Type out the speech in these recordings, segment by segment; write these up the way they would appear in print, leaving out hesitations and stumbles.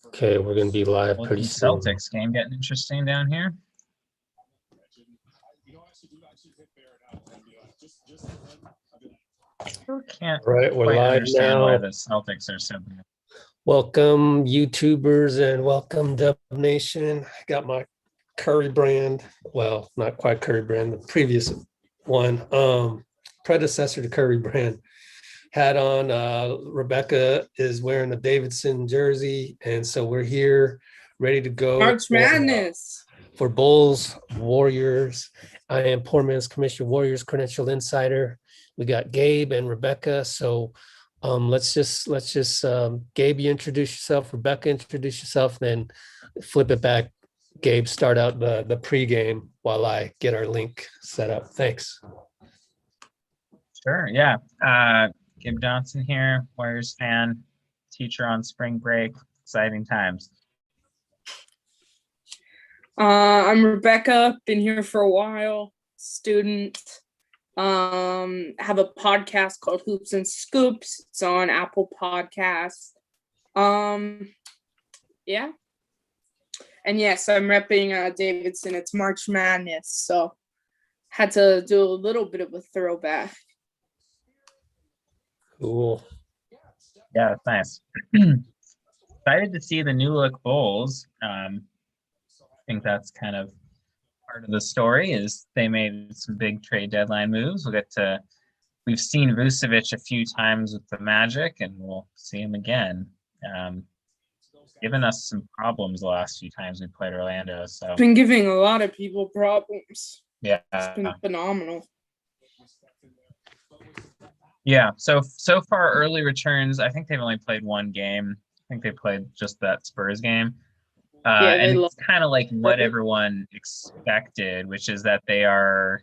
Okay, we're gonna be live pretty soon. Celtics game getting interesting down here. Can't right, we're live understand now. why the Celtics are so bad. Welcome, YouTubers, and welcome, Dub Nation. I got my Curry brand. Well, not quite Curry brand, the previous one, predecessor to Curry brand. Hat on. Rebecca is wearing a Davidson jersey, and so we're here, ready to go. March Madness for Bulls, Warriors. I am Poor Man's Commissioner, Warriors Credentialed Insider. We got Gabe and Rebecca. So let's just Gabe, you introduce yourself. Rebecca, introduce yourself. Then flip it back. Gabe, start out the pregame while I get our link set up. Thanks. Sure. Yeah. Gabe Johnson here, Warriors fan, teacher on spring break. Exciting times. I'm Rebecca, been here for a while, student. Have a podcast called Hoops and Scoops. It's on Apple Podcasts. Yeah. And yes, I'm repping Davidson. It's March Madness, so had to do a little bit of a throwback. Cool. Yeah, that's nice. Excited to see the new look Bulls. I think that's kind of part of the story is they made some big trade deadline moves. We've seen Vucevic a few times with the Magic, and we'll see him again. Given us some problems the last few times we played Orlando. So been giving a lot of people problems. Yeah, it's been phenomenal. Yeah, so far early returns. I think they've only played one game. I think they played just that Spurs game. And it's kind of like what everyone expected, which is that they are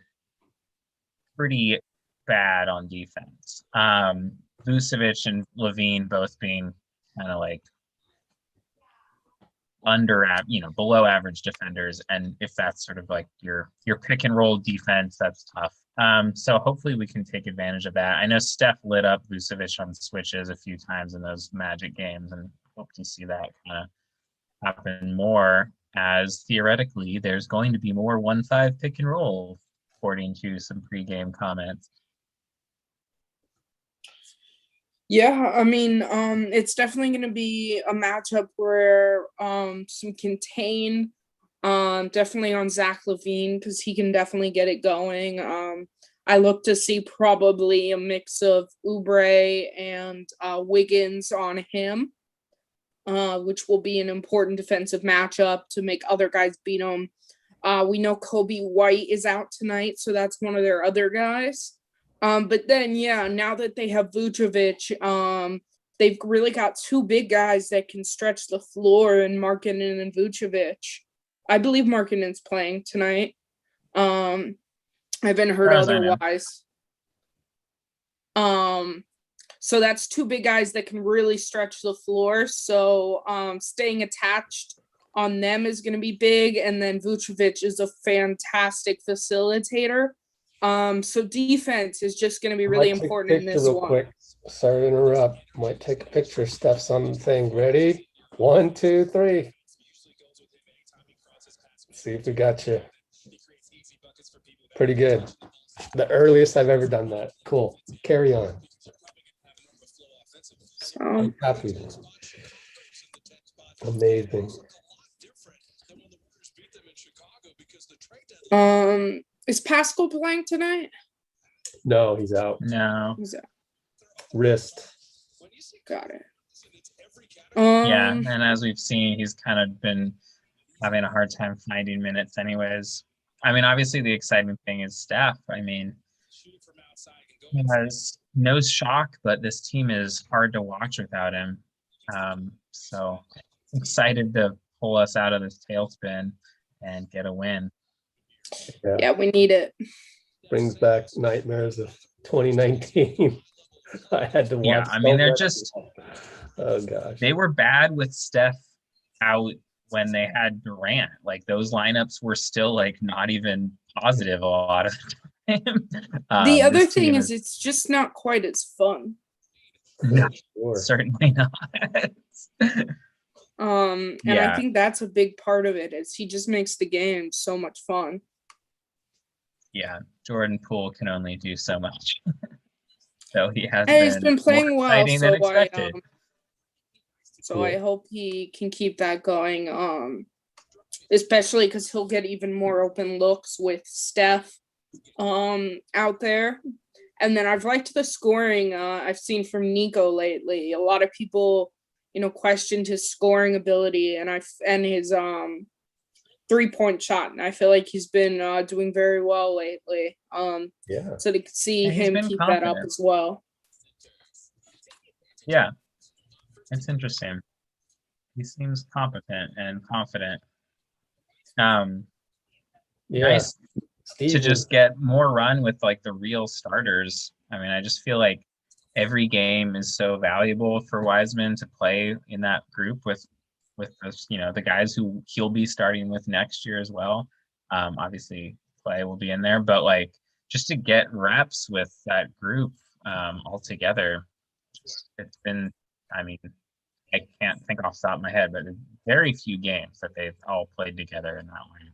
pretty bad on defense. Vucevic and Levine both being kind of like below average defenders. And if that's sort of like your pick and roll defense, that's tough. So hopefully we can take advantage of that. I know Steph lit up Vucevic on switches a few times in those Magic games, and hope to see that kind of happen more, as theoretically there's going to be more 1-5 pick and roll, according to some pregame comments. Yeah, I mean, it's definitely going to be a matchup where some contain, definitely on Zach LaVine, because he can definitely get it going. I look to see probably a mix of Oubre and Wiggins on him, which will be an important defensive matchup to make other guys beat him. We know Kobe White is out tonight, so that's one of their other guys. But then, yeah, now that they have Vucevic, they've really got two big guys that can stretch the floor in Markkanen and Vucevic. I believe Markkanen's playing tonight. I haven't heard otherwise. So that's two big guys that can really stretch the floor. So staying attached on them is going to be big. And then Vucevic is a fantastic facilitator. So defense is just going to be really important in this one. Quick. Sorry to interrupt. Might take a picture. Steph's on the thing. Ready? 1, 2, 3. See if we got you. Pretty good. The earliest I've ever done that. Cool. Carry on. I'm happy. Amazing. Is Pascal playing tonight? No, he's out. No. He's out. Wrist. Got it. Yeah, and as we've seen, he's kind of been having a hard time finding minutes anyways. I mean, obviously the exciting thing is Steph. I mean, he has no shock, but this team is hard to watch without him. So excited to pull us out of this tailspin and get a win. Yeah, we need it. Brings back nightmares of 2019. I had to watch. Yeah, I mean, they're just. Oh gosh. They were bad with Steph out when they had Durant. Like those lineups were still like not even positive a lot of the time. The other thing is it's just not quite as fun. No, sure. Certainly not. And I think that's a big part of it, is he just makes the game so much fun. Yeah, Jordan Poole can only do so much. So he has And he's been playing more well, exciting than expected. So I hope he can keep that going. Especially because he'll get even more open looks with Steph out there. And then I've liked the scoring I've seen from Nico lately. A lot of people, questioned his scoring ability and his 3-point shot, and I feel like he's been doing very well lately. So to see him keep that up as well. Yeah, it's interesting. He seems competent and confident. Nice to just get more run with like the real starters. I mean, I just feel like every game is so valuable for Wiseman to play in that group with this, the guys who he'll be starting with next year as well. Obviously Clay will be in there, but like just to get reps with that group all together, it's been, I mean, I can't think off the top of my head, but very few games that they've all played together in that way.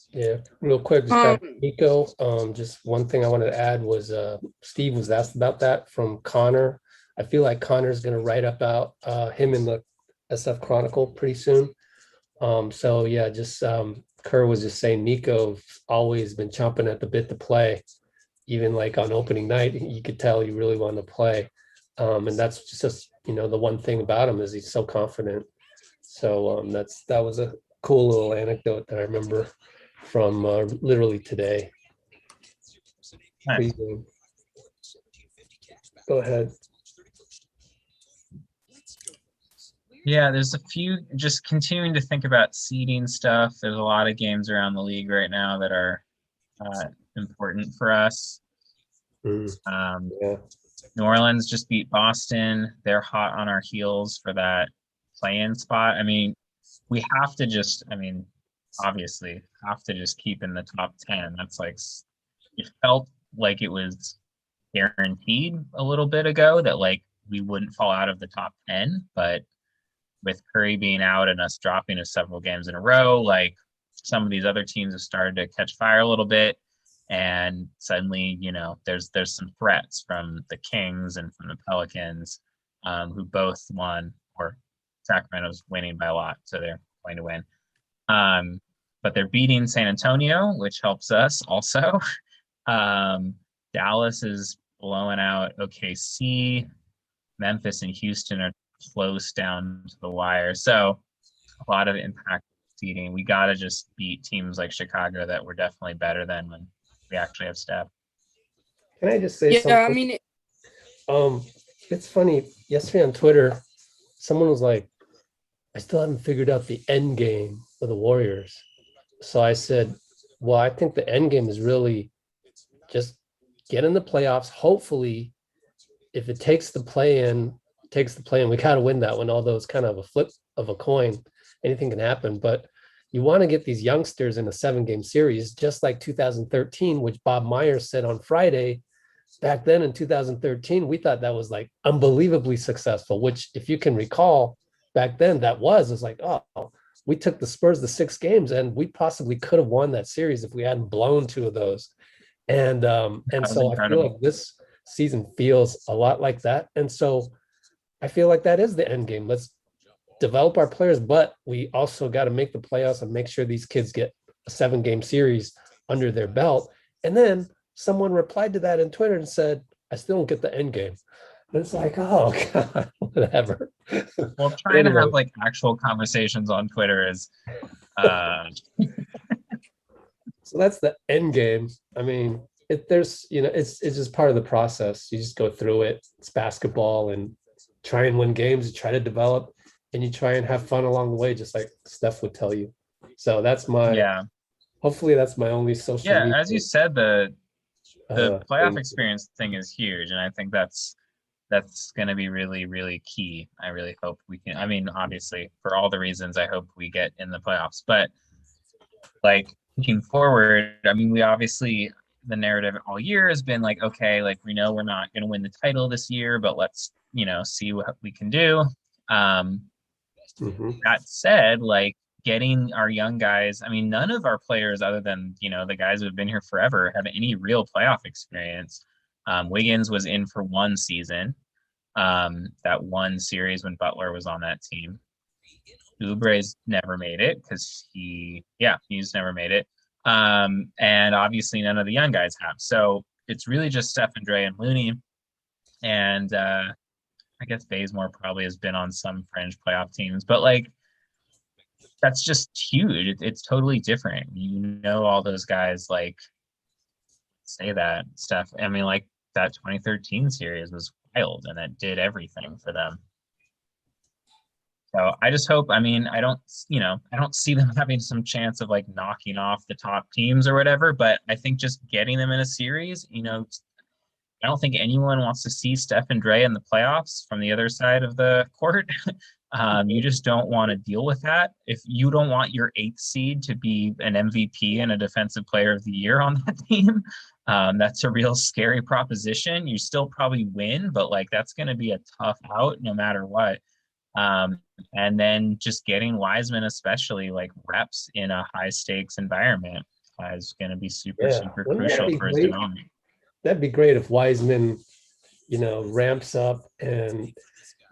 Yeah, real quick, just got Nico. Just one thing I wanted to add was Steve was asked about that from Connor. I feel like Connor's going to write about him in the SF Chronicle pretty soon. So yeah, just Kerr was just saying Nico's always been chomping at the bit to play. Even like on opening night, you could tell he really wanted to play. And that's just, the one thing about him is he's so confident. So that was a cool little anecdote that I remember from literally today. Nice. Go ahead. Yeah, there's a few, just continuing to think about seeding stuff. There's a lot of games around the league right now that are important for us. New Orleans just beat Boston. They're hot on our heels for that play-in spot. I mean, we have to just, obviously have to just keep in the top 10. That's like, it felt like it was guaranteed a little bit ago that like we wouldn't fall out of the top 10, but with Curry being out and us dropping to several games in a row, like some of these other teams have started to catch fire a little bit. And suddenly, there's some threats from the Kings and from the Pelicans, who both won, or Sacramento's winning by a lot, so they're going to win. But they're beating San Antonio, which helps us also. Dallas is blowing out OKC. Memphis and Houston are close down to the wire. So a lot of impact seeding. We got to just beat teams like Chicago that we're definitely better than when we actually have Steph. Can I just say something? It's funny. Yesterday on Twitter, someone was like, I still haven't figured out the end game for the Warriors. So I said, well, I think the end game is really just get in the playoffs. Hopefully, if it takes the play-in, we got to win that one, although it's kind of a flip of a coin. Anything can happen. But you want to get these youngsters in a 7-game series, just like 2013, which Bob Myers said on Friday. Back then in 2013, we thought that was like unbelievably successful, which if you can recall, back then that was like, oh, we took the Spurs to 6 games and we possibly could have won that series if we hadn't blown 2 of those. And so incredible. I feel like this season feels a lot like that. And so I feel like that is the end game. Let's develop our players, but we also got to make the playoffs and make sure these kids get a 7-game series under their belt. And then someone replied to that in Twitter and said, I still don't get the end game. And it's like, oh God, whatever. Well, trying to have like actual conversations on Twitter is so that's the end game. I mean, it's just part of the process. You just go through it. It's basketball, and try and win games, you try to develop, and you try and have fun along the way, just like Steph would tell you. So that's hopefully that's my only social media. As you said, the playoff experience thing is huge, and I think that's going to be really, really key. I really hope we can. I mean, obviously, for all the reasons, I hope we get in the playoffs. But like looking forward, I mean, we obviously, the narrative all year has been like, okay, like we know we're not going to win the title this year, but let's see what we can do. Mhm. That said, like getting our young guys, I mean, none of our players other than, the guys who have been here forever have any real playoff experience. Wiggins was in for one season, that one series when Butler was on that team. Oubre's never made it because he's never made it. And obviously none of the young guys have. So it's really just Steph and Dre and Looney. And I guess Bazemore probably has been on some fringe playoff teams, but like that's just huge. It's totally different. All those guys like say that stuff. I mean, like that 2013 series was wild and that did everything for them. So I just hope, I mean, I don't see them having some chance of like knocking off the top teams or whatever, but I think just getting them in a series, I don't think anyone wants to see Steph and Dre in the playoffs from the other side of the court. You just don't want to deal with that. If you don't want your 8th seed to be an MVP and a defensive player of the year on that team, that's a real scary proposition. You still probably win, but like that's going to be a tough out no matter what. And then just getting Wiseman, especially like reps in a high stakes environment, is going to be super crucial for his development. That'd be great if Wiseman, ramps up and,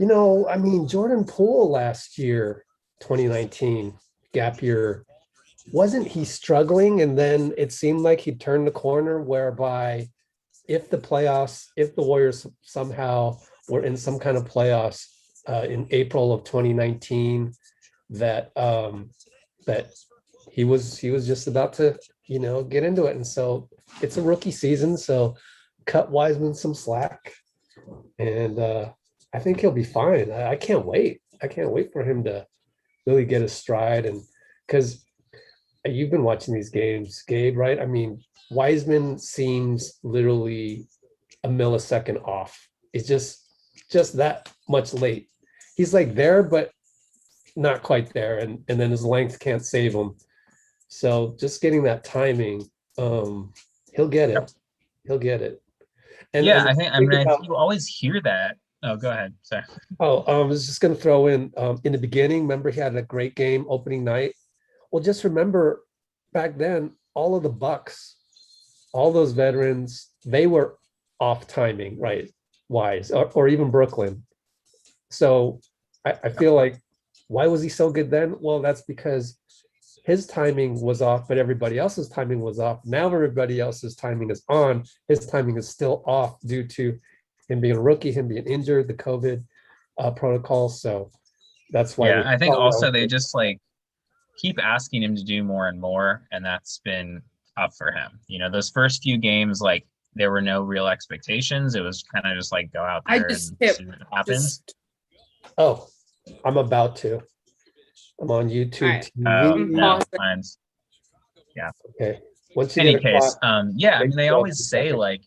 I mean, Jordan Poole last year, 2019, gap year, wasn't he struggling? And then it seemed like he turned the corner whereby if the Warriors somehow were in some kind of playoffs in April of 2019, that he was just about to, get into it. And so it's a rookie season, so cut Wiseman some slack. And I think he'll be fine. I can't wait. I can't wait for him to really get a stride. And because you've been watching these games, Gabe, right? I mean, Wiseman seems literally a millisecond off. It's just that much late. He's like there, but not quite there. And then his length can't save him. So just getting that timing, he'll get it. He'll get it. And I think you always hear that. Oh, go ahead. Sorry. I was just going to throw in the beginning, remember he had a great game opening night. Well, just remember back then, all of the Bucks, all those veterans, they were off timing, right? Wise, or even Brooklyn. So I feel like, why was he so good then? Well, that's because his timing was off, but everybody else's timing was off. Now everybody else's timing is on. His timing is still off due to him being a rookie, him being injured, the COVID protocol. So that's why. I think also they just like keep asking him to do more and more, and that's been tough for him. Those first few games, like there were no real expectations. It was kind of just like go out there and see what happens. Oh, I'm about to. I'm on YouTube TV. Yeah. Okay. Once you any case, I mean, they always say like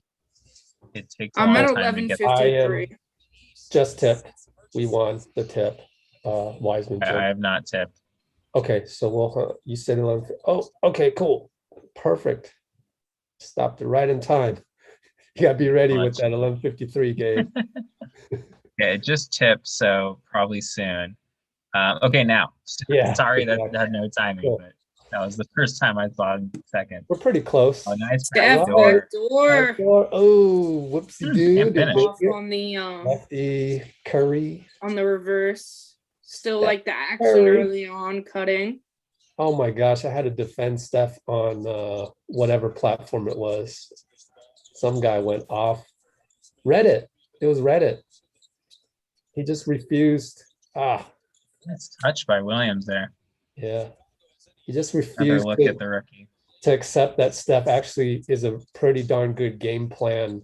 it takes a long time to get. I am just tipped. We won the tip. Wiseman. I have not tipped. Okay, so you said 11. Oh, okay, cool, perfect. Stopped it right in time. You gotta be ready with that 11:53, Gabe. Yeah, it just tipped, so probably soon. Okay, now. Yeah. Sorry that had no timing, cool. But that was the first time I thought second. We're pretty close. Oh, nice door. Oh, whoopsie dude. On the lefty Curry. On the reverse. Still like the action early on cutting. Oh my gosh, I had to defend Steph on whatever platform it was. Some guy went off. Reddit. It was Reddit. He just refused. That's touched by Williams there. Yeah. He just refused look at the rookie. To accept that Steph actually is a pretty darn good game plan,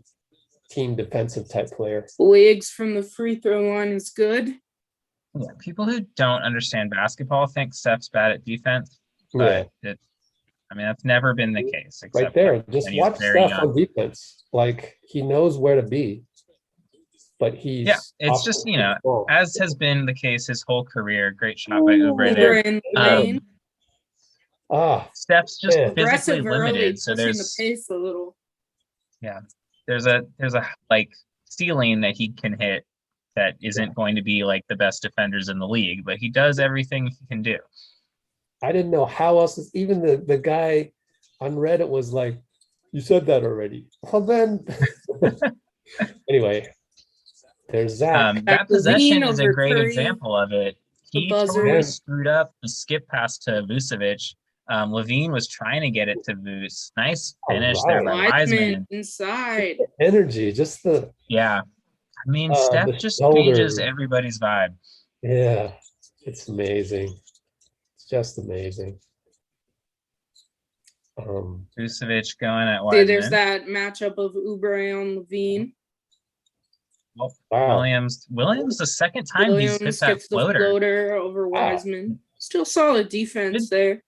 team defensive type player. Wiggs from the free throw line is good. Yeah, people who don't understand basketball think Steph's bad at defense, but that's never been the case. Right there. Just watch Steph on defense. Like he knows where to be. But he's it's just as has been the case his whole career. Great shot by Oubre there. Steph's just physically limited, so there's the pace a little. Yeah, there's a like ceiling that he can hit that isn't going to be like the best defenders in the league, but he does everything he can do. I didn't know how else. Even the guy on Reddit was like, "You said that already." Well, then, anyway, there's Zach. That possession is a great example of it. He totally Man. screwed up the skip pass to Vucevic. Levine was trying to get it to Vuce. Nice finish there by Wiseman. Inside. Energy, just the yeah. I mean, Steph just shoulder. changes everybody's vibe. Yeah, it's amazing. It's just amazing. Vucevic going at Wiseman. There's that matchup of Oubre on Levine. Oh, wow. Williams, the second time he's hit that floater over Wiseman. Still solid defense there.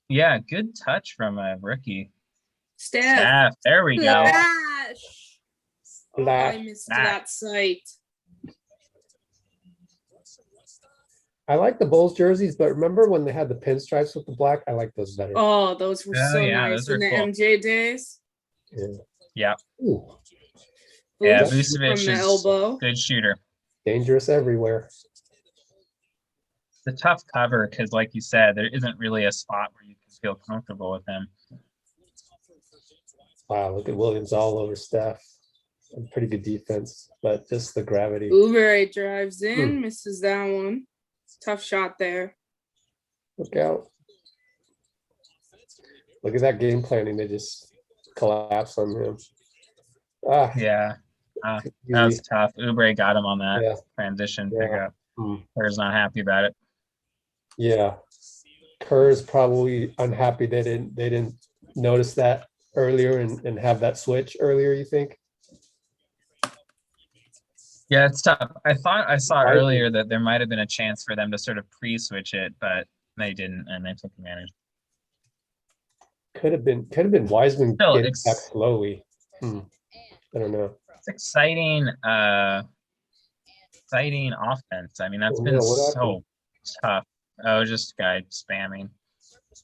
Yeah, good touch from a rookie. Steph. There we go. Oh, I missed that sight. I like the Bulls jerseys, but remember when they had the pinstripes with the black? I like those better. Oh, those were so nice in the cool. MJ days. Yeah. Ooh. Yeah, Vucevic is good shooter. Dangerous everywhere. It's a tough cover because, like you said, there isn't really a spot where you can feel comfortable with him. Wow, look at Williams all over Steph. Pretty good defense, but just the gravity. Oubre drives in, misses that one. Tough shot there. Look out. Look at that game planning. They just collapse on him. Yeah. That was tough. Oubre got him on that transition pickup. Kerr's not happy about it. Yeah. Kerr's probably unhappy they didn't notice that earlier and have that switch earlier, you think? Yeah, it's tough. I thought I saw earlier that there might have been a chance for them to sort of pre-switch it, but they didn't, and they took advantage. Could have been Wiseman getting back slowly. I don't know. It's exciting offense. I mean, that's been so tough. Oh, just guy spamming.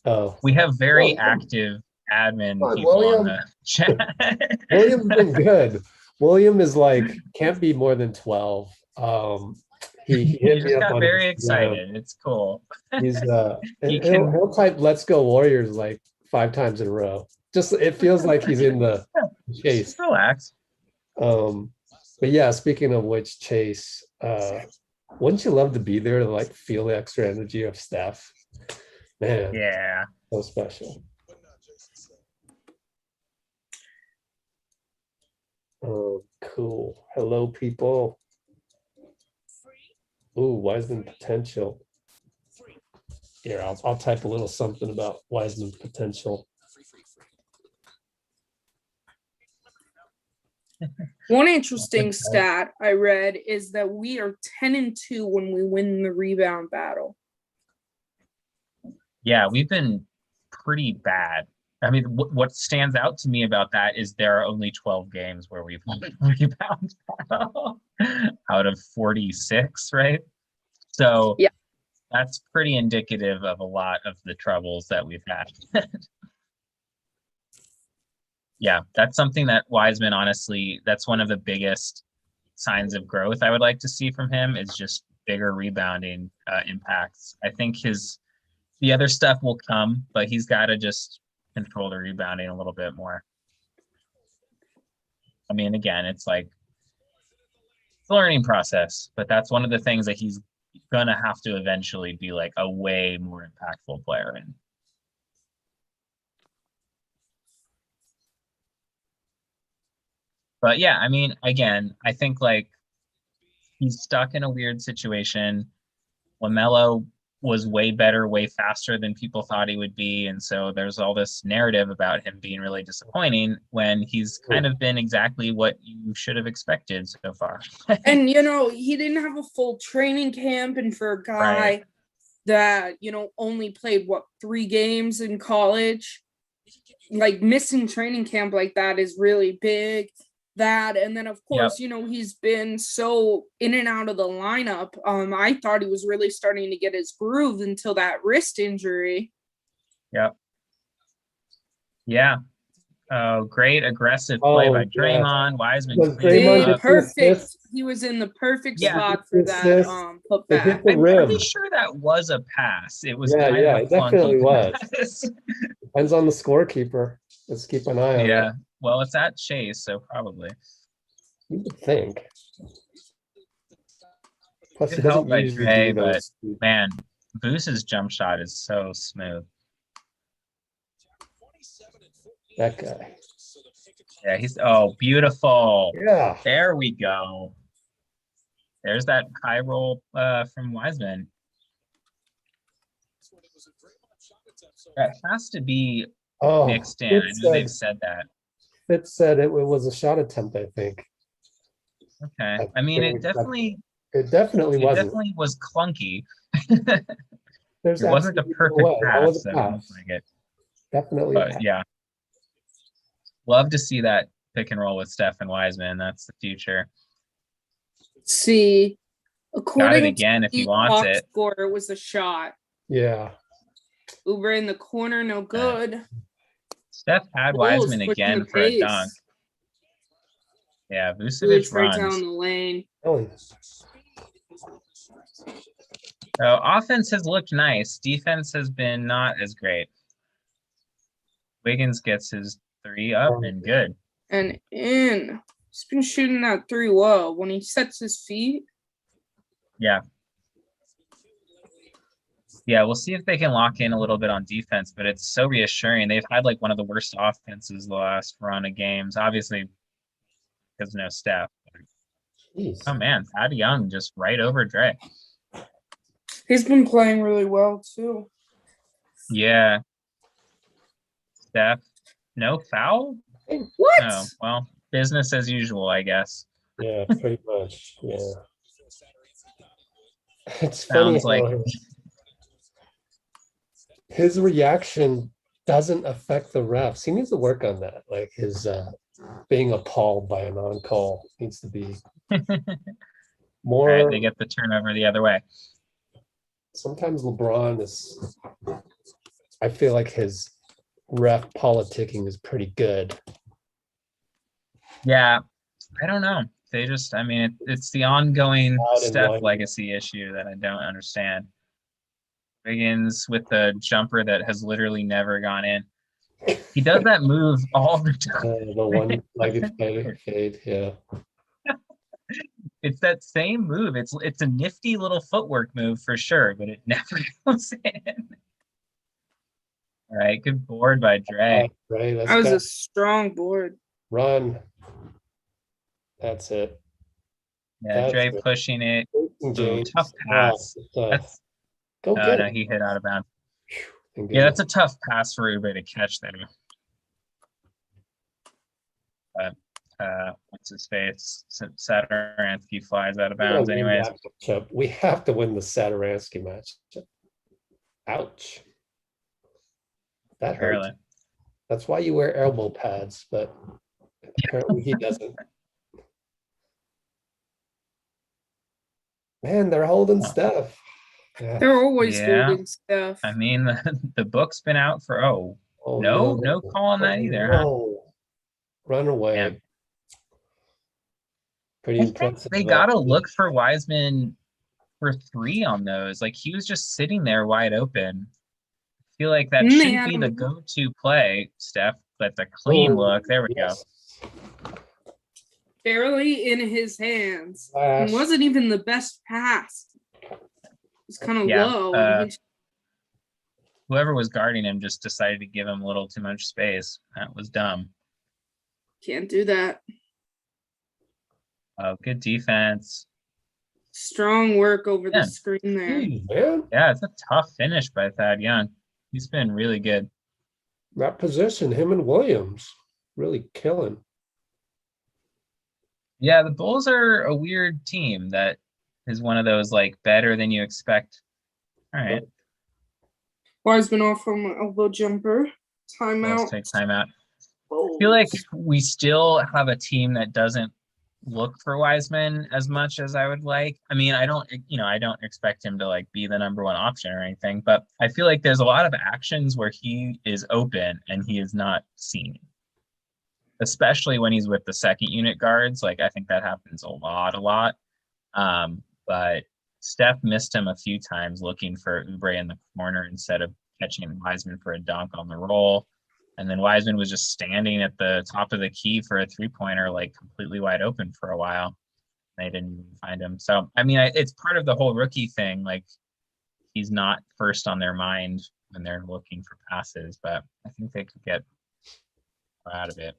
Oh, we have very active admin people on the chat. William's been good. William is like can't be more than 12. He just got very excited. It's cool. He's he'll type "Let's go Warriors" like 5 times in a row. Just it feels like he's in the chase. Just relax. But yeah, speaking of which, Chase, wouldn't you love to be there to like feel the extra energy of Steph? Man, yeah, so special. Oh, cool. Hello, people. Ooh, Wiseman potential. Here, I'll type a little something about Wiseman potential. One interesting stat I read is that we are 10-2 when we win the rebound battle. Yeah, we've been pretty bad. I mean, what stands out to me about that is there are only 12 games where we've won the rebound battle out of 46, right? So yeah, that's pretty indicative of a lot of the troubles that we've had. Yeah, that's something that Wiseman, honestly, that's one of the biggest signs of growth I would like to see from him is just bigger rebounding impacts. I think the other stuff will come, but he's got to just control the rebounding a little bit more. I mean, again, it's like it's a learning process, but that's one of the things that he's going to have to eventually be like a way more impactful player in. But yeah, I mean, again, I think like he's stuck in a weird situation. LaMelo was way better, way faster than people thought he would be. And so there's all this narrative about him being really disappointing when he's kind of been exactly what you should have expected so far. And, he didn't have a full training camp. And for a guy that, only played, 3 games in college, like missing training camp like that is really big. That and then of course he's been so in and out of the lineup. I thought he was really starting to get his groove until that wrist injury. Yeah Oh, great aggressive play Oh, by yeah. Draymond. Wiseman Was cleans him Draymond Did up. get the perfect. assist? He was in the perfect Yeah. spot The for that assist. It hit putback. the I'm rim. pretty sure that was a pass. It was Yeah, kind yeah, of a it definitely clunky was. pass. Depends on the scorekeeper. Let's keep an eye on Yeah. that. Well, it's at Chase, so probably. You would think. Plus, Good he help doesn't by usually Dre, do but those. man, Boose's jump shot is so smooth. That guy. Yeah, he's beautiful. Yeah. There we go. There's that high roll from Wiseman. That has to be Oh, mixed in. I know they've said that. Fitz said it was a shot attempt, I think. Okay. I mean, it It definitely wasn't. was clunky. There's It wasn't the absolutely no perfect way. That pass. was a That looked pass. like it. Definitely a But pass. yeah. Love to see that pick and roll with Steph and Wiseman. That's the future. See, Got it according again to if he the wants box it. score, it was a shot. Yeah. Uber in the corner, no good. Steph had Bulls Wiseman pushing again the for a pace. dunk. Yeah, Vucevic Switch right down runs. the lane. Really. So offense has looked nice. Defense has been not as great. Wiggins gets his 3 up and good. And in. He's been shooting that 3 well. When he sets his feet, Yeah. Yeah, we'll see if they can lock in a little bit on defense, but it's so reassuring. They've had like one of the worst offenses the last run of games, obviously because no Steph. Jeez. Oh man, Thad Young just right over Dre. he's been playing really well too. Yeah. Steph, no foul? What? Oh, well, business as usual, I guess. Yeah, pretty much. Yeah. It's funny Sounds like how his reaction doesn't affect the refs. He needs to work on that. Like his being appalled by a non-call needs to be more. all right, they get the turnover the other way. Sometimes LeBron is. I feel like his ref politicking is pretty good. Yeah, I don't know. They just, I mean, it's the ongoing Loud and Steph whiny. legacy issue that I don't understand. Wiggins with the jumper that has literally never gone in. He does that move all the time. The one-legged fade, yeah. It's that same move. It's a nifty little footwork move for sure, but it never goes in. All right, good board by Dre. Right, That was a strong board. Run. That's it. Yeah, That's Dre it. pushing it. Ooh, James. tough pass. That's go Oh get no, it. he hit out of bounds. Thank Yeah, goodness. that's a tough pass for Uber to catch there. But what's his face? Saturansky flies out of We gotta bounds win anyways. that matchup. We have to win the Saturansky match. Ouch. That hurts. Barely. That's why you wear elbow pads, but apparently he doesn't. Man, they're holding Steph. Yeah. They're always Yeah. holding stuff. I mean, the book's been out for Oh, no call on that either, huh? No. Run away. Yeah. Pretty I think impressive. they gotta look for Wiseman for 3 on those. Like he was just sitting there wide open. I feel like that They shouldn't had be him- the go-to play, Steph. That's a clean look. There we go. barely in his hands. Flash. It wasn't even the best pass. It was kind of Yeah, low. and he- Whoever was guarding him just decided to give him a little too much space. That was dumb. Can't do that. Oh, good defense. Strong work over Yeah. the screen there. Jeez, man. Yeah, it's a tough finish by Thad Young. He's been really good. That position, him and Williams, really killing. Yeah, the Bulls are a weird team that is one of those like better than you expect. All right, Wiseman off from an elbow jumper. Bulls Timeout. take timeout. I Bulls. feel like we still have a team that doesn't look for Wiseman as much as I would like. I mean, I don't expect him to like be the number 1 option or anything, but I feel like there's a lot of actions where he is open and he is not seen. especially when he's with the second unit guards. Like I think that happens a lot. But Steph missed him a few times looking for Oubre in the corner instead of catching Wiseman for a dunk on the roll. And then Wiseman was just standing at the top of the key for a 3-pointer, like completely wide open for a while. They didn't even find him. So, I mean, it's part of the whole rookie thing. Like, he's not first on their mind when they're looking for passes, but I think they could get out of it.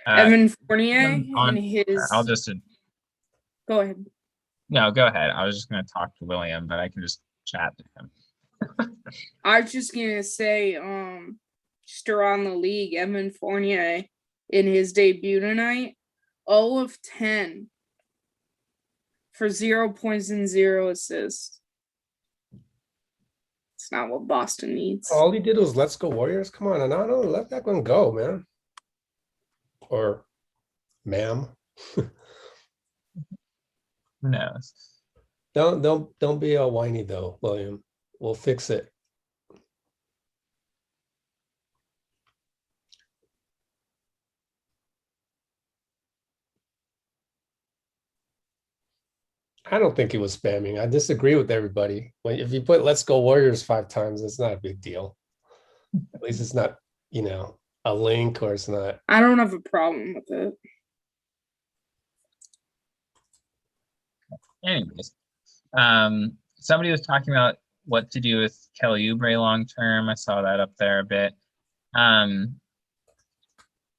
Evan Fournier on, in his. I'll just. Go ahead. No, go ahead. I was just going to talk to William, but I can just chat to him. I was just gonna say, just around the league, Evan Fournier in his debut tonight, 0 of 10 for 0 points and 0 assists. It's not what Boston needs. All he did was let's go Warriors. Come on, and I don't let that one go, man. Or, ma'am. Who knows? Don't be all whiny though, William. We'll fix it. I don't think he was spamming. I disagree with everybody. If you put "Let's Go Warriors" 5 times, it's not a big deal. At least it's not, a link, or it's not. I don't have a problem with it. Anyways, somebody was talking about what to do with Kelly Oubre long term. I saw that up there a bit.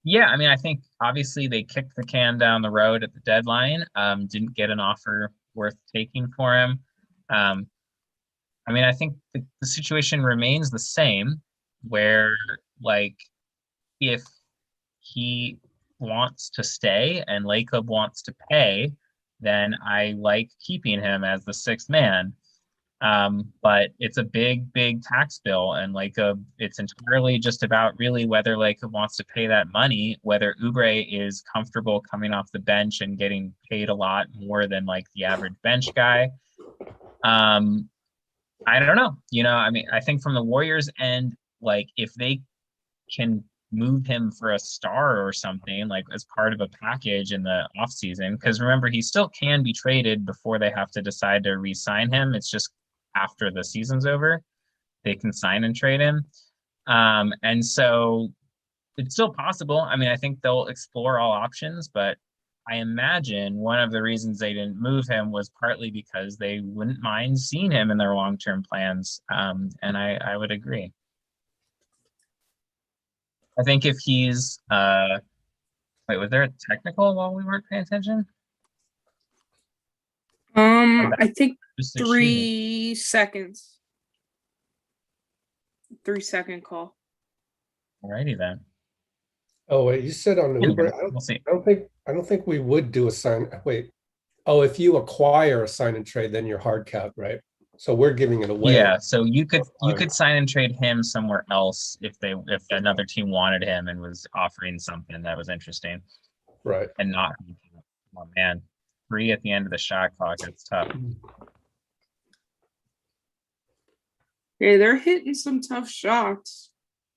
Yeah, I mean, I think obviously they kicked the can down the road at the deadline. Didn't get an offer worth taking for him. I mean, I think the situation remains the same, where like if he wants to stay and Lake Club wants to pay, then I like keeping him as the 6th man. But it's a big tax bill, and it's entirely just about really whether Lake Club wants to pay that money, whether Oubre is comfortable coming off the bench and getting paid a lot more than like the average bench guy. I don't know. I mean, I think from the Warriors end, like if they can move him for a star or something, like as part of a package in the offseason, because remember, he still can be traded before they have to decide to re-sign him. It's just after the season's over, they can sign and trade him. And so it's still possible. I mean, I think they'll explore all options, but I imagine one of the reasons they didn't move him was partly because they wouldn't mind seeing him in their long-term plans. And I would agree. I think if he's wait, was there a technical while we weren't paying attention? I think Just 3 seconds. 3-second call. Alrighty then. Oh wait, you said on the Anyway, Uber. we'll see. I don't think we would do a sign. Wait. Oh, if you acquire a sign and trade, then you're hard cap, right? So we're giving it away. Yeah, so you could sign and trade him somewhere else if another team wanted him and was offering something that was interesting. Right. And not, oh man, 3 at the end of the shot clock. It's tough. Yeah, they're hitting some tough shots.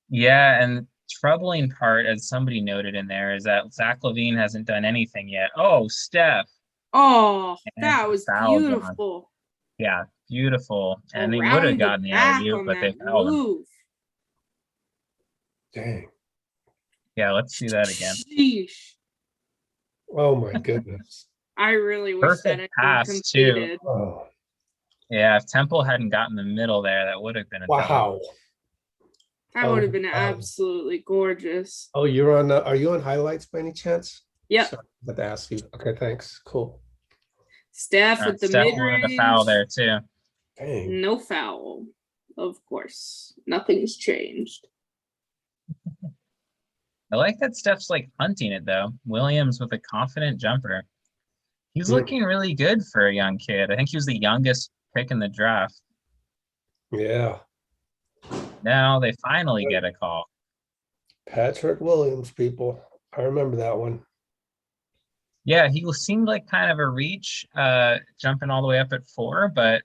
Yeah, and troubling part, as somebody noted in there, is that Zach LaVine hasn't done anything yet. Oh, Steph. Oh, And that was fouled on. beautiful. Yeah, beautiful. And they would Around have gotten the alley-oop, on but they that fouled him. move. Dang. Yeah, let's see that again. Sheesh. Oh my goodness. I really wish that Perfect had been pass, too. completed. Oh, Yeah, if Temple hadn't gotten the middle there, that would have been a double. wow. That would have been Oh. absolutely gorgeous. Oh, you're on. Are you on highlights by any chance? Yep. Sorry, I had to ask you. Okay, thanks. Cool. Steph with the Steph mid-range. wanted a foul there too. Dang. No foul. Of course. Nothing's changed. I like that Steph's like hunting it though. Williams with a confident jumper. He's looking really good for a young kid. I think he was the youngest pick in the draft. Yeah. Now they finally get a call. Patrick Williams, people. I remember that one. Yeah, he seemed like kind of a reach, jumping all the way up at 4, but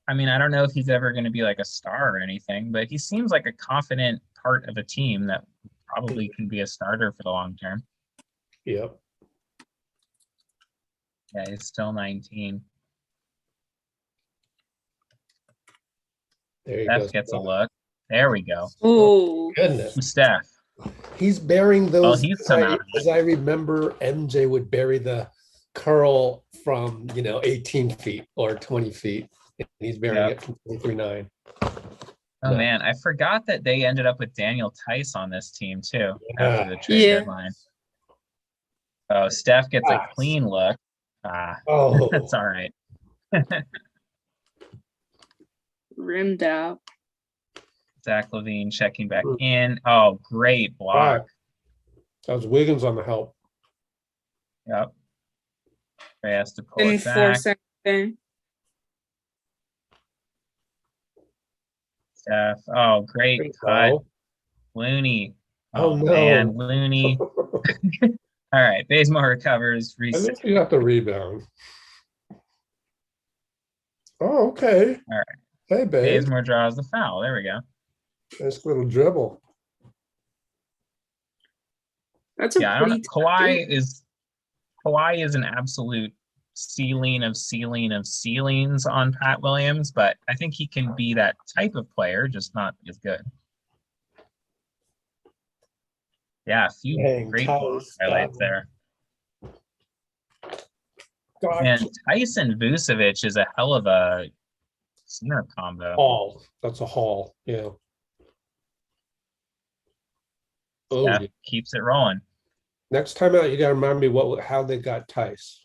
I mean, I don't know if he's ever going to be like a star or anything, but he seems like a confident part of a team that probably can be a starter for the long term. Yep. Yeah, he's still 19. There you go. Steph gets a look. There we go. Oh, Goodness. Steph. He's burying those. He's come out. As I remember, MJ would bury the curl from 18 feet or 20 feet. And he's burying it from 23-9. Oh No. man, I forgot that they ended up with Daniel Tice on this team too after the trade Yeah. deadline. Oh, Steph gets a clean look. Oh, That's all right. rimmed out. Zach LaVine checking back in. Oh, great block. that was Wiggins on the help. Yep. Ray has to pull Didn't it back. force anything. Steph. Oh, great cut. Looney. Oh, no. Man, Looney. All right, Bazemore recovers. I think you have to rebound. Oh, okay. All right. Hey, babe. Bazemore draws the foul. There we go. Nice little dribble. That's a Yeah, I don't know. pretty Kawhi is an absolute ceiling of ceilings on Pat Williams, but I think he can be that type of player, just not as good. Yeah, a few great ball highlights there. And Tyson Vucevic is a hell of a center combo. Haul. That's a haul. Yeah. Oh, Steph keeps it rolling. Next time out, you got to remind me how they got Tice.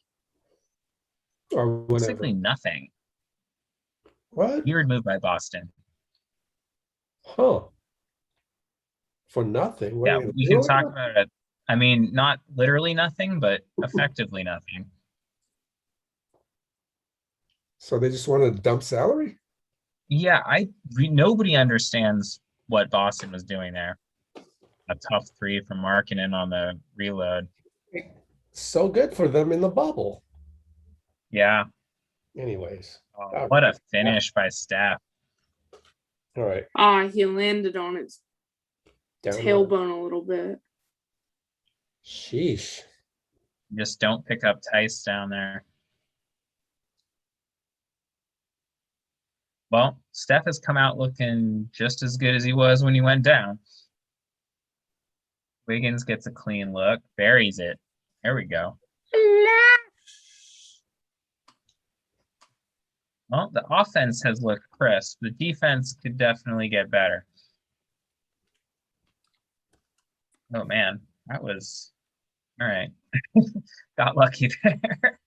Or whenever. Basically nothing. What? Weird move by Boston. Huh. For nothing? What Yeah, are you we can doing? talk about it. I mean, not literally nothing, but effectively nothing. So they just wanted to dump salary? Yeah, nobody understands what Boston was doing there. A tough three from Markkanen on the reload. So good for them in the bubble. Yeah. Anyways. Oh, what a finish by Steph. All right. he landed on its tailbone a little bit. Sheesh. Just don't pick up Tice down there. Well, Steph has come out looking just as good as he was when he went down. Wiggins gets a clean look, buries it. There we go. Well, the offense has looked crisp. The defense could definitely get better. Oh, man. That was... All right. Got lucky there.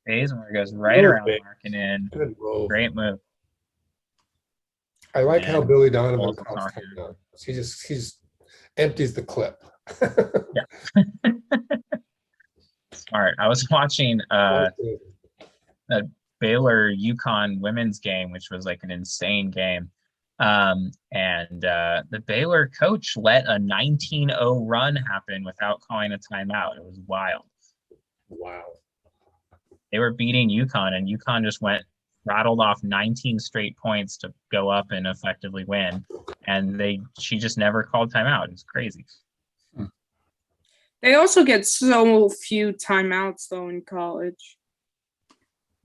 Bazemore goes right around Markkanen. Good move. Great move. I like how Billy Donovan Bulls calls talking. timeout. He just empties the clip. Yeah. Smart. I was watching a Baylor UConn women's game, which was like an insane game. And the Baylor coach let a 19-0 run happen without calling a timeout. It was wild. Wow. They were beating UConn, and UConn just rattled off 19 straight points to go up and effectively win. And she just never called timeout. It's crazy. They also get so few timeouts though in college.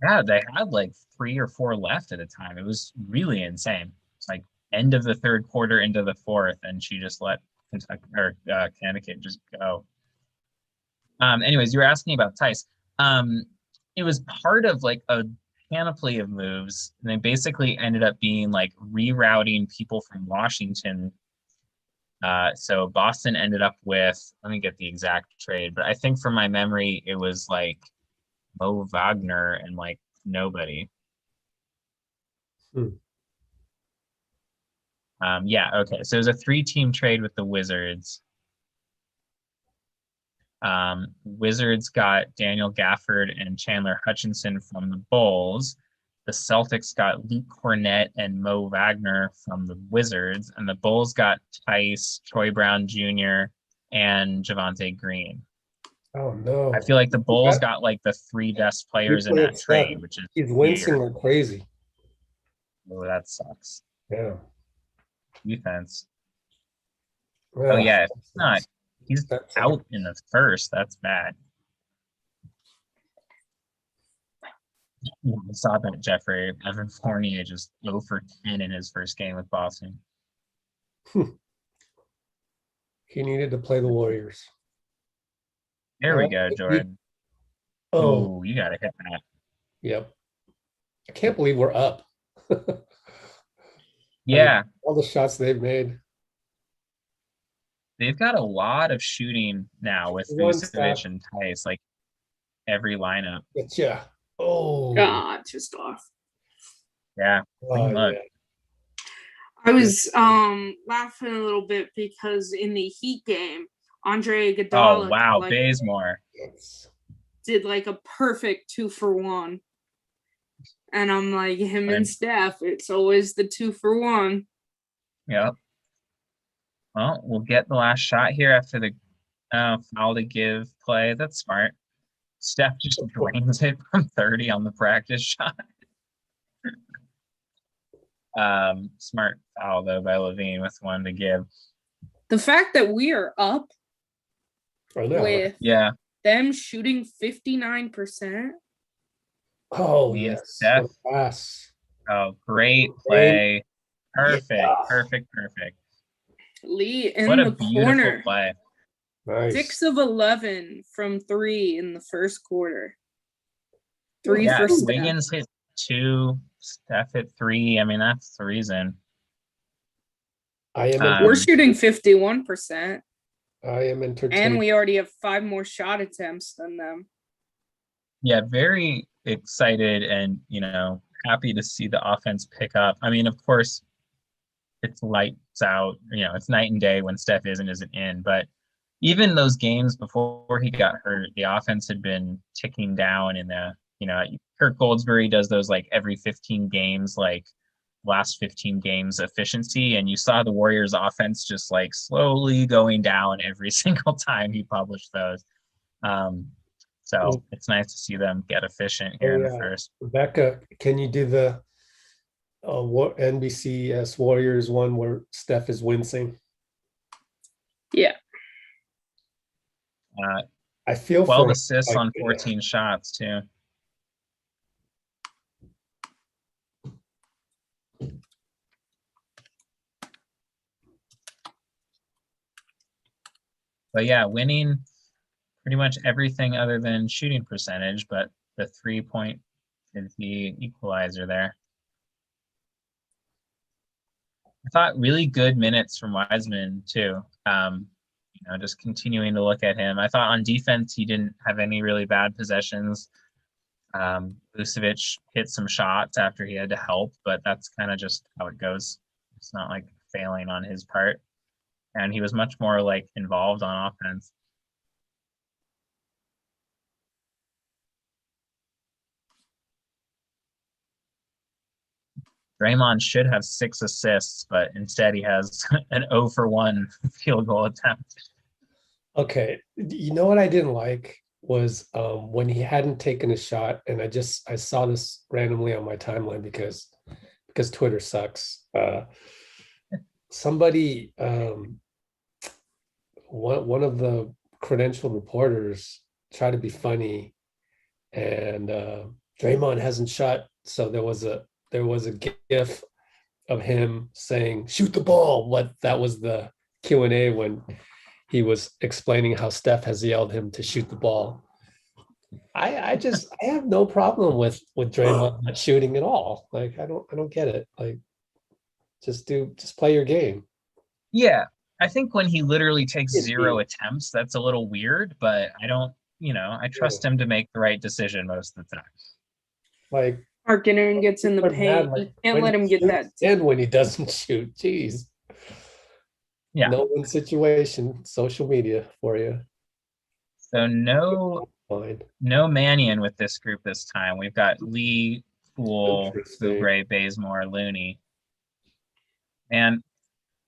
Yeah, they had like 3 or 4 left at a time. It was really insane. It's like end of the third quarter into the fourth, and she just let Connecticut just go. Anyways, you were asking about Tice. It was part of like a panoply of moves, and they basically ended up being like rerouting people from Washington. So Boston ended up with, let me get the exact trade, but I think from my memory, it was like Mo Wagner and like nobody. Yeah, okay. So it was a 3-team trade with the Wizards. Wizards got Daniel Gafford and Chandler Hutchinson from the Bulls. The Celtics got Luke Cornett and Mo Wagner from the Wizards, and the Bulls got Tice, Troy Brown Jr., and Javonte Green. Oh, no. I feel like the Bulls got like the 3 best players in that trade, which is he's wincing like crazy. Oh, that sucks. Yeah. defense. Oh Well, yeah, if it's not, he's that's out in the first. That's bad. I saw that Jeffrey Evan Fournier just 0 for 10 in his first game with Boston. he needed to play the Warriors. There we go, Jordan. Oh, Oh, you got to hit that. yep. I can't believe we're up. Yeah, All the shots they've made. they've got a lot of shooting now with One step. Vucevic and Tice, like every lineup. Yeah. Oh, Just off. Yeah, clean look. yeah. I was laughing a little bit because in the Heat game, Andre Iguodala Oh wow, Bazemore did like a perfect 2-for-1. And I'm like, him and Steph, it's always the 2-for-1. Yep. Well, we'll get the last shot here after the foul to give play. That's smart. Steph just drains it from 30 on the practice shot. Smart foul though by Levine with 1 to give. The fact that we are up with them shooting 59%. Oh yes. Steph. Oh, great play. Perfect. Yeah. Perfect. Lee in what a the beautiful corner. Play. Nice. 6 of 11 from 3 in the first quarter. 3 for Steph. Wiggins hit 2, Steph hit 3. I mean, that's the reason. We're shooting 51%. I am entertained. And we already have 5 more shot attempts than them. Yeah, very excited and, happy to see the offense pick up. I mean, of course, it's lights out, it's night and day when Steph isn't in. But even those games before he got hurt, the offense had been ticking down in the, Kirk Goldsberry does those like every 15 games, like last 15 games efficiency. And you saw the Warriors offense just like slowly going down every single time he published those. So it's nice to see them get efficient here in the first. Rebecca, can you do the NBCS Warriors one where Steph is wincing? Yeah. I feel 12 assists on 14 shots too. But yeah, winning pretty much everything other than shooting percentage, but the 3-point is the equalizer there. I thought really good minutes from Wiseman too. Just continuing to look at him. I thought on defense, he didn't have any really bad possessions. Vucevic hit some shots after he had to help, but that's kind of just how it goes. It's not like failing on his part. And he was much more like involved on offense. Draymond should have 6 assists, but instead he has an 0 for 1 field goal attempt. Okay. You know what I didn't like was when he hadn't taken a shot, and I saw this randomly on my timeline because Twitter sucks. Somebody, one of the credentialed reporters tried to be funny, and Draymond hasn't shot, so there was a GIF of him saying "shoot the ball." That was the Q&A when he was explaining how Steph has yelled him to shoot the ball. I have no problem with Draymond not shooting at all. Like I don't get it. Like just play your game. Yeah, I think when he literally takes 0 attempts, that's a little weird. But I don't, I trust him to make the right decision most of the time. Like Markinen gets in the paint. You can't let him get that. And when he doesn't shoot, geez. Yeah. No win situation, social media for you. So no Mannion with this group this time. We've got Lee, Poole, Oubre, Bazemore, Looney. And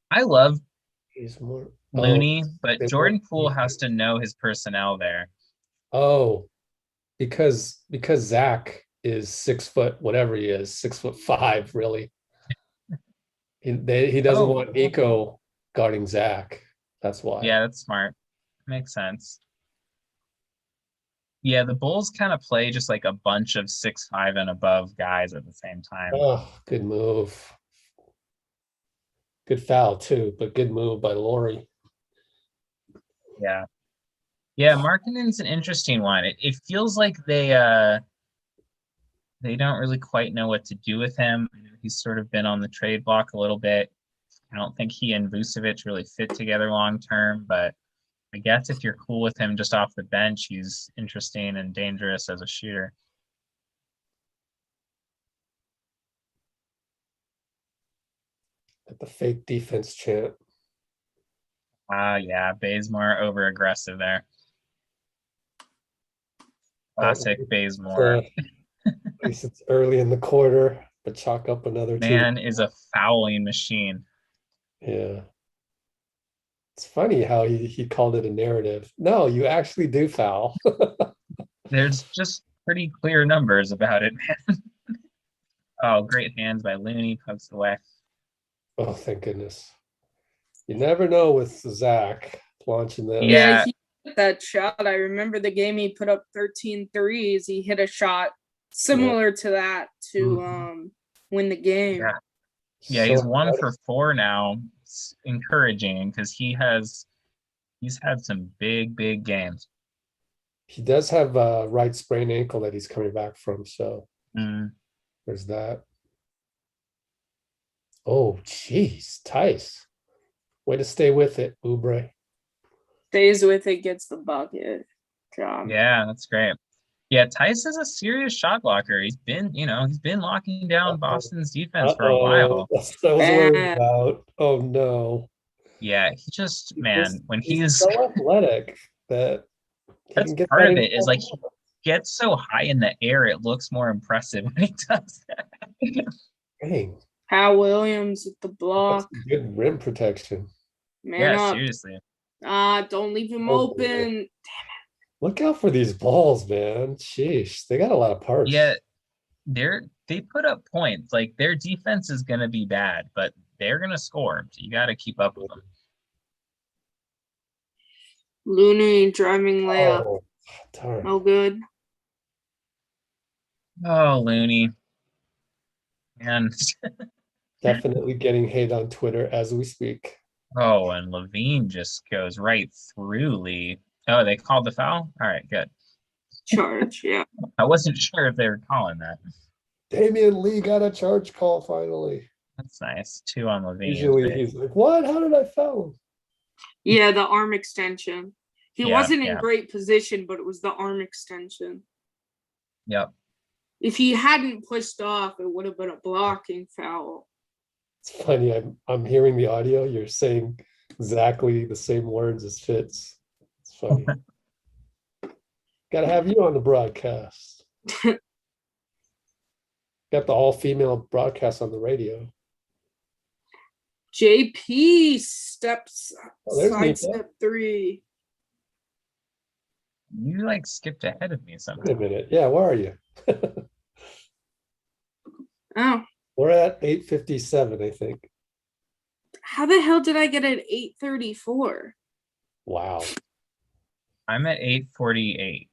I love Looney, but Jordan Poole has to know his personnel there. Oh, because Zach is 6 foot, whatever he is, 6'5", really. He doesn't Oh, want Nico guarding Zach. That's why. yeah, that's smart. Makes sense. Yeah, the Bulls kind of play just like a bunch of 6'5" and above guys at the same time. Oh, good move. Good foul too, but good move by Laurie. Yeah. Yeah, Markkanen's an interesting one. It feels like they don't really quite know what to do with him. He's sort of been on the trade block a little bit. I don't think he and Vucevic really fit together long term, but I guess if you're cool with him just off the bench, he's interesting and dangerous as a shooter. At the fake defense chant. Yeah, Bazemore over aggressive there. Classic Bazemore. At least it's early in the quarter, but chalk up another two. Man is a fouling machine. Yeah. It's funny how he called it a narrative. No, you actually do foul. There's just pretty clear numbers about it, man. Oh, great hands by Looney, pokes away. Oh, thank goodness. You never know with Zach launching that. Yeah. He hit that shot. I remember the game he put up 13 threes. He hit a shot similar to that to win the game. Yeah, he's 1 for 4 now. It's encouraging because he's had some big games. He does have a right sprained ankle that he's coming back from, so there's that. Oh, geez, Tice. Way to stay with it, Oubre. Stays with it, gets the bucket. Job. Yeah, that's great. Yeah, Tice is a serious shot blocker. He's been locking down Boston's defense for a while. That's what I was worried about. Oh no. Yeah, he just, man, when he's so athletic that that's part of it is like he gets so high in the air, it looks more impressive when he does that. Dang. Hal Williams at the block. That's good rim protection. Man up. Seriously. Don't leave him open. Damn it. Look out for these balls, man. Sheesh. They got a lot of parts. Yeah, they put up points. Like their defense is gonna be bad, but they're gonna score. So you gotta keep up with them. Looney driving layup. Oh, darn. No good. Oh, Looney. Man. Definitely getting hate on Twitter as we speak. Oh, and Levine just goes right through Lee. Oh, they called the foul? All right, good. Charge, yeah. I wasn't sure if they were calling that. Damian Lee got a charge call finally. That's nice. 2 on Levine. Usually he's like, what? How did I foul him? Yeah, the arm extension. He wasn't in great position, but it was the arm extension. Yep. If he hadn't pushed off, it would have been a blocking foul. It's funny. I'm hearing the audio. You're saying exactly the same words as Fitz. It's funny. Got to have you on the broadcast. Got the all-female broadcast on the radio. JP steps side Nico. step 3. You like skipped ahead of me Wait somehow. a minute. Yeah, where are you? Oh. We're at 8:57, I think. How the hell did I get at 8:34? Wow. I'm at 8:48.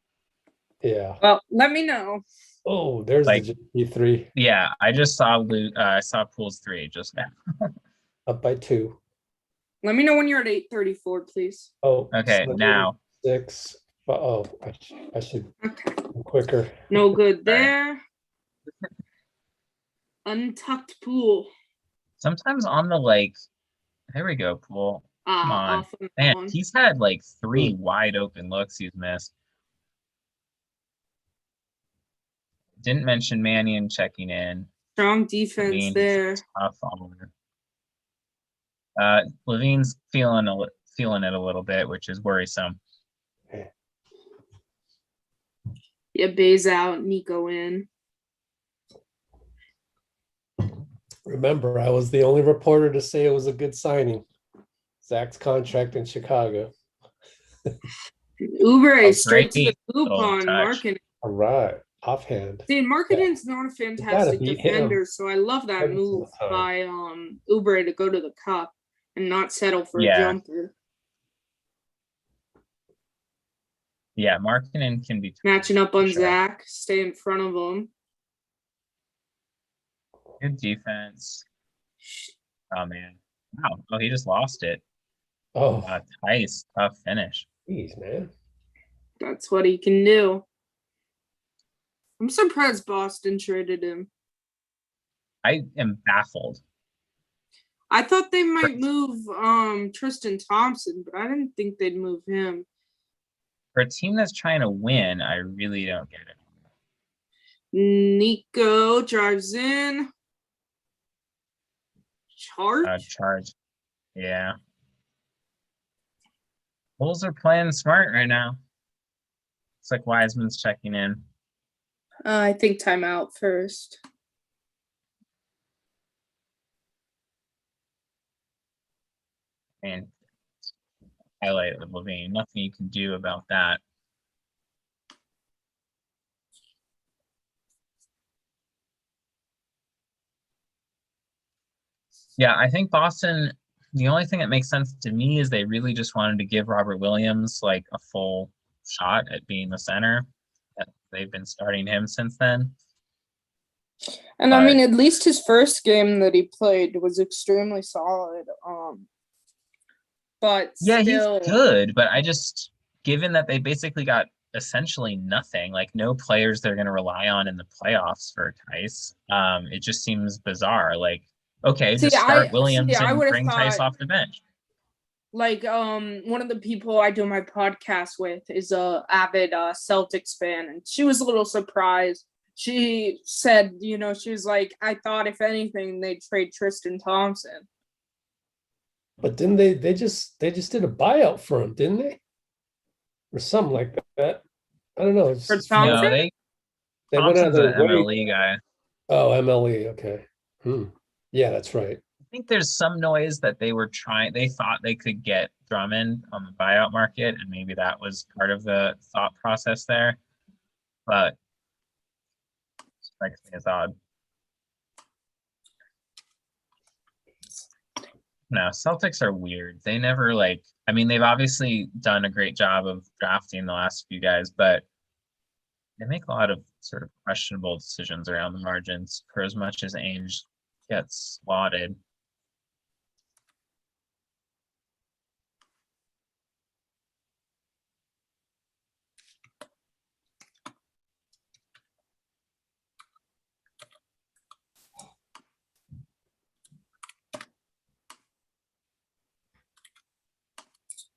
Yeah. Well, let me know. Oh, there's Like, the JP3 Yeah, I just saw I saw Pool's 3 just now. up by 2. Let me know when you're at 8:34, please. Oh, Okay, now 6. Oh, I should Okay. go quicker. No good there. Untucked Pool. sometimes on the there we go, Pool. Come on. Off on that Man, one. he's had 3 wide open looks he's missed. Didn't mention Mannion checking in. Strong defense Levine's there. tough on Levine's feeling it a little bit, which is worrisome. Yeah, Bay's out, Nico in. Remember, I was the only reporter to say it was a good signing. Zach's contract in Chicago. Oubre straight to the great hoop little on touch. marking. All right. offhand. See, Markkanen's not a fantastic beat him defender, so I love that every move single time. by Oubre to go to the cup and not settle for a Yeah. jumper. Yeah, Markkanen can be Matching up on sure. Zach, stay in front of him. Good defense. Oh man. Wow. Oh, he just lost it. Oh, Tice, tough finish. jeez, man. That's what he can do. I'm surprised Boston traded him. I am baffled. I thought they might move Tristan Thompson, but I didn't think they'd move him. For a team that's trying to win, I really don't get it. Nico drives in. Charge. Yeah. Bulls are playing smart right now. Looks like Wiseman's checking in. I think timeout first. And highlight of Levine. Nothing you can do about that. Yeah, I think Boston, the only thing that makes sense to me is they really just wanted to give Robert Williams like a full shot at being the center. They've been starting him since then. And I mean, at least his first game that he played was extremely solid. But yeah, still, he's good. But I just, given that they basically got essentially nothing, like no players they're going to rely on in the playoffs for Tice, it just seems bizarre. Like, okay, just start Williams and bring Tice off the bench. Like, one of the people I do my podcast with is a avid Celtics fan, and she was a little surprised. She said, she was like, I thought if anything they'd trade Tristan Thompson. But didn't they just did a buyout for him, didn't they? Or something like that. I don't know. For Thompson? No, they went out of their an way. MLE guy. Oh, MLE, okay. Yeah, that's right. I think there's some noise that they thought they could get Drummond on the buyout market, and maybe that was part of the thought process there. But it strikes me as odd. No, Celtics are weird. They never they've obviously done a great job of drafting the last few guys, but they make a lot of sort of questionable decisions around the margins for as much as Ainge gets lauded.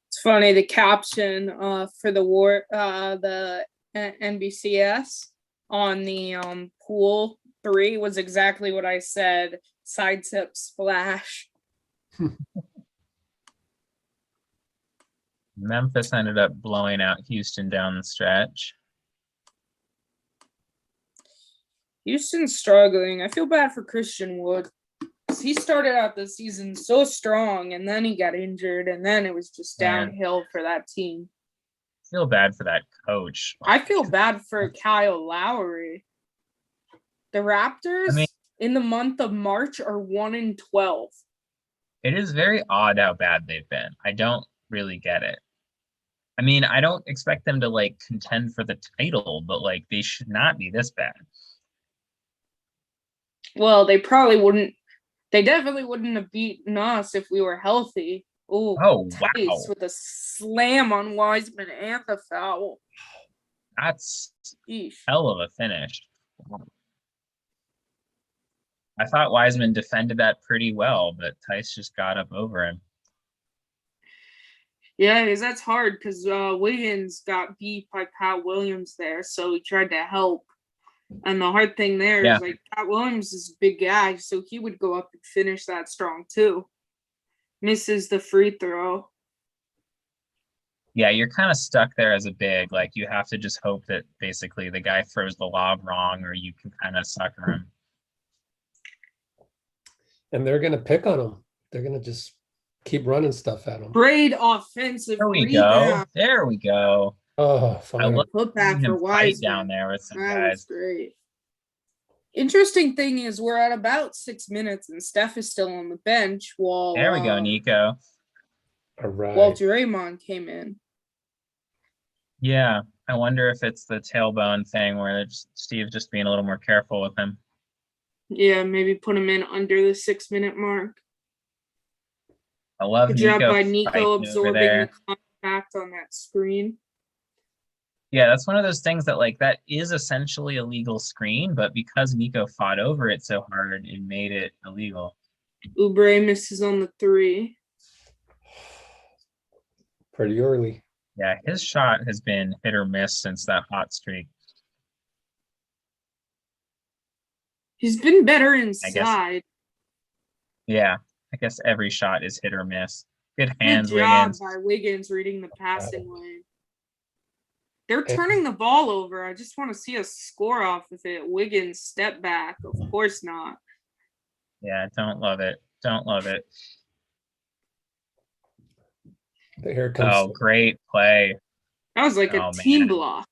It's funny, the caption for the NBCS on the pool 3 was exactly what I said. Side tip splash. Memphis ended up blowing out Houston down the stretch. Houston's struggling. I feel bad for Christian Wood. He started out the season so strong, and then he got injured, and then it was just downhill for that team. I feel bad for that coach. I feel bad for Kyle Lowry. The Raptors in the month of March are 1-12. It is very odd how bad they've been. I don't really get it. I mean, I don't expect them to contend for the title, but they should not be this bad. Well, they probably wouldn't. They definitely wouldn't have beaten us if we were healthy. Ooh, wow. With a slam on Wiseman and the foul. That's hell of a finish. I thought Wiseman defended that pretty well, but Tice just got up over him. Yeah, because that's hard because Wiggins got beat by Pat Williams there, so he tried to help. And the hard thing there is Pat Williams is a big guy, so he would go up and finish that strong too. Misses the free throw. Yeah, you're kind of stuck there as a big. You have to just hope that basically the guy throws the lob wrong, or you can kind of sucker him. And they're going to pick on him. They're going to just keep running stuff at him. Great offensive There we rebound. go. There we go. Oh, I finally. love Put back seeing for him fight Wiseman. down there with some That was guys. great. Interesting thing is we're at about 6 minutes and Steph is still on the bench while There we go, Nico. All right. while Draymond came in. Yeah, I wonder if it's the tailbone thing where Steve just being a little more careful with him. Yeah, maybe put him in under the 6 minute mark. I love Good job Nico by Nico fighting over absorbing there. the contact on that screen. Yeah, that's one of those things that like that is essentially a legal screen, but because Nico fought over it so hard, it made it illegal. Oubre misses on the 3. Pretty early. Yeah, his shot has been hit or miss since that hot streak. He's been better inside. Yeah, I guess every shot is hit or miss. Good Good hands, job Wiggins. by Wiggins reading the passing lane. They're And- turning the ball over. I just want to see a score off of it. Wiggins step back. Of course not. Yeah, don't love it. Don't love it. Here comes. Oh, great play. That was like Oh, a team man. block.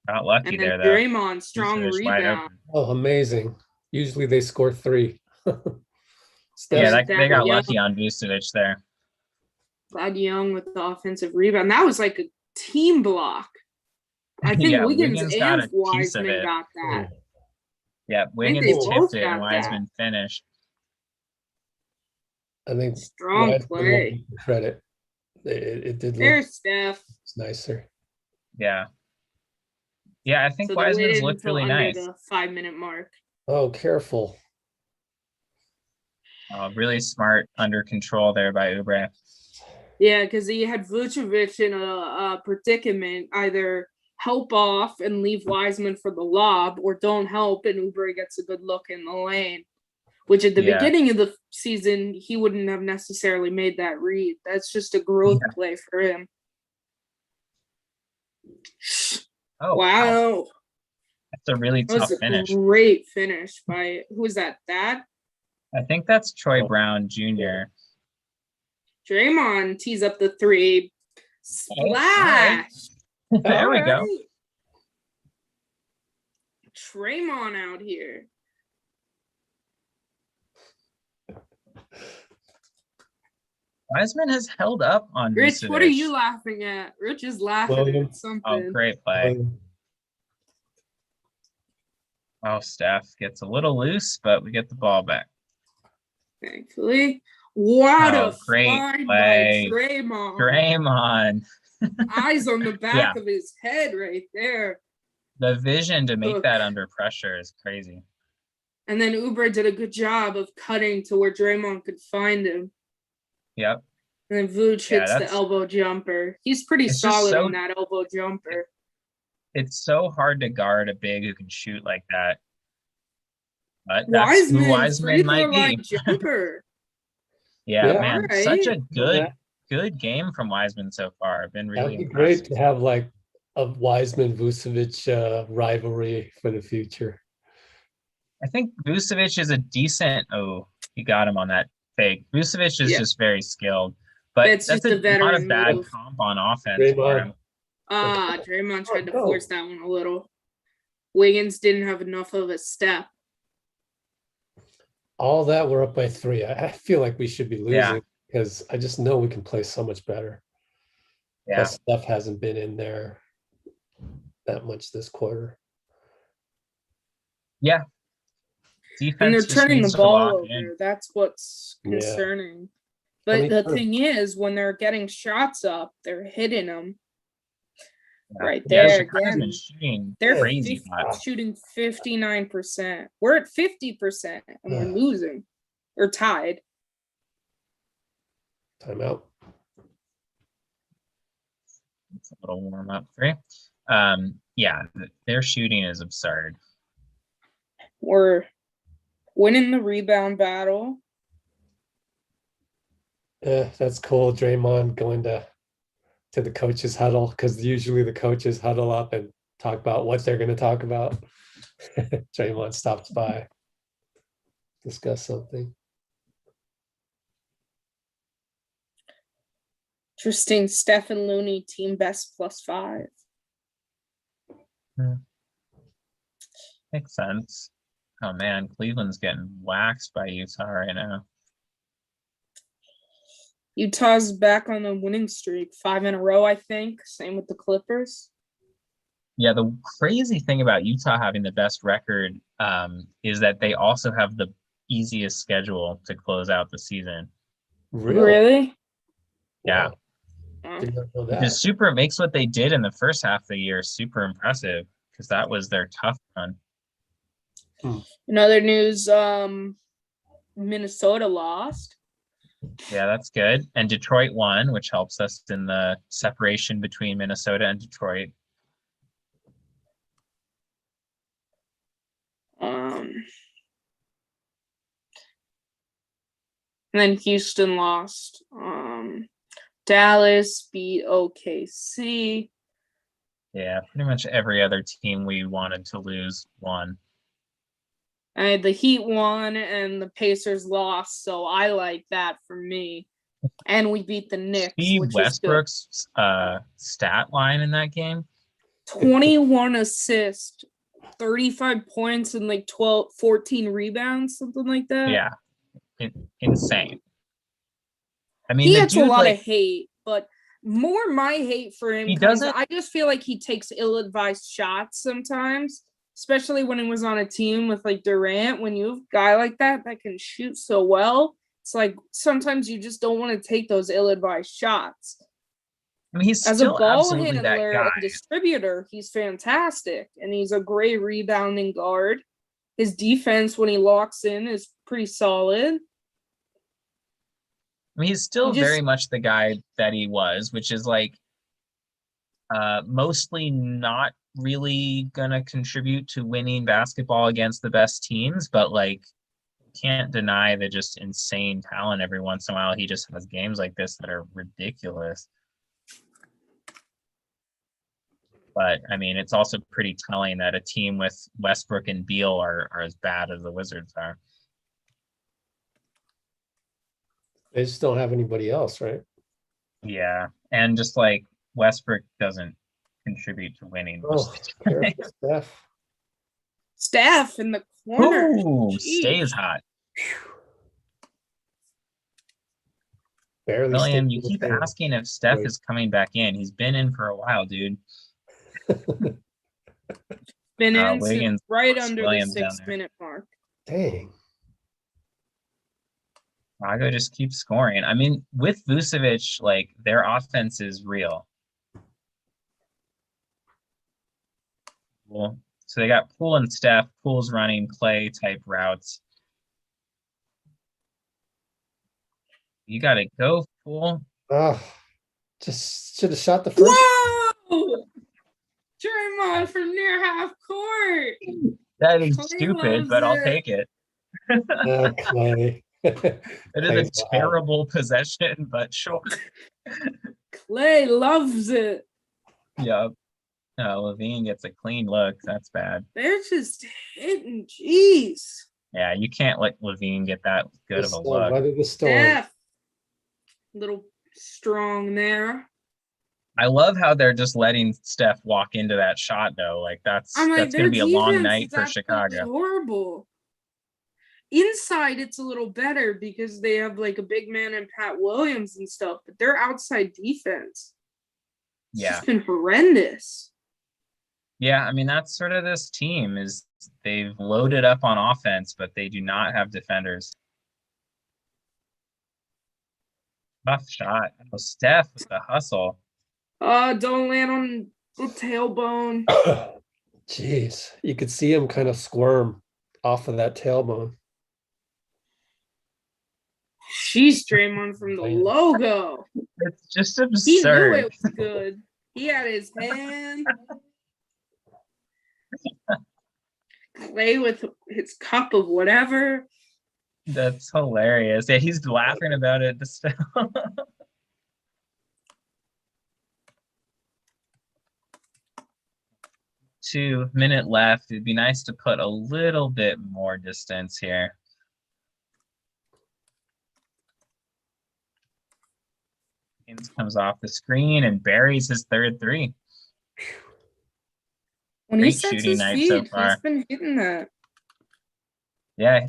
Got lucky And then there, though. Draymond, strong Vucevic wide rebound. open. Oh, amazing. Usually they score 3. Yeah, Steph- they got Young. lucky on Vucevic there. Glad Young with the offensive rebound. That was like a team block. I think Yeah, Wiggins Wiggins got and a piece of Wiseman it. got that. Yeah, think Wiggins they tipped both it got and Wiseman finished. I think Strong Wiseman will play. get the credit. It did look There's Steph. nicer. Yeah. Yeah, I think So they Wiseman's waited looked until really under nice. the 5 minute mark. Oh, careful. Really smart under control there by Oubre. Yeah, because he had Vucevic in a predicament, either help off and leave Wiseman for the lob, or don't help and Oubre gets a good look in the lane. Which at the Yeah. beginning of the season, he wouldn't have necessarily made that read. That's just a growth play for him. Oh, Wow. That's a really That was tough a finish. great finish by, who was that? Dad? I think that's Troy Oh. Brown Jr. Draymond tees up the 3. Splash. There we go. Alright. Draymond out here. Wiseman has held up on Rich, what are Vucevic. you laughing at? Rich is laughing William. at something. Oh, great play. Oh, Steph gets a little loose, but we get the ball back. Thankfully. What Oh, a great find play. by Draymond. Draymond. Eyes on the back Yeah. of his head right there. The vision to make Look. that under pressure is crazy. And then Oubre did a good job of cutting to where Draymond could find him. Yep. And then Vooch Yeah, hits the that's- elbow jumper. He's pretty It's just solid so- on that elbow jumper. It's so hard to guard a big who can shoot like that. But that's who Wiseman, Wiseman free might throw line be. jumper. Yeah, Yeah. man. Alright. Such a Yeah. good game from Wiseman so far. I've been really That'd be great impressed. to have like a Wiseman Vucevic rivalry for the future. I think Vucevic is a decent. Oh, he got him on that fake. Vucevic is Yeah. just very skilled, but That's that's just a not a veteran bad move. comp on offense for Draymond. him. Draymond tried to go. force that one a little. Wiggins didn't have enough of a step. All that we're up by 3. I feel like we should be losing Yeah. because I just know we can play so much better. Yeah, Plus, Steph hasn't been in there that much this quarter. yeah. Defense And they're just turning the needs to ball lock over. in. That's what's Yeah. concerning. I But mean, the sure. thing is, when they're getting shots up, they're hitting them. Yeah. Right Yeah, there Chicago's again. been shooting They're crazy 50 hot. shooting 59%. We're at 50% and we're Ugh. losing or tied. Timeout. It's a little warm up 3. Yeah, their shooting is absurd. We're winning the rebound battle. That's cool. Draymond going to the coaches huddle because usually the coaches huddle up and talk about what they're going to talk about. Draymond stops by, discuss something. Interesting. Steph and Looney team best +5. Makes sense. Oh man, Cleveland's getting waxed by Utah right now. Utah's back on a winning streak, 5 in a row, I think. Same with the Clippers. Yeah, the crazy thing about Utah having the best record is that they also have the easiest schedule to close out the season. Really? Yeah. Wow. Did not know Which that. is super, it makes what they did in the first half of the year super impressive because that was their tough run. In other news, Minnesota lost. Yeah, that's good. And Detroit won, which helps us in the separation between Minnesota and Detroit. And then Houston lost. Dallas beat OKC. Yeah, pretty much every other team we wanted to lose won. The Heat won and the Pacers lost, so I like that for me. And we beat the Knicks, Steve which Westbrook's stat line in that game. 21 assists, 35 points, and like 14 rebounds, something like that. Yeah, insane. I mean, He the gets a dude, lot like, of hate, but more my hate for him. He doesn't- I just feel like he takes ill-advised shots sometimes, especially when he was on a team with like Durant. When you have a guy like that can shoot so well, it's like sometimes you just don't want to take those ill-advised shots. I mean, he's As a still ball absolutely that handler guy. and distributor, he's fantastic, and he's a great rebounding guard. His defense, when he locks in, is pretty solid. I mean, he's still He just- very much the guy that he was, which is like mostly not really gonna contribute to winning basketball against the best teams, but like can't deny the just insane talent every once in a while. He just has games like this that are ridiculous. But I mean, it's also pretty telling that a team with Westbrook and Beal are as bad as the Wizards are. They just don't have anybody else, right? Yeah, and just like Westbrook doesn't contribute to winning. Oh, careful, Steph. Steph in the corner. Ooh, Jeez. stays hot. Barely. William, stayed you in the keep game. asking if Steph Right. is coming back in. He's been in for a while, dude. Been in since Wiggins right puts under Williams the down 6-minute mark. Dang. Chicago just keeps scoring. I mean, with Vucevic, like their offense is real. Cool. So they got Poole and Steph. Poole's running Clay type routes. You got to go, Poole. Oh, just should have shot the first. Whoa! Draymond from near half court. That is Clay stupid, loves but I'll it. take it. Clay. It is Clay's a wild. terrible possession, but sure. Clay loves it. Yep. Levine gets a clean look. That's bad. They're just hitting. Jeez. Yeah, you can't let Levine get that good of a look. Weather the storm. Steph. Little strong there. I love how they're just letting Steph walk into that shot, though. Like that's I'm like, going to be a long defense night is for absolutely Chicago. horrible. Inside, it's a little better because they have like a big man and Pat Williams and stuff, but their outside defense, it's Yeah. just been horrendous. Yeah, I mean that's sort of this team is they've loaded up on offense, but they do not have defenders. Tough shot. Oh, Steph with the hustle. Don't land on the tailbone. Jeez, you could see him kind of squirm off of that tailbone. She's Draymond from the logo. It's just He knew absurd. it was good. He had his hand. Clay with his cup of whatever. That's hilarious. Yeah, he's laughing about it still. 2 minute left. It'd be nice to put a little bit more distance here. Haynes comes off the screen and buries his third three. When he Great sets shooting his night so feet, far. he's been hitting that. Yeah,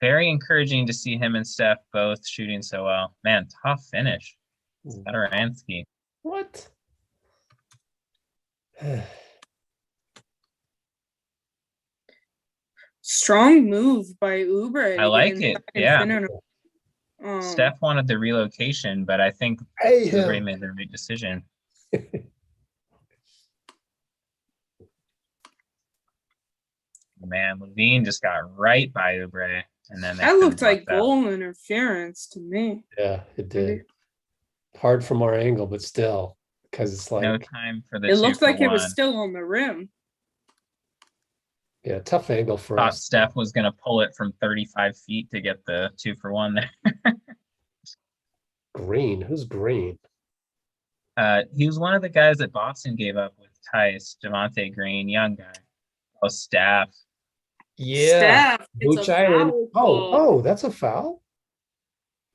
very encouraging to see him and Steph both shooting so well. Man, tough finish. Saturansky. What? Strong move by Oubre. I like it. Yeah. Um, Steph wanted the relocation, but I think Hey, Oubre him. made the right decision. Man, Levine just got right by Oubre, and then they that looked couldn't like block that. goal interference to me. Yeah, it did. Hard from our angle, but still, because it's like, No time for the It looked like it was 2-for-1. still on the rim. yeah, tough angle for Thought us. Steph was going to pull it from 35 feet to get the 2-for-1 there. Green, who's Green? He was one of the guys that Boston gave up with Tice, Javonte Green, young guy. Oh, Steph. Yeah, Steph, it's a Vooch Island. foul Oh, call. oh, that's a foul.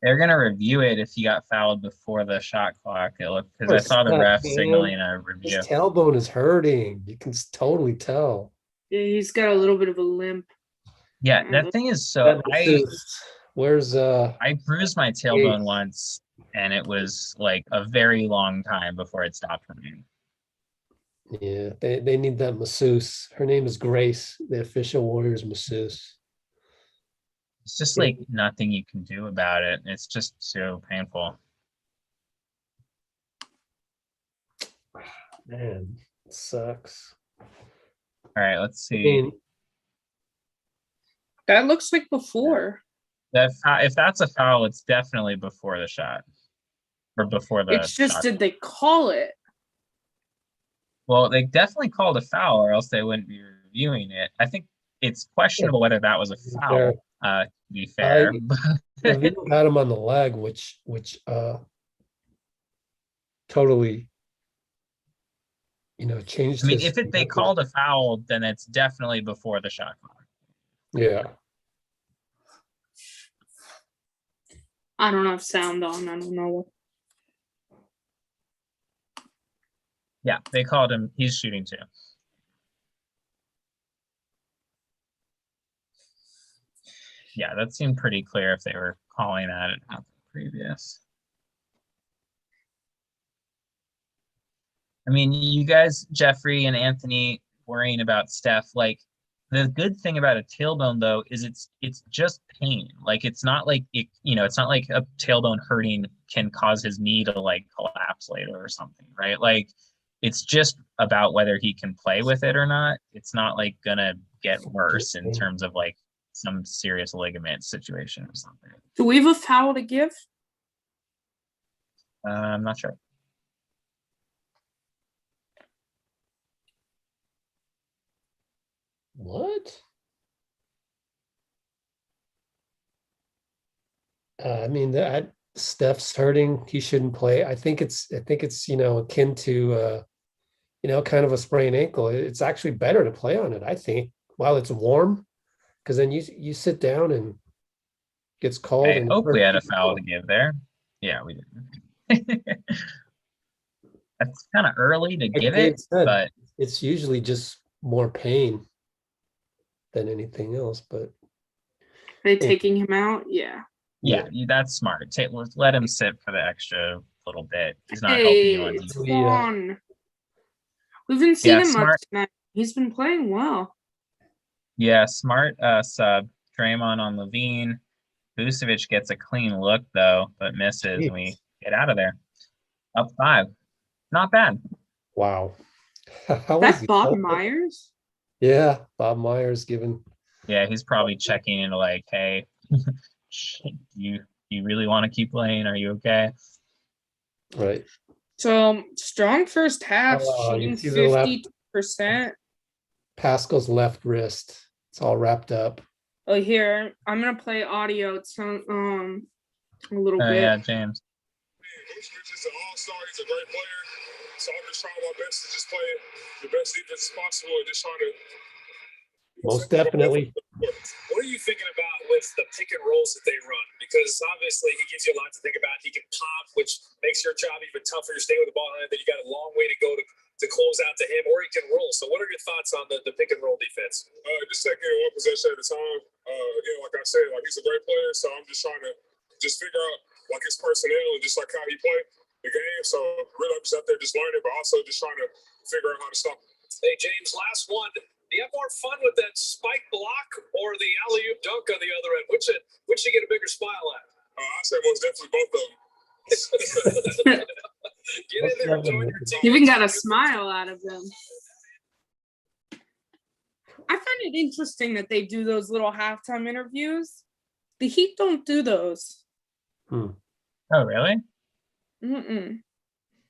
They're going to review it if he got fouled before the shot clock. It looked because I saw the Steph, ref man. signaling a review. His tailbone is hurting. You can totally tell. Yeah, he's got a little bit of a limp. Yeah, that thing is so. That masseuse. Where's I bruised my tailbone once, and it was like a very long time before it stopped hurting. Yeah, they need that masseuse. Her name is Grace, the official Warriors masseuse. It's just like nothing you can do about it. It's just so painful. Man, it sucks. All right, let's I see. mean, That looks like before. If that's a foul, it's definitely before the shot or before the It's just, shot. did they call it? Well, they definitely called a foul, or else they wouldn't be reviewing it. I think it's questionable whether that was a foul. To be fair, Levine got him on the leg, which totally, changed I mean, his. if they called a foul, then it's definitely before the shot clock. Yeah. I don't have sound on. I don't know what. Yeah, they called him. He's shooting too. Yeah, that seemed pretty clear if they were calling that it happened previous. I mean, you guys, Jeffrey and Anthony, worrying about Steph. Like, the good thing about a tailbone though is it's just pain. Like, it's not like it's not like a tailbone hurting can cause his knee to like collapse later or something, right? Like, it's just about whether he can play with it or not. It's not like gonna get worse in terms of like some serious ligament situation or something. Do we have a foul to give? I'm not sure. What? I mean, that Steph's hurting. He shouldn't play. I think it's akin to kind of a sprained ankle. It's actually better to play on it, I think, while it's warm, because then you sit down and gets cold. I and hope we had a foul to give there. Yeah, we did. That's kind of early to give it, but it's usually just more pain than anything else. But Are they taking him out? Yeah. Yeah, that's smart. Let him sit for the extra little bit. He's not helping you on defense. Twan. We haven't seen him much tonight. He's been playing well. Yeah, smart sub. Draymond on Levine. Vucevic gets a clean look though, but misses. And we get out of there. Up 5. Not bad. Wow. That's Bob Myers? Yeah, Bob Myers giving. Yeah, he's probably checking into like, hey, you really want to keep playing? Are you okay? Right. So strong first half, shooting 50%. Pascal's left wrist. It's all wrapped up. Oh, here, I'm gonna play audio. It's on a little bit. Yeah, James. Vucevic is an all-star. He's a great player. So I'm just trying my best to just play the best defense possible and just trying to. Most definitely. What are you thinking about with the pick and rolls that they run? Because obviously he gives you a lot to think about. He can pop, which makes your job even tougher. You're staying with the ball, and then you got a long way to go to close out to him, or he can roll. So what are your thoughts on the pick and roll defense? Just taking it one possession at a time. Again, like I said, like he's a great player, so I'm just trying to just figure out like his personnel and just like how he played the game. So really, I'm just out there just learning, but also just trying to figure out how to stop him. Hey, James, last one. Do you have more fun with that spike block or the alley-oop dunk on the other end? Which you get a bigger smile at? I said most definitely both of them. Get in there, join your team. Even got a smile out of them. I find it interesting that they do those little halftime interviews. The Heat don't do those. Oh, really? Mm-mm.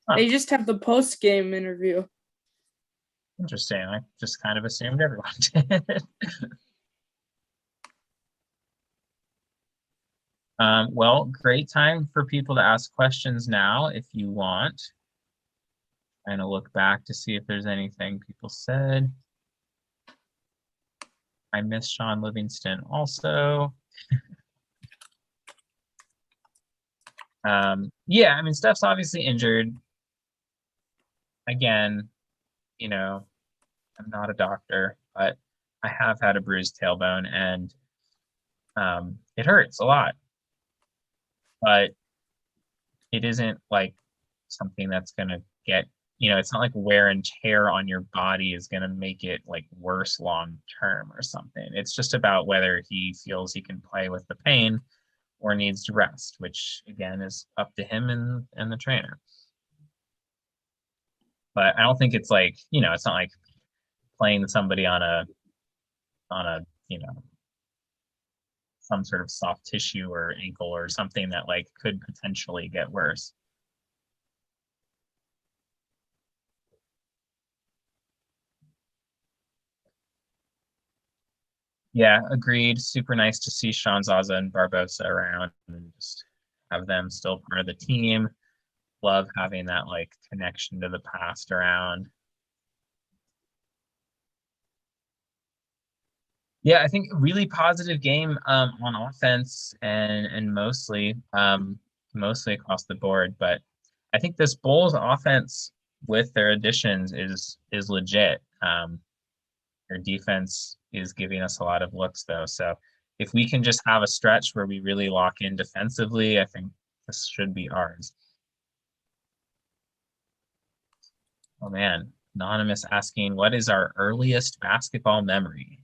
Huh. They just have the post-game interview. Interesting. I just kind of assumed everyone did. Well, great time for people to ask questions now if you want. Trying to look back to see if there's anything people said. I miss Sean Livingston also. Yeah, I mean, Steph's obviously injured. Again, you know, I'm not a doctor, but I have had a bruised tailbone, and it hurts a lot. But it isn't like something that's going to get, it's not like wear and tear on your body is going to make it like worse long term or something. It's just about whether he feels he can play with the pain or needs to rest, which again is up to him and the trainer. But I don't think it's like, it's not like playing somebody on a some sort of soft tissue or ankle or something that like could potentially get worse. Yeah, agreed. Super nice to see Sean Zaza and Barbosa around and just have them still part of the team. Love having that like connection to the past around. Yeah, I think really positive game on offense and mostly across the board. But I think this Bulls offense with their additions is legit. Their defense is giving us a lot of looks though. So if we can just have a stretch where we really lock in defensively, I think this should be ours. Oh man, Anonymous asking, what is our earliest basketball memory?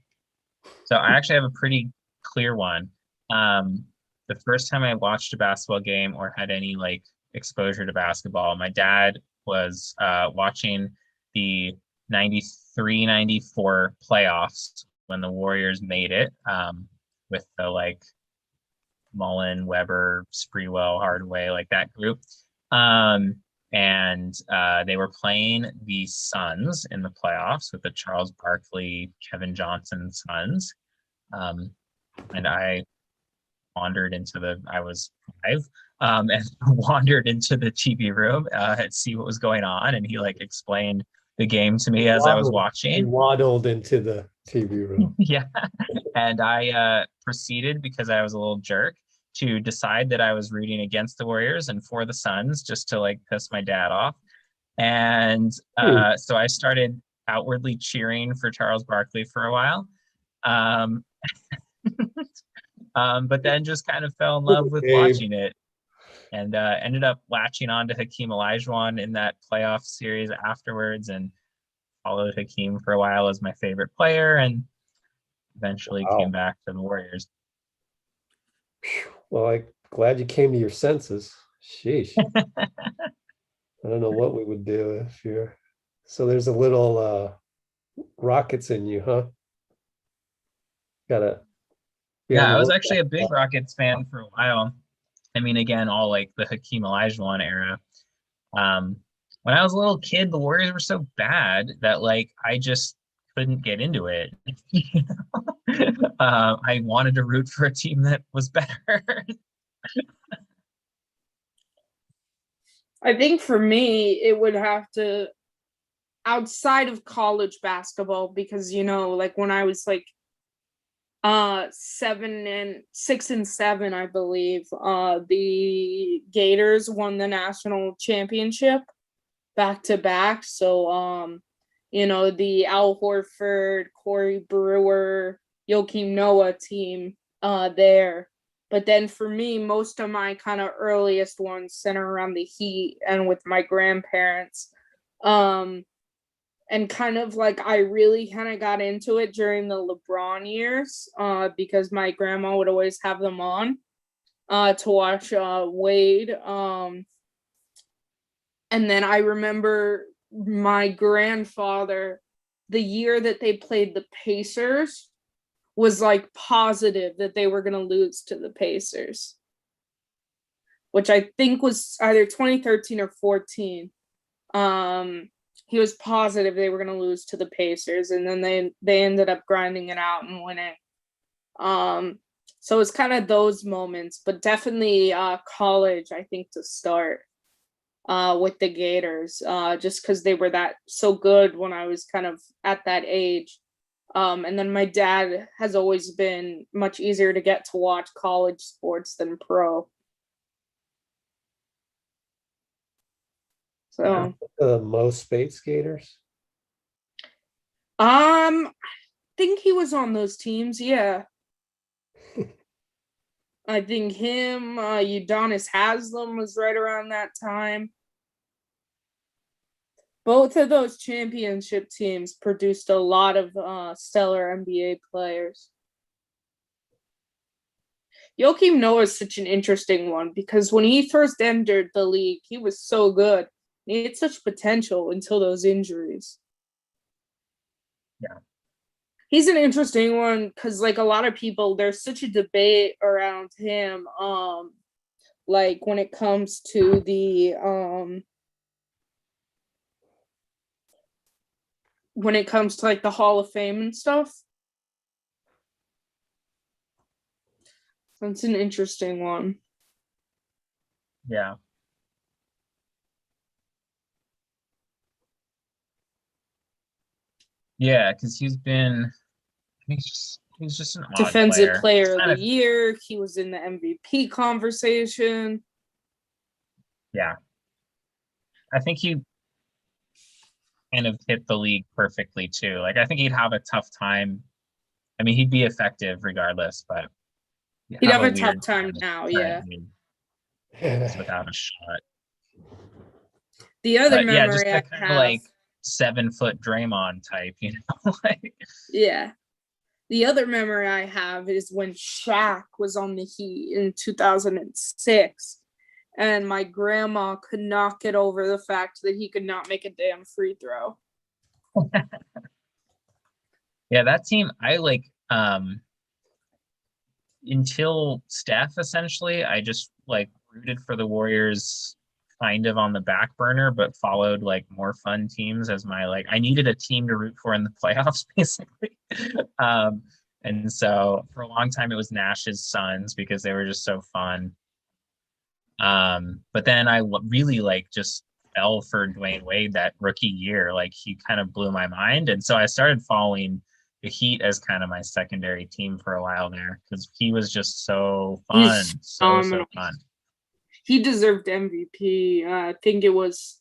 So I actually have a pretty clear one. The first time I watched a basketball game or had any like exposure to basketball, my dad was watching the 93-94 playoffs when the Warriors made it with the like Mullen, Weber, Sprewell, Hardaway, like that group. And they were playing the Suns in the playoffs with the Charles Barkley, Kevin Johnson Suns. And I wandered I was 5, and wandered into the TV room to see what was going on. And he like explained the game to me as I was watching. He waddled into the TV room. Yeah. And I proceeded, because I was a little jerk, to decide that I was rooting against the Warriors and for the Suns, just to like piss my dad off. And so I started outwardly cheering for Charles Barkley for a while. But then just kind of fell in love with watching it, and ended up latching on to Hakeem Olajuwon in that playoff series afterwards, and followed Hakeem for a while as my favorite player, and eventually came back to the Warriors. Well, I'm glad you came to your senses. Sheesh. I don't know what we would do if you're. So there's a little Rockets in you, huh? Gotta. Yeah, I was actually a big Rockets fan for a while. I mean, again, all like the Hakeem Olajuwon era. When I was a little kid, the Warriors were so bad that like I just couldn't get into it. I wanted to root for a team that was better. I think for me, it would have to, outside of college basketball, because, like when I was like 6 and 7, I believe. The Gators won the national championship back to back. So, the Al Horford, Corey Brewer, Joakim Noah team there. But then for me, most of my kind of earliest ones center around the Heat and with my grandparents. And kind of like I really kind of got into it during the LeBron years because my grandma would always have them on to watch Wade. And then I remember my grandfather, the year that they played the Pacers, was like positive that they were going to lose to the Pacers, which I think was either 2013 or 14. He was positive they were going to lose to the Pacers, and then they ended up grinding it out and winning. So it's kind of those moments, but definitely college, I think, to start with the Gators, just because they were so good when I was kind of at that age. And then my dad has always been much easier to get to watch college sports than pro. So most Spates Gators. I think he was on those teams, yeah. I think him, Udonis Haslam was right around that time. Both of those championship teams produced a lot of stellar NBA players. Joakim Noah is such an interesting one because when he first entered the league, he was so good. He had such potential until those injuries. Yeah. He's an interesting one because, like, a lot of people, there's such a debate around him, like, when it comes to the like the Hall of Fame and stuff. That's an interesting one. Yeah. Yeah, because he's just an odd Defensive player of Kind the of- year. He was in the MVP conversation. Yeah. I think he kind of hit the league perfectly too. Like I think he'd have a tough time. I mean, he'd be effective regardless, but He'd have a weird tough time now, yeah. Just without a shot. The other But yeah, memory just I that kind have, of like 7-foot Draymond type, you know? Like, yeah. The other memory I have is when Shaq was on the Heat in 2006, and my grandma could not get over the fact that he could not make a damn free throw. yeah, that team, I like until Steph, essentially, I just like rooted for the Warriors kind of on the back burner, but followed like more fun teams as my I needed a team to root for in the playoffs, basically. And so for a long time it was Nash's Suns because they were just so fun. But then I really just fell for Dwayne Wade that rookie year. Like he kind of blew my mind. And so I started following the Heat as kind of my secondary team for a while there because he was just so fun. So fun. He deserved MVP. I think it was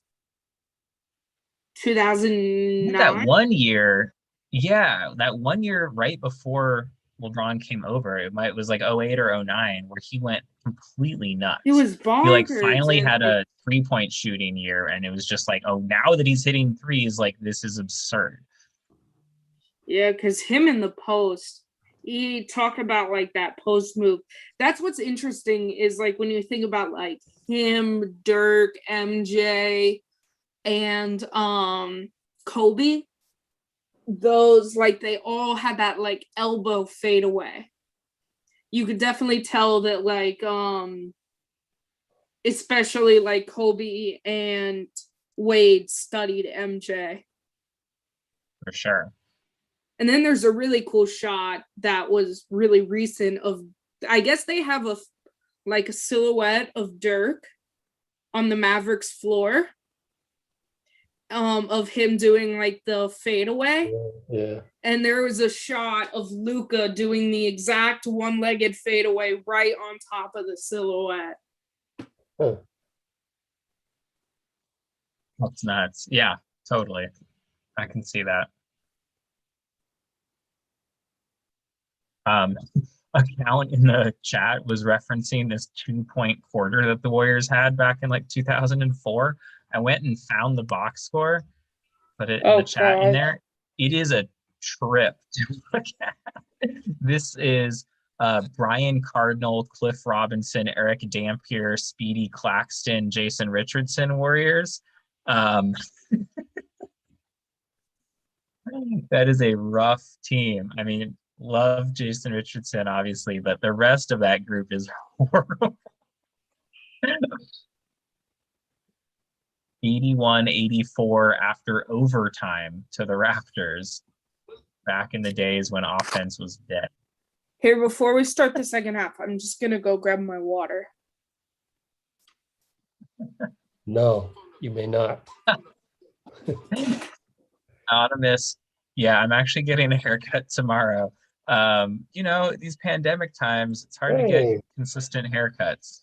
2009. That 1 year, yeah, that 1 year right before LeBron came over, it was like 08 or 09 where he went completely nuts. He was bonkers. He finally had a 3-point shooting year, and it was just like, oh, now that he's hitting threes, this is absurd. Yeah, because him in the post, he talk about that post move. That's what's interesting is when you think about him, Dirk, MJ, and Kobe, those they all had that elbow fade away. You could definitely tell that especially Kobe and Wade studied MJ. For sure. And then there's a really cool shot that was really recent of, I guess they have a silhouette of Dirk on the Mavericks floor. of him doing like the fadeaway. Yeah. And there was a shot of Luca doing the exact one-legged fadeaway right on top of the silhouette. Huh. That's nuts. Yeah, totally. I can see that. Account in the chat was referencing this 2-point quarter that the Warriors had back in like 2004. I went and found the box score, put it in the chat in there. It is a trip to look at. This is Brian Cardinal, Cliff Robinson, Eric Dampier, Speedy Claxton, Jason Richardson Warriors. That is a rough team. I mean, love Jason Richardson, obviously, but the rest of that group is horrible. 81-84 after overtime to the Raptors back in the days when offense was dead. Here, before we start the second half, I'm just going to go grab my water. No, you may not. Anonymous, yeah, I'm actually getting a haircut tomorrow. You know, these pandemic times, it's hard to get consistent haircuts.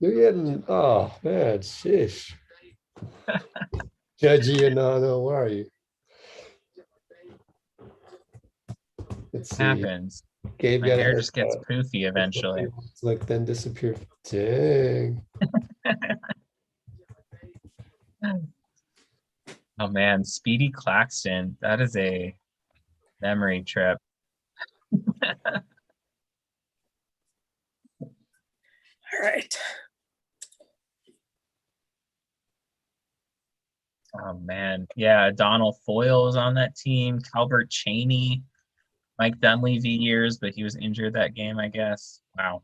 You're getting, oh man, shish. Judgy and no, where are you? Let's see. Happens. Gabe My got hair a just gets haircut. poofy eventually. It's like then disappear. Dang. Oh man, Speedy Claxton, that is a memory trip. All right. Oh man, yeah, Donald Foyle was on that team. Calbert Cheney, Mike Dunleavy years, but he was injured that game, I guess. Wow.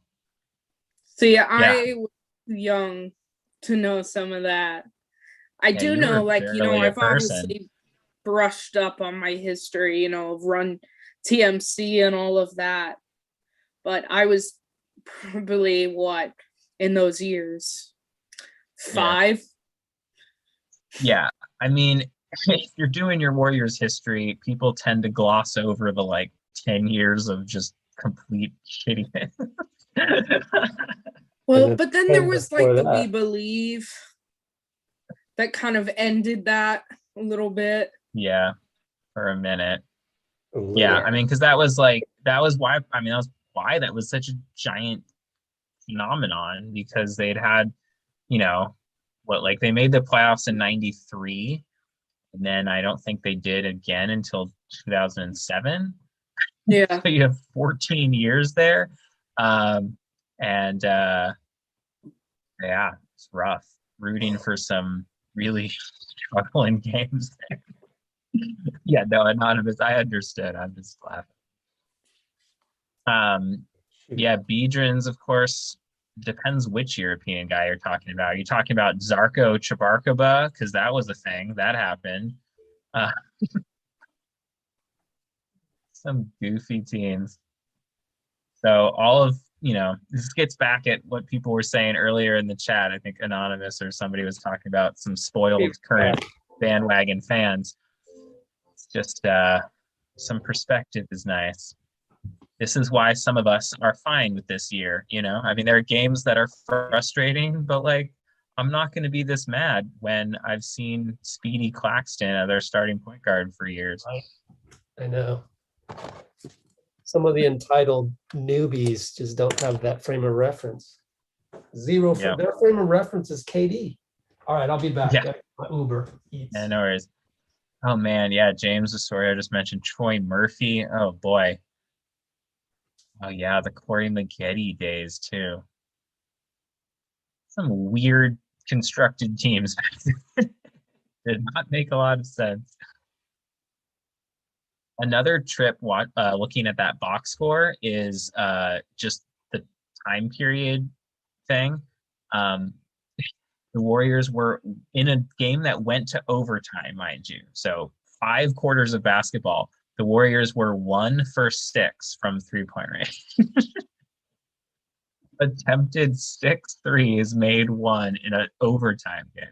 See, I was young to know some of that. I do you know, were like, you know, barely a I've person. obviously brushed up on my history, you know, of Run TMC and all of that. But I was probably, what, in those years? 5? Yeah, I mean, if you're doing your Warriors history, people tend to gloss over the like 10 years of just complete shittiness. Well, but then there was like the We that. Believe that kind of ended that a little bit. Yeah, for a minute. Yeah, I mean, because that was why that was such a giant phenomenon, because they'd had, you know, they made the playoffs in 93, and then I don't think they did again until 2007. Yeah. So you have 14 years there. Yeah, it's rough. Rooting for some really struggling games there. Yeah, no, Anonymous, I understood. I'm just laughing. Yeah, Biedrins, of course. Depends which European guy you're talking about. Are you talking about Zarko Chabarkaba? Because that was a thing. That happened. Some goofy teams. So all of, you know, this gets back at what people were saying earlier in the chat. I think Anonymous or somebody was talking about some spoiled current bandwagon fans. It's just some perspective is nice. This is why some of us are fine with this year, you know? I mean, there are games that are frustrating, but like, I'm not going to be this mad when I've seen Speedy Claxton as their starting point guard for years. I know. Some of the entitled newbies just don't have that frame of reference. Their frame of reference is KD. All right, I'll be back. Yeah. My Uber eats. Yeah, no worries. Oh man, yeah, James Osorio just mentioned Troy Murphy. Oh boy. Oh yeah, the Corey Maggette days too. Some weird constructed teams. Did not make a lot of sense. Another trip looking at that box score is just the time period thing. The Warriors were in a game that went to overtime, mind you. So 5 quarters of basketball. The Warriors were 1 for 6 from 3-point range. Attempted 6 threes, made 1 in an overtime game.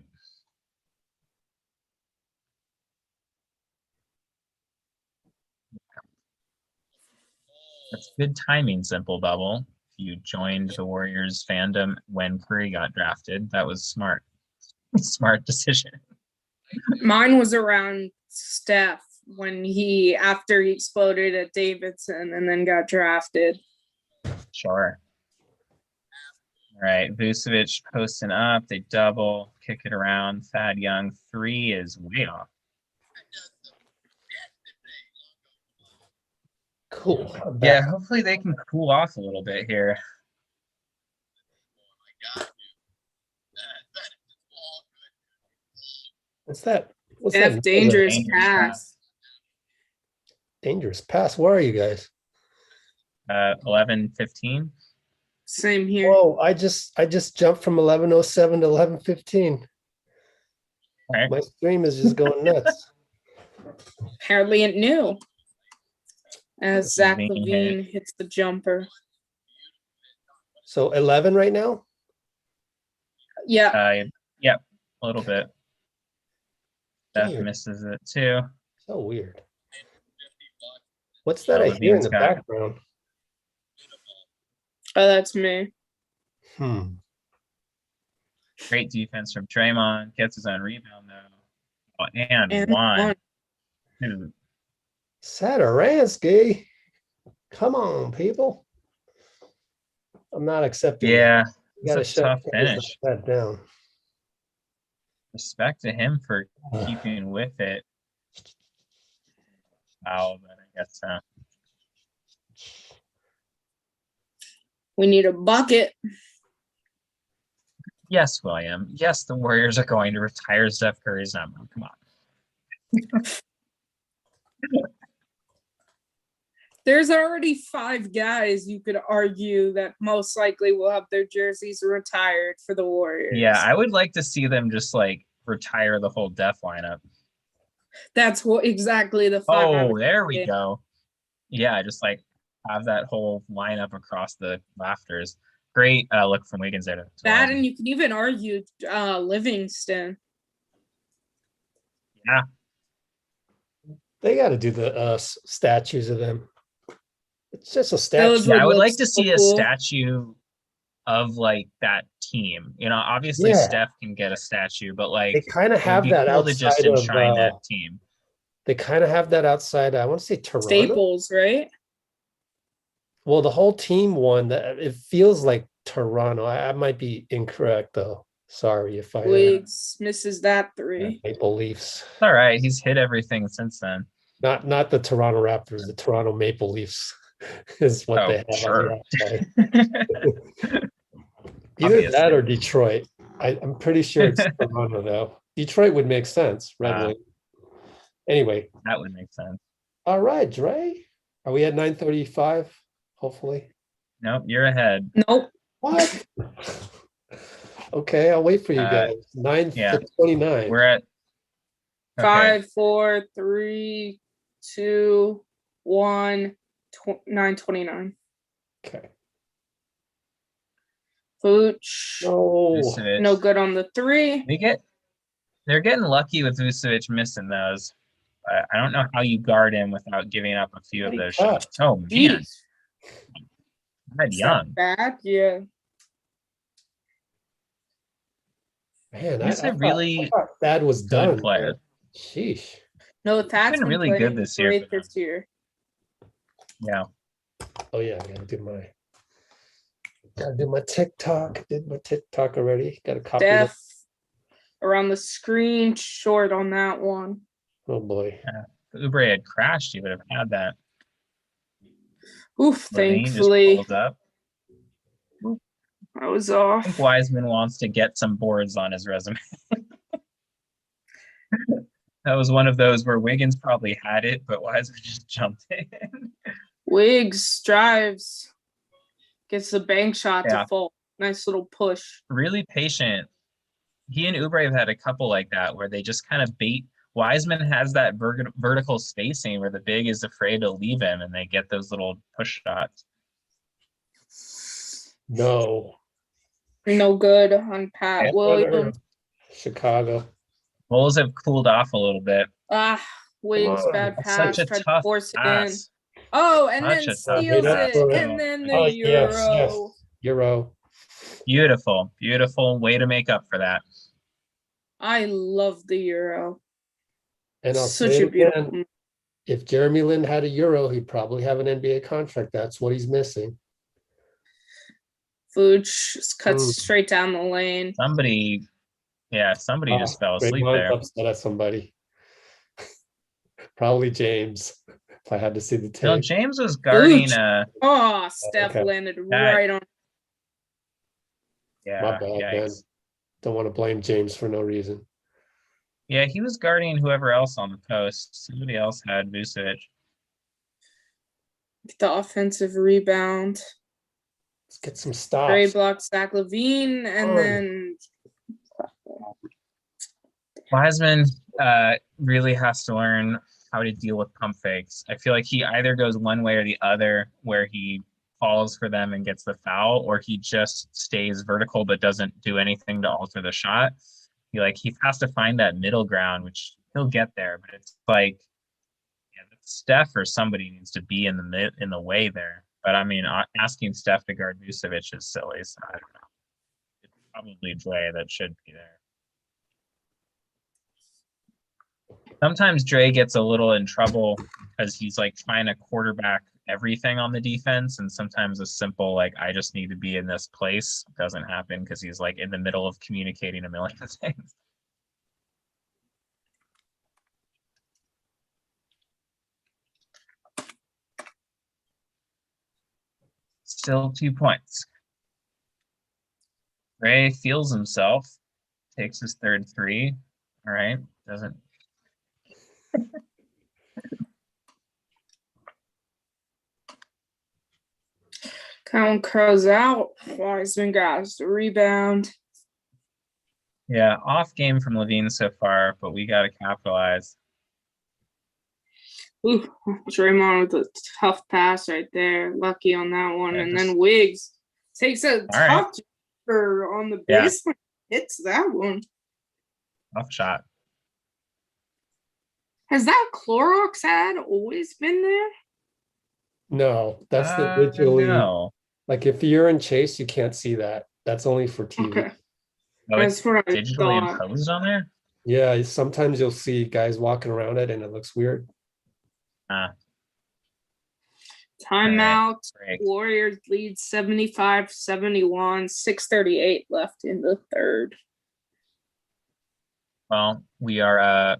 That's good timing, Simple Bubble. You joined the Warriors fandom when Curry got drafted. That was smart. Smart decision. Mine was around Steph after he exploded at Davidson and then got drafted. Sure. All right, Vucevic posting up. They double, kick it around. Thad Young, 3 is way off. Cool. Yeah, hopefully they can cool off a little bit here. What's that? What's Steph, that? dangerous Dangerous pass. Dangerous pass. Where are you guys? 11:15. Same here. Whoa! I just jumped from 11:07 to 11:15. All right. My stream is just going nuts. Apparently it knew. As Zach Being Levine hits the jumper. So 11 right now. Yeah. Yep, a little bit. Steph Weird. misses it too. So weird. What's that I hear in Levine's the got- background? Oh, that's me. Great defense from Draymond. Gets his own rebound though. Oh, and one. one. Dude, Saturansky. Come on, people. I'm not accepting. yeah, You gotta it's a tough shut finish. that down. Respect to him for keeping with it. Wow, but I guess We need a bucket. yes, William. Yes, the Warriors are going to retire Steph Curry's number. Come on. There's already 5 guys you could argue that most likely will have their jerseys retired for the Warriors. Yeah, I would like to see them just like retire the whole Def lineup. That's what exactly the 5. I Oh, would there we say. go. Yeah, just like have that whole lineup across the rafters. Great look from Wiggins there. That, and you can even argue Livingston. Yeah, They got to do the statues of them. It's just a statue. Those yeah, would I would look like to so see a cool. statue of like that team. You know, obviously Yeah. Steph can get a statue, but like They kind of it would have be that cool to just outside of. enshrine that team. They kind of have that outside. I want to say Toronto. Staples, right? Well, the whole team won. That it feels like Toronto. I might be incorrect though. Sorry if I Wiggs misses that 3. Maple Leafs. It's all right. He's hit everything since then. Not the Toronto Raptors. The Toronto Maple Leafs is what Oh, they have sure. on the outside. Either that or Detroit. I'm pretty sure it's Toronto though. Detroit would make sense. Red Wing. Anyway, That would make sense. all right, Dre. Are we at 9:35? Hopefully. Nope, you're ahead. Nope. What? Okay, I'll wait for you Uh, guys. 9:29. yeah. We're at 5, 4, 3, 2, 1, 9:29. Okay. Vooch. No. Vucevic. No good on the 3. They're getting lucky with Vucevic missing those. I don't know how you guard him without giving up a few of Pretty those tough. shots. Oh man, Jeez. Thad Is that Young. bad? Yeah. Man, He's a really thought Thad was good done. player. Sheesh. No, Thad's been really playing good this year great for them. this year. Yeah. Oh yeah, I gotta do my TikTok. Did my TikTok already. Gotta copy that. Steph around the screen, short on that one. Oh boy. If Oubre had crashed, he would have had that. Oof, Levine just thankfully. pulled up. I was I off. think Wiseman wants to get some boards on his resume. That was one of those where Wiggins probably had it, but Wiseman just jumped in. Wiggs drives. Gets the bank shot Yeah. to fall. Nice little push. Really patient. He and Oubre have had a couple like that where they just kind of bait. Wiseman has that vertical spacing where the big is afraid to leave him, and they get those little push shots. No. No good on Pat Williams. Chicago. Bulls have cooled off a little bit. Wiggs, on. bad That's pass. such a Tried to tough force it in. pass. Oh, and Such then a tough steals match. it, and then the Oh, Euro. yes. Euro. Beautiful, beautiful way to make up for that. I love the Euro. And I'll Such say a it beautiful. again, if Jeremy Lin had a Euro, he'd probably have an NBA contract. That's what he's missing. Vooch just cuts Mm. straight down the lane. Somebody just fell asleep Draymond's there. upset at somebody. Probably James, if I had to see the No, tape. James was guarding Vooch. Oh, Steph Okay. landed That- right on. yeah, My bad, man. yikes. Don't want to blame James for no reason. Yeah, he was guarding whoever else on the post. Somebody else had Vucevic. The offensive rebound. Let's get some Gray stops. blocks Zach Levine, and Oh. then Wiseman really has to learn how to deal with pump fakes. I feel like he either goes one way or the other, where he falls for them and gets the foul, or he just stays vertical but doesn't do anything to alter the shot. He has to find that middle ground, which he'll get there, but it's like, yeah, Steph or somebody needs to be in the way there. But I mean, asking Steph to guard Vucevic is silly. So I don't know. It's probably Dre that should be there. Sometimes Dre gets a little in trouble because he's like trying to quarterback everything on the defense, and sometimes a simple like I just need to be in this place doesn't happen because he's like in the middle of communicating a million things. Still 2 points. Ray feels himself, takes his third three. All right, doesn't. Colin curls out. Wiseman grabs the rebound. Yeah, off game from Levine so far, but we got to capitalize. Ooh, Draymond with a tough pass right there. Lucky on that one. Yeah, And just- then Wiggs takes a right. tough jumper on the Yeah. baseline. Hits that one. Tough shot. Has that Clorox ad always been there? No, that's the digitally. No. Like if you're in Chase, you can't see that. That's only for TV. Okay. No, it's That's what I digitally thought. imposed on there. Yeah, sometimes you'll see guys walking around it and it looks weird. Timeout. Great. Warriors lead 75-71. 6:38 left in the third. Well, we're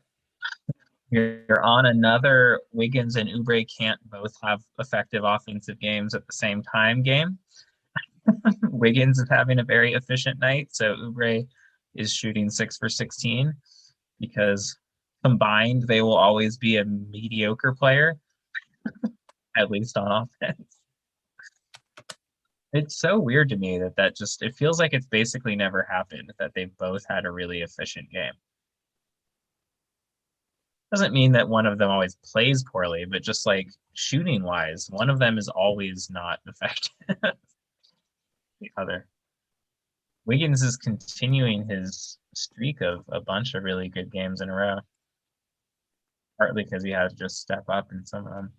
on another Wiggins and Oubre can't both have effective offensive games at the same time game. Wiggins is having a very efficient night, so Oubre is shooting 6 for 16 because combined they will always be a mediocre player, at least on offense. It's so weird to me that just it feels like it's basically never happened that they both had a really efficient game. Doesn't mean that one of them always plays poorly, but just like shooting wise, one of them is always not effective. The other. Wiggins is continuing his streak of a bunch of really good games in a row. Partly because he has to just step up in some of them.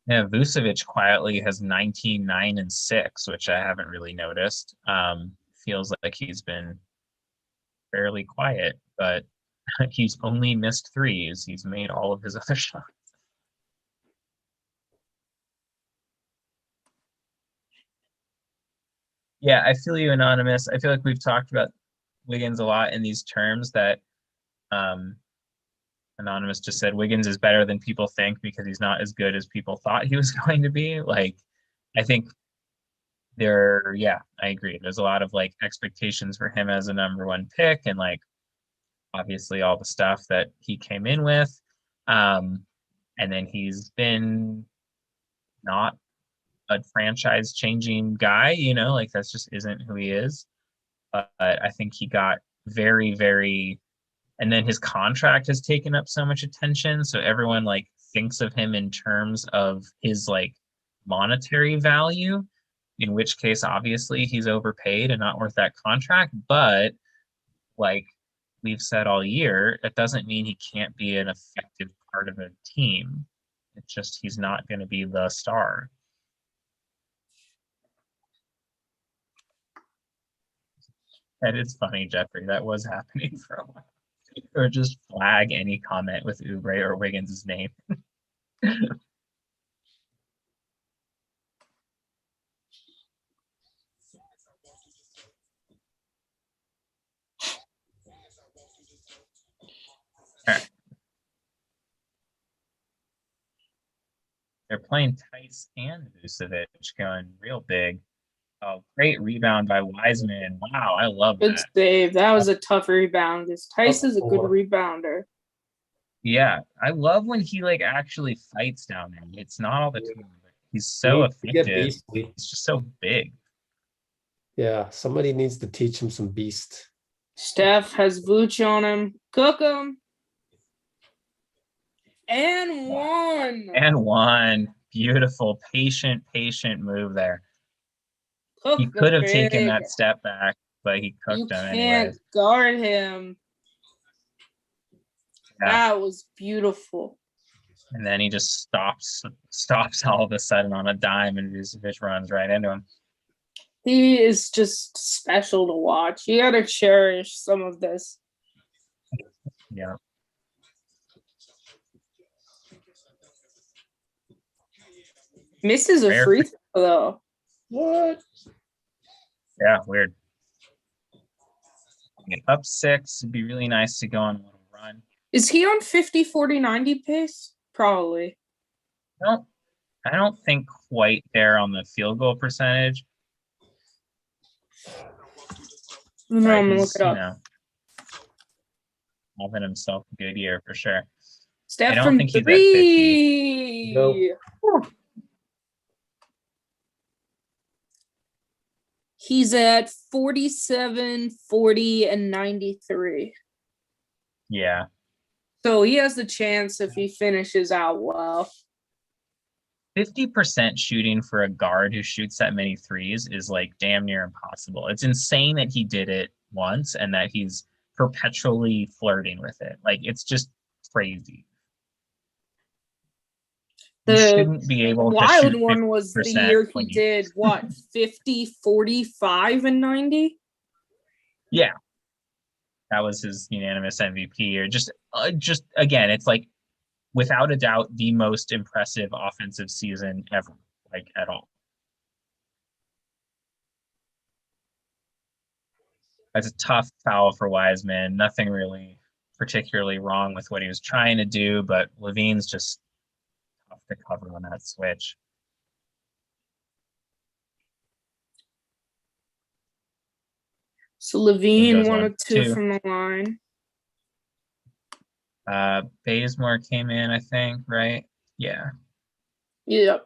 Yeah, Vucevic quietly has 19, 9, and 6, which I haven't really noticed. Feels like he's been fairly quiet, but he's only missed threes. He's made all of his other shots. Yeah, I feel you, Anonymous. I feel like we've talked about Wiggins a lot in these terms that Anonymous just said Wiggins is better than people think because he's not as good as people thought he was going to be. Like, I think I agree. There's a lot of like expectations for him as a number one pick and like obviously all the stuff that he came in with. And then he's been not a franchise changing guy, like that's just isn't who he is. But I think he got very, very, and then his contract has taken up so much attention. So everyone like thinks of him in terms of his like monetary value, in which case obviously he's overpaid and not worth that contract. But like we've said all year, it doesn't mean he can't be an effective part of a team. It's just he's not going to be the star. That is funny, Jeffrey. That was happening for a while. Or just flag any comment with Oubre or Wiggins' name. Right. They're playing Tice and Vucevic going real big. Oh, great rebound by Wiseman. Wow, I love Good that. save. That was a tough rebound. This Tice is a good Four. rebounder. Yeah, I love when he like actually fights down there. It's not all the time, but he's so Needs to get effective. beastly. He's just so big. Yeah, somebody needs to teach him some beast. Steph has Vooch on him. Cook him. And one. And one. Beautiful, patient move there. Cook He the could have taken big. that step back, but he You cooked him can't anyway. guard him. Yeah. That was beautiful. And then he just stops all of a sudden on a dime, and Vucevic runs right into him. He is just special to watch. You gotta cherish some of this. Yeah. Misses a Rare free throw though. What? Yeah, weird. Up 6, it'd be really nice to go on a little run. Is he on 50, 40, 90 pace? Probably. I don't think quite there on the field goal percentage. I'm gonna look He's, it up. Having himself a good year for sure. Steph I don't from think he's at 3. Nope. He's at 47, 40, and 93. Yeah. So he has the chance if he finishes out well. 50% shooting for a guard who shoots that many threes is like damn near impossible. It's insane that he did it once and that he's perpetually flirting with it. Like it's just crazy. You shouldn't be able to wild shoot one was the 50% year he when you- did what 50, 45, and 90. Yeah. That was his unanimous MVP. Or just again, it's like without a doubt the most impressive offensive season ever, like at all. That's a tough foul for Wiseman. Nothing really particularly wrong with what he was trying to do, but Levine's just tough to cover on that switch. So Levine Goes 1 on of 2 2. from the line. Bazemore came in, I think, right? Yeah. Yep.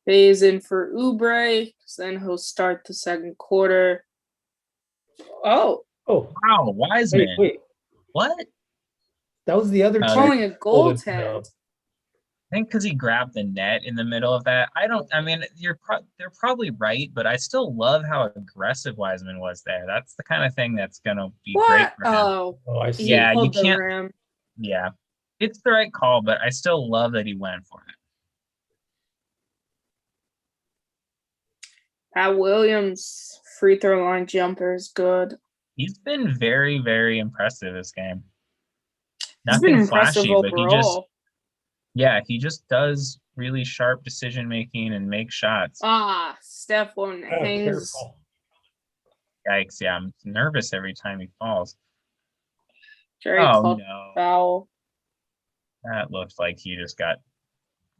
Bayes in for Oubre. Then he'll start the second quarter. Oh, Oh, Wow, Wiseman. wait. What? That was the other calling a Golden goaltend. I think because he grabbed the net in the middle of that. I mean, they're probably right, but I still love how aggressive Wiseman was there. That's the kind of thing that's gonna be great What? for him. Oh, I see. he Yeah, you pulled the can't- rim. Yeah, it's the right call, but I still love that he went for it. Pat Williams free throw line jumper is good. He's been very, very impressive this game. He's been Nothing impressive flashy, but overall. he just does really sharp decision making and make shots. Steph one Oh, hangs. careful. Yikes! Yeah, I'm nervous every time he falls. Very Oh close no, foul. that looks like he just got.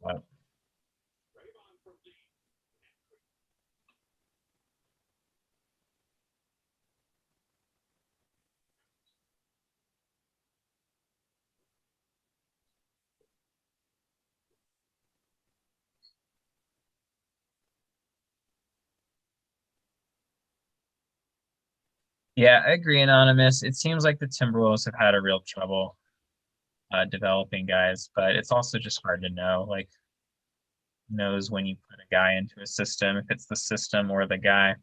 Well, yeah, I agree, Anonymous. It seems like the Timberwolves have had a real trouble developing guys, but it's also just hard to know. Like, knows when you put a guy into a system, if it's the system or the guy.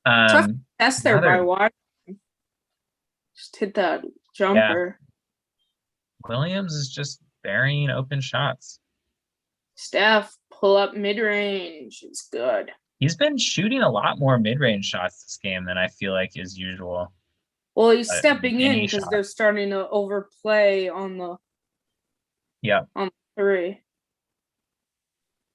That's there by another- watch. Just hit that jumper. Williams is just burying open shots. Steph, pull up mid range. It's good. He's been shooting a lot more mid-range shots this game than I feel like is usual. Well, he's But stepping in any because shot. they're starting to overplay on the Yeah, three.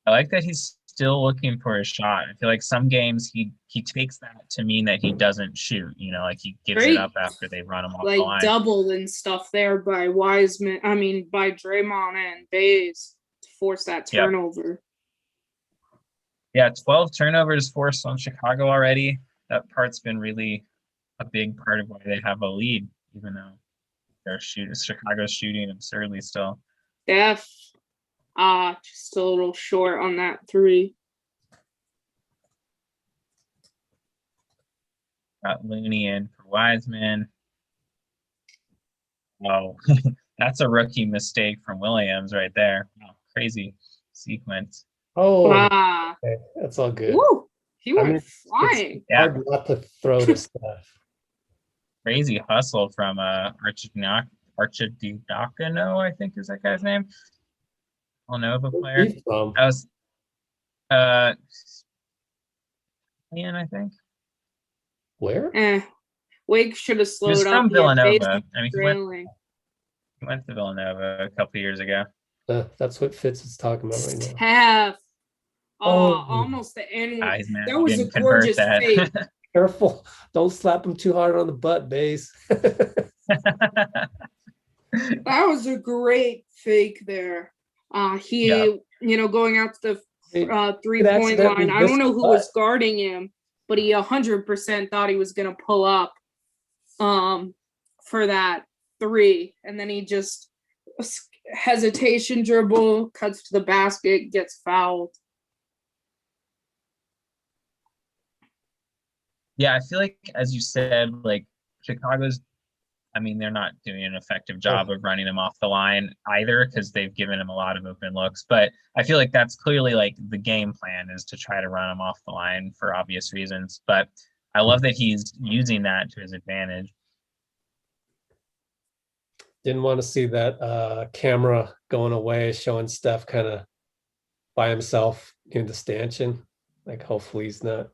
I like that he's still looking for a shot. I feel like some games he takes that to mean that he doesn't shoot. You know, like he gives Great. it up after they run him off the Like line. doubled and stuff there by Wiseman. I mean, by Draymond and Bays to force that Yep. turnover. Yeah, 12 turnovers forced on Chicago already. That part's been really a big part of why they have a lead, even though Chicago's shooting absurdly still. Steph, just a little short on that three. Got Looney in for Wiseman. Oh, that's a rookie mistake from Williams right there. Wow, crazy sequence. Oh, Ah, okay. That's all good. woo! He I went mean, it's flying. Yeah. hard not to throw to Steph. Crazy hustle from Archidakano, I think is that guy's name. Villanova player. He's from- That was Ian, I think. Where? Wake should have He slowed was up. from He had Bays Villanova. I mean, trailing. he went to Villanova a couple years ago. That's what Fitz is talking about right now. Steph. Oh. Almost the end. He's mad That he was a didn't convert gorgeous that. fake. Careful. Don't slap him too hard on the butt, Baze. That was a great fake there. He, Yeah. going out to Hey, the 3-point accidentally line. I don't know who missed was guarding him, but he 100% thought he was gonna pull up, for that three, and then he just hesitation dribble, cuts to the basket, gets fouled. Yeah, I feel like, as you said, like Chicago's, I mean, they're not doing an effective job of running him off the line either because they've given him a lot of open looks. But I feel like that's clearly like the game plan is to try to run him off the line for obvious reasons. But I love that he's using that to his advantage. Didn't want to see that camera going away, showing Steph kind of by himself in the stanchion. Like, hopefully he's not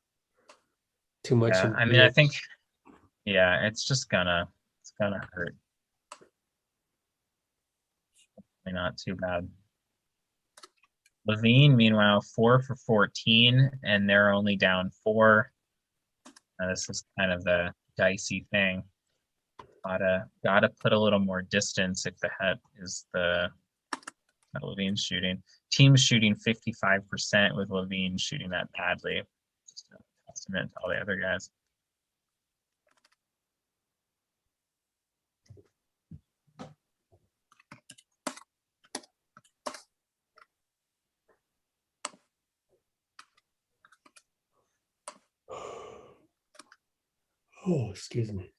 too much. Yeah, I mean, I think, yeah, it's gonna hurt. Not too bad. Levine, meanwhile, 4 for 14, and they're only down 4. This is kind of the dicey thing. Gotta put a little more distance if the head is the Levine shooting. Team's shooting 55% with Levine shooting that badly. Just a testament to all the other guys. Oh, excuse me.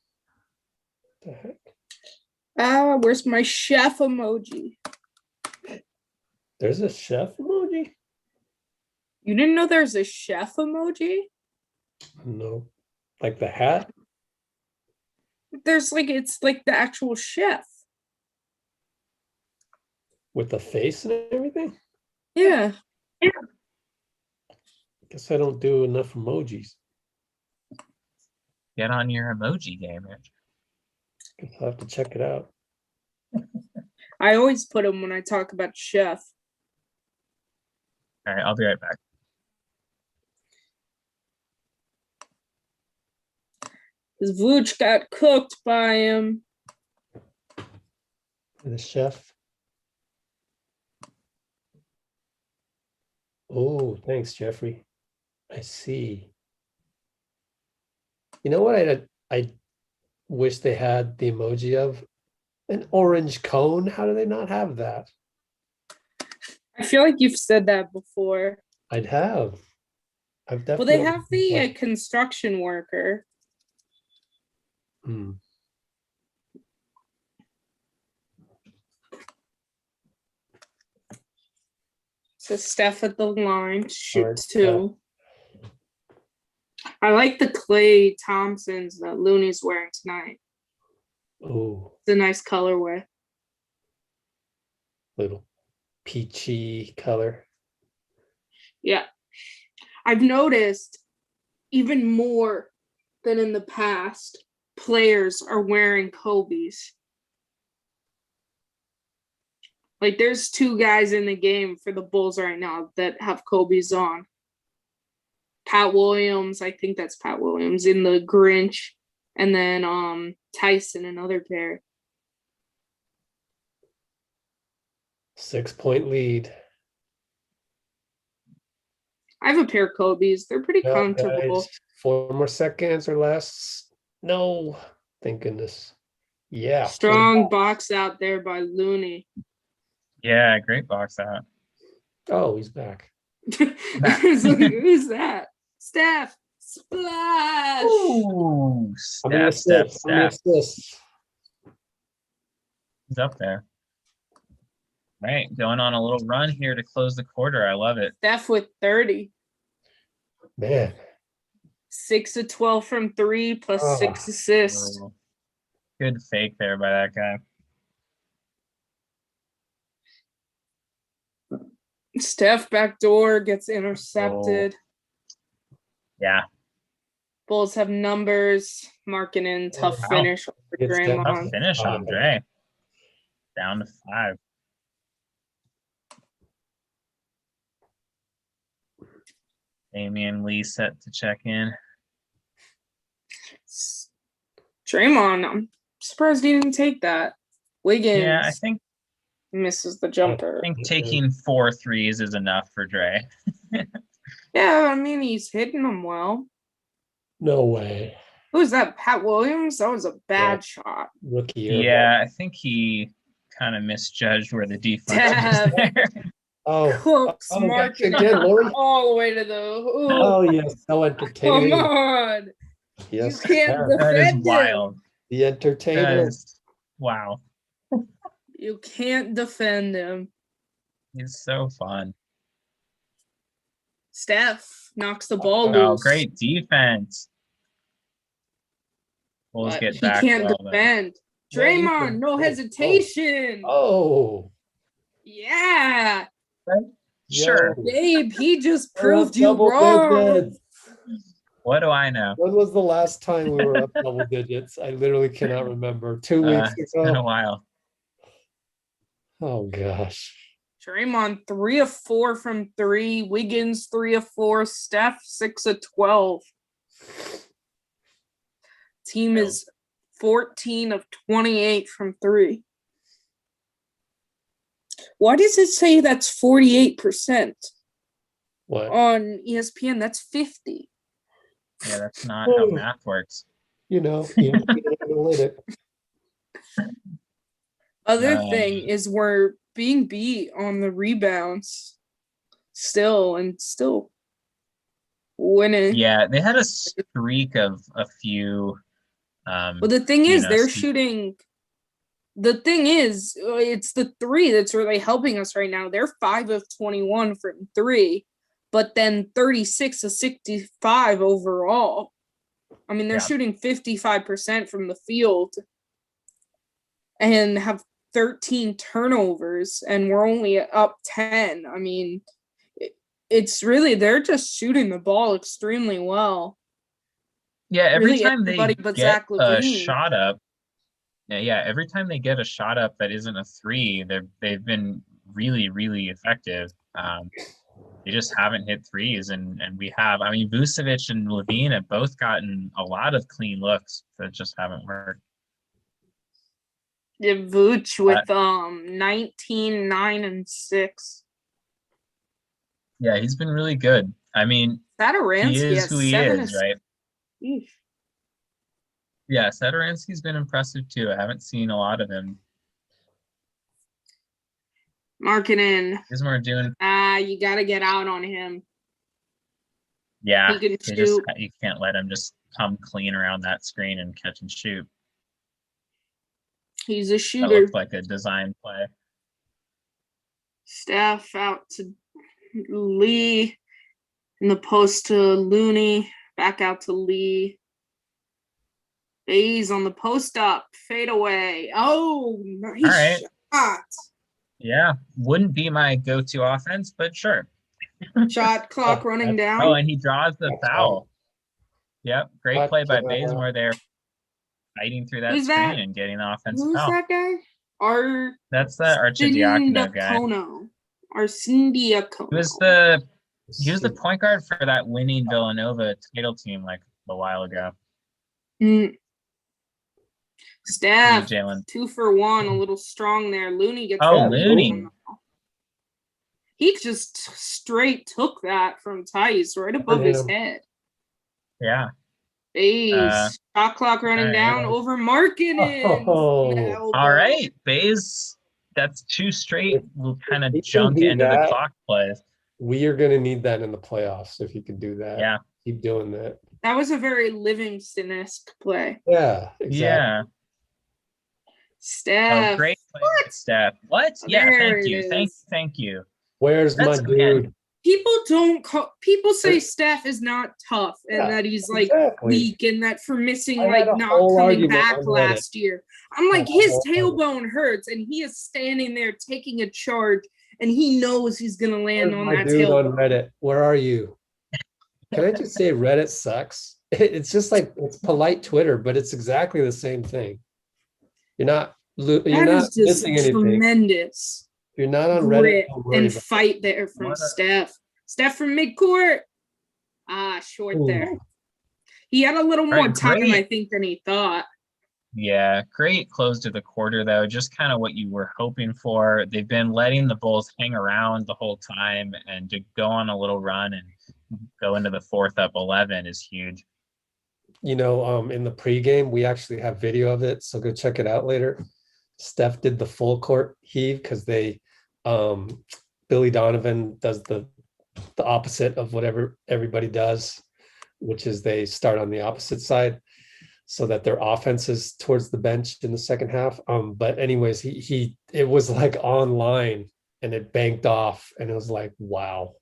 What the heck? Where's my chef emoji? There's a chef emoji? You didn't know there's a chef emoji? No. Like the hat? It's like the actual chef. With the face and everything? Yeah. Guess I don't do enough emojis. Get on your emoji game, Rich. Guess I'll have to check it out. I always put them when I talk about chef. All right, I'll be right back. Because Vooch got cooked by him. The chef. Oh, thanks, Jeffrey. I see. You know what I wish they had the emoji of? An orange cone. How do they not have that? I feel like you've said that before. I'd have. I've Well, definitely. they have the construction worker. So Steph at the line, shoot Alright, 2. I like the Klay Thompsons that Looney's wearing tonight. Oh, It's a nice colorway. little peachy color. Yeah. I've noticed even more than in the past, players are wearing Kobe's. Like there's 2 guys in the game for the Bulls right now that have Kobe's on. Pat Williams, I think that's Pat Williams in the Grinch, and then Tyson, another pair. 6-point lead. I have a pair of Kobe's. They're pretty Yeah, comfortable. guys, 4 more seconds or less. No, thank goodness. Yeah. Strong box out there by Looney. Yeah, great box out. Oh, he's back. I was like, who's that? Steph. Splash. Ooh, How many Steph. assists? How many assists? He's up there. Right, going on a little run here to close the quarter. I love it. Steph with 30. Man. 6 of 12 from 3 plus Oh. 6 assists. Oh, good fake there by that guy. Steph backdoor gets intercepted. Yeah, Bulls have numbers. Marking in tough Wow. finish over It's tough Draymond. finish on Dre. Down to 5. Damian Lee set to check in. Draymond, I'm surprised he didn't take that. Wiggins Yeah, I think misses the jumper. taking 4 threes is enough for Dre. Yeah, I mean, he's hitting them well. No way. Who's that? Pat Williams? That was a bad shot. Rookie year. Yeah, I think he kind of misjudged where the defense Damn. was there. Oh, Cooks oh, marking again, Lori. all the way to the hoop. Oh, yes. So Come entertaining. on. Yes. You can't sir. That is defend him. wild. The That entertainer. is wow. You can't defend him. He's so fun. Steph knocks the ball Oh, loose. great defense. Bulls But get he back can't well, though. defend. Yeah, he Draymond, can- no oh, hesitation. Oh. Yeah. Sure. Yo. Gabe, he just We're up proved you double wrong. digits. What do I know? When was the last time we were up double digits? I literally cannot remember. 2 weeks It's been a ago. while. Oh gosh. Draymond 3 of 4 from 3. Wiggins 3 of 4. Steph 6 of 12. Team is 14 of 28 from 3. Why does it say that's 48% What? on ESPN? That's 50. Yeah, that's not how math works. You know, analytic. Other Um, thing is we're being beat on the rebounds still winning. Yeah, they had a streak of a few. Well, the thing you is, know, they're see- shooting. The thing is, it's the 3 that's really helping us right now. They're 5 of 21 from 3, but then 36 of 65 overall. I mean, they're Yeah. shooting 55% from the field and have 13 turnovers, and we're only up 10. I mean, it's really, they're just shooting the ball extremely well. Yeah, every Really time they everybody but get Zach a LaVine. shot up, every time they get a shot up that isn't a 3, they've been really, really effective. They just haven't hit 3s, and we have. I mean, Vucevic and Levine have both gotten a lot of clean looks that just haven't worked. Yeah, Vooch with 19, 9, and 6. Yeah, he's been really good. I mean, he Saturansky is has who he 7 is, right? Eesh. Yeah, Saturansky's been impressive too. I haven't seen a lot of him. Marketing. Ismar doing, You gotta get out on him. yeah. He can They just, shoot. you can't let him just come clean around that screen and catch and shoot. He's a That shooter. looked like a design play. Steph out to Lee in the post to Looney. Back out to Lee. Bays on the post up. Fade away. Oh, nice All right. shot. Yeah, wouldn't be my go-to offense, but sure. Shot clock running down. Oh, and he draws the foul. Yep, great play by Bazemore there, fighting through that Who's screen that? and getting the offensive Who's foul. that guy? That's the Archidiakono guy. Arcindiacono. He was the point guard for that winning Villanova title team like a while ago. Steph, Jalen. 2 for 1, a little strong there. Looney gets Looney. He just straight took that from Tice right above his head. Yeah. Bays, shot clock running down over Markkanen. Oh. All right, Bays. That's 2 straight. We'll kind of junk into the clock plays. We are going to need that in the playoffs if you can do that. Yeah. Keep doing that. That was a very Livingston-esque play. Yeah, exactly. Yeah. Steph. Oh, great play, Steph. What? Yeah, thank you. Thank you. Where's my dude? People say Steph is not tough and that he's like weak and that for missing not coming back last year. I'm like, his tailbone hurts and he is standing there taking a charge and he knows he's gonna land on that tailbone. On Reddit, where are you? Can I just say Reddit sucks? It's just like, it's polite Twitter, but it's exactly the same thing. You're not missing anything. Tremendous. You're not on Reddit and fight there from Steph. Steph from midcourt. Short there. He had a little more time, I think, than he thought. Yeah, great close to the quarter, though. Just kind of what you were hoping for. They've been letting the Bulls hang around the whole time, and to go on a little run and go into the fourth up 11 is huge. In the pregame, we actually have video of it, so go check it out later. Steph did the full court heave because Billy Donovan does the opposite of whatever everybody does, which is they start on the opposite side so that their offense is towards the bench in the second half. But anyways, it was like online and it banked off and it was like, wow.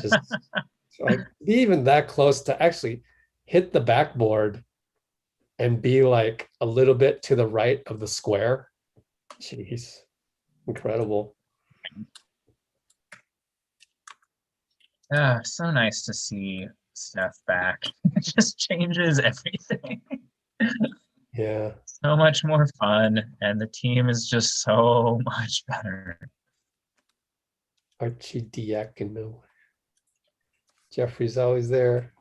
Just like be even that close to actually hit the backboard and be like a little bit to the right of the square. Jeez, incredible. So nice to see Steph back. It just changes everything. Yeah. So much more fun, and the team is just so much better. Archidiakono. Jeffrey's always there.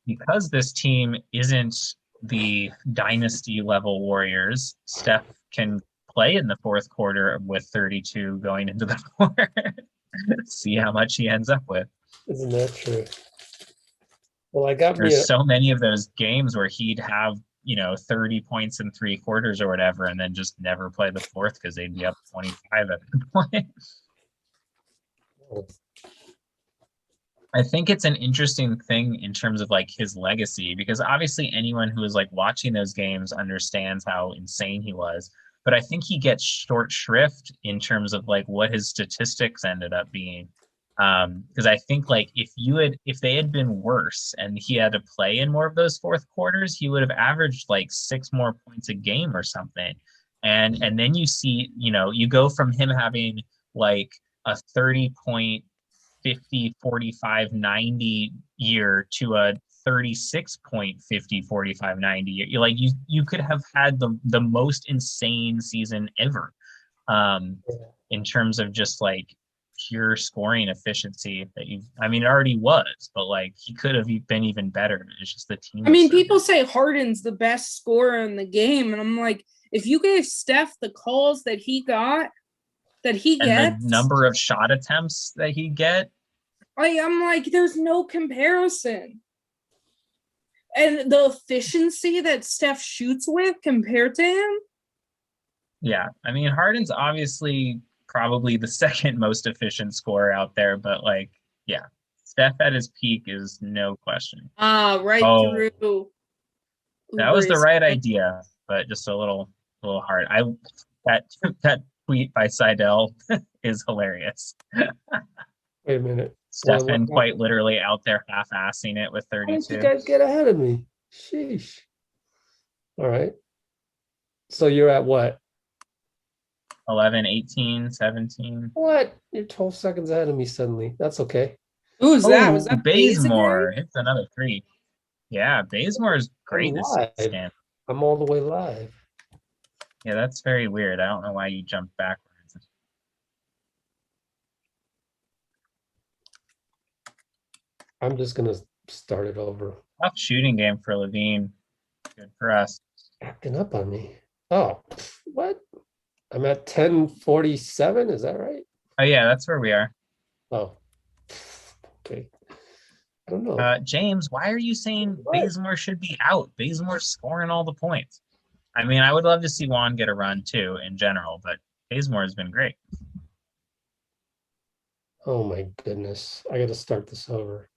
Because this team isn't the dynasty level Warriors, Steph can play in the fourth quarter with 32 going into the fourth. See how much he ends up with. Isn't that true? Well, There's so many of those games where he'd have 30 points in 3 quarters or whatever, and then just never play the fourth because they'd be up 25 at the point. I think it's an interesting thing in terms of like his legacy, because obviously anyone who is like watching those games understands how insane he was. But I think he gets short shrift in terms of like what his statistics ended up being. Because I think like if they had been worse and he had to play in more of those fourth quarters, he would have averaged like 6 more points a game or something. And then you see, you go from him having like a 30-point 50, 45, 90 year to a 36-point 50, 45, 90 year. You could have had the most insane season ever in terms of just like pure scoring efficiency that it already was, but like he could have been even better. It's just the team. People say Harden's the best scorer in the game, and I'm like, if you gave Steph the calls that he got, that he gets, the number of shot attempts that he get, I'm like, there's no comparison. And the efficiency that Steph shoots with compared to him. Yeah, Harden's obviously probably the second most efficient scorer out there, but like, yeah, Steph at his peak is no question. Through. That was the right idea, but just a little hard. That tweet by Seidel is hilarious. Wait a minute. Stefan quite literally out there half-assing it with Why didn't you 32. guys get ahead of me? Sheesh. All right. So you're at what? 11, 18, 17. What? You're 12 seconds ahead of me suddenly. That's okay. Who was that? Was Oh, that Baze again? Bazemore hits another 3. Yeah, Bazemore is great I'm this live. scan. I'm all the way live. Yeah, that's very weird. I don't know why you jumped backwards. I'm just gonna start it over. Tough shooting game for Levine. Good for us. Acting up on me. Oh, what? I'm at 10:47. Is that right? Oh yeah, that's where we are. Oh, okay. I don't know. James, why are you saying What? Bazemore should be out? Bazemore's scoring all the points. I mean, I would love to see Juan get a run too in general, but Bazemore has been great. Oh my goodness. I got to start this over.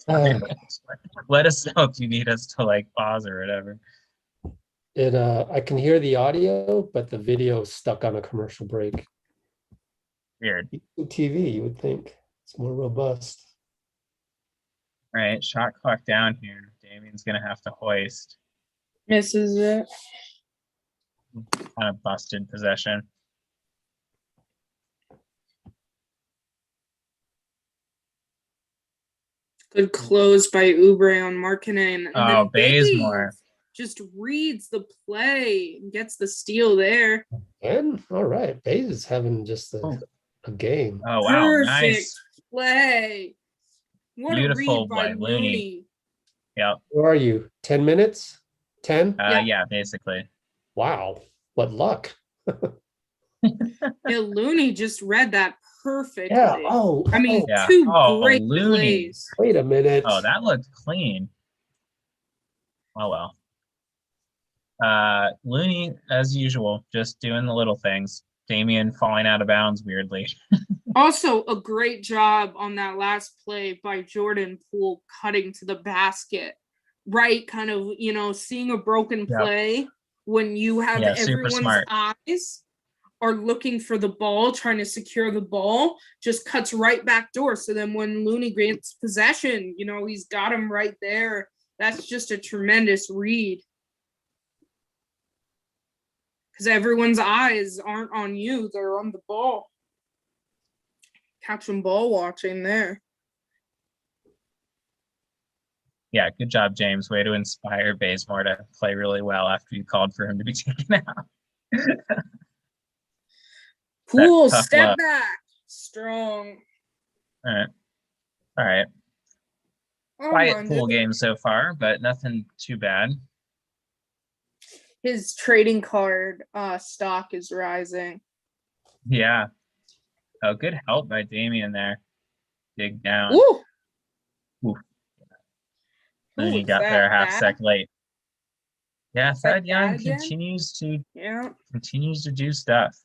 Let us know if you need us to like pause or whatever. I can hear the audio, but the video is stuck on a commercial break. Weird. TV, you would think it's more robust. All right, shot clock down here. Damien's gonna have to hoist. Misses it. Kind of busted possession. Good close by Oubre on Markkanen. And Oh, then Bazemore. Baze just reads the play and gets the steal there. And all right, Baze is having just a game. Oh wow, Perfect nice. play. What Beautiful a read by by Looney. Looney. Yep. Where are you? 10 minutes? 10? Yeah, basically. Wow. What luck. Yeah, Looney just read that perfectly. Yeah. Oh, I mean, Yeah. two Oh, great Looney. plays. wait a minute. Oh, that looked clean. Oh well. Looney, as usual, just doing the little things. Damien falling out of bounds weirdly. Also, a great job on that last play by Jordan Poole cutting to the basket. Right, kind of, seeing a broken play when you have everyone's eyes are looking for the ball, trying to secure the ball, just cuts right back door. So then when Looney gets possession, he's got him right there. That's just a tremendous read. Because everyone's eyes aren't on you. They're on the ball. Catching ball watching there. Yeah, good job, James. Way to inspire Bazemore to play really well after you called for him to be taken out. Poole, step back. Strong. All right. Quiet Poole game so far, but nothing too bad. His trading card stock is rising. Yeah. Oh, good help by Damien there. Dig down. Ooh. Ooh. Then he got there a half sec late. Yeah, Thad Young continues to do stuff.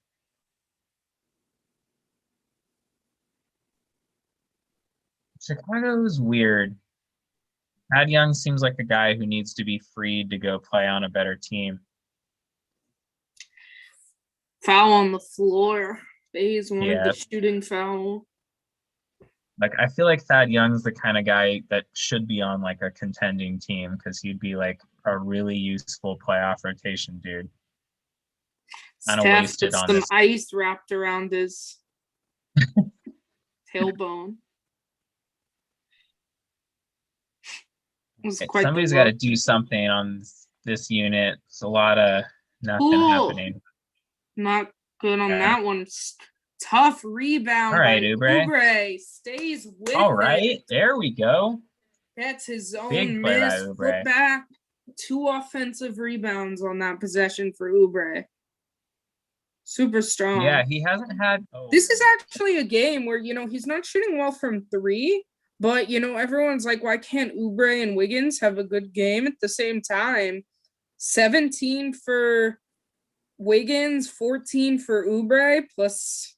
Chicago's weird. Thad Young seems like a guy who needs to be freed to go play on a better team. Foul on the floor. Baze wanted the shooting foul. Like, I feel like Thad Young's the kind of guy that should be on like a contending team because he'd be like a really useful playoff rotation dude. Kind of wasted on some ice wrapped around his tailbone. Somebody's got to do something on this unit. It's a lot of nothing happening. Not good on that one. Tough rebound. All right, Oubre stays with All right, it. There we go. That's his own Big play miss. by Oubre. Put back 2 offensive rebounds on that possession for Oubre. Super strong. Yeah, he hasn't had. This is actually a game where, he's not shooting well from 3, but, everyone's like, why can't Oubre and Wiggins have a good game at the same time? 17 for Wiggins, 14 for Oubre, plus,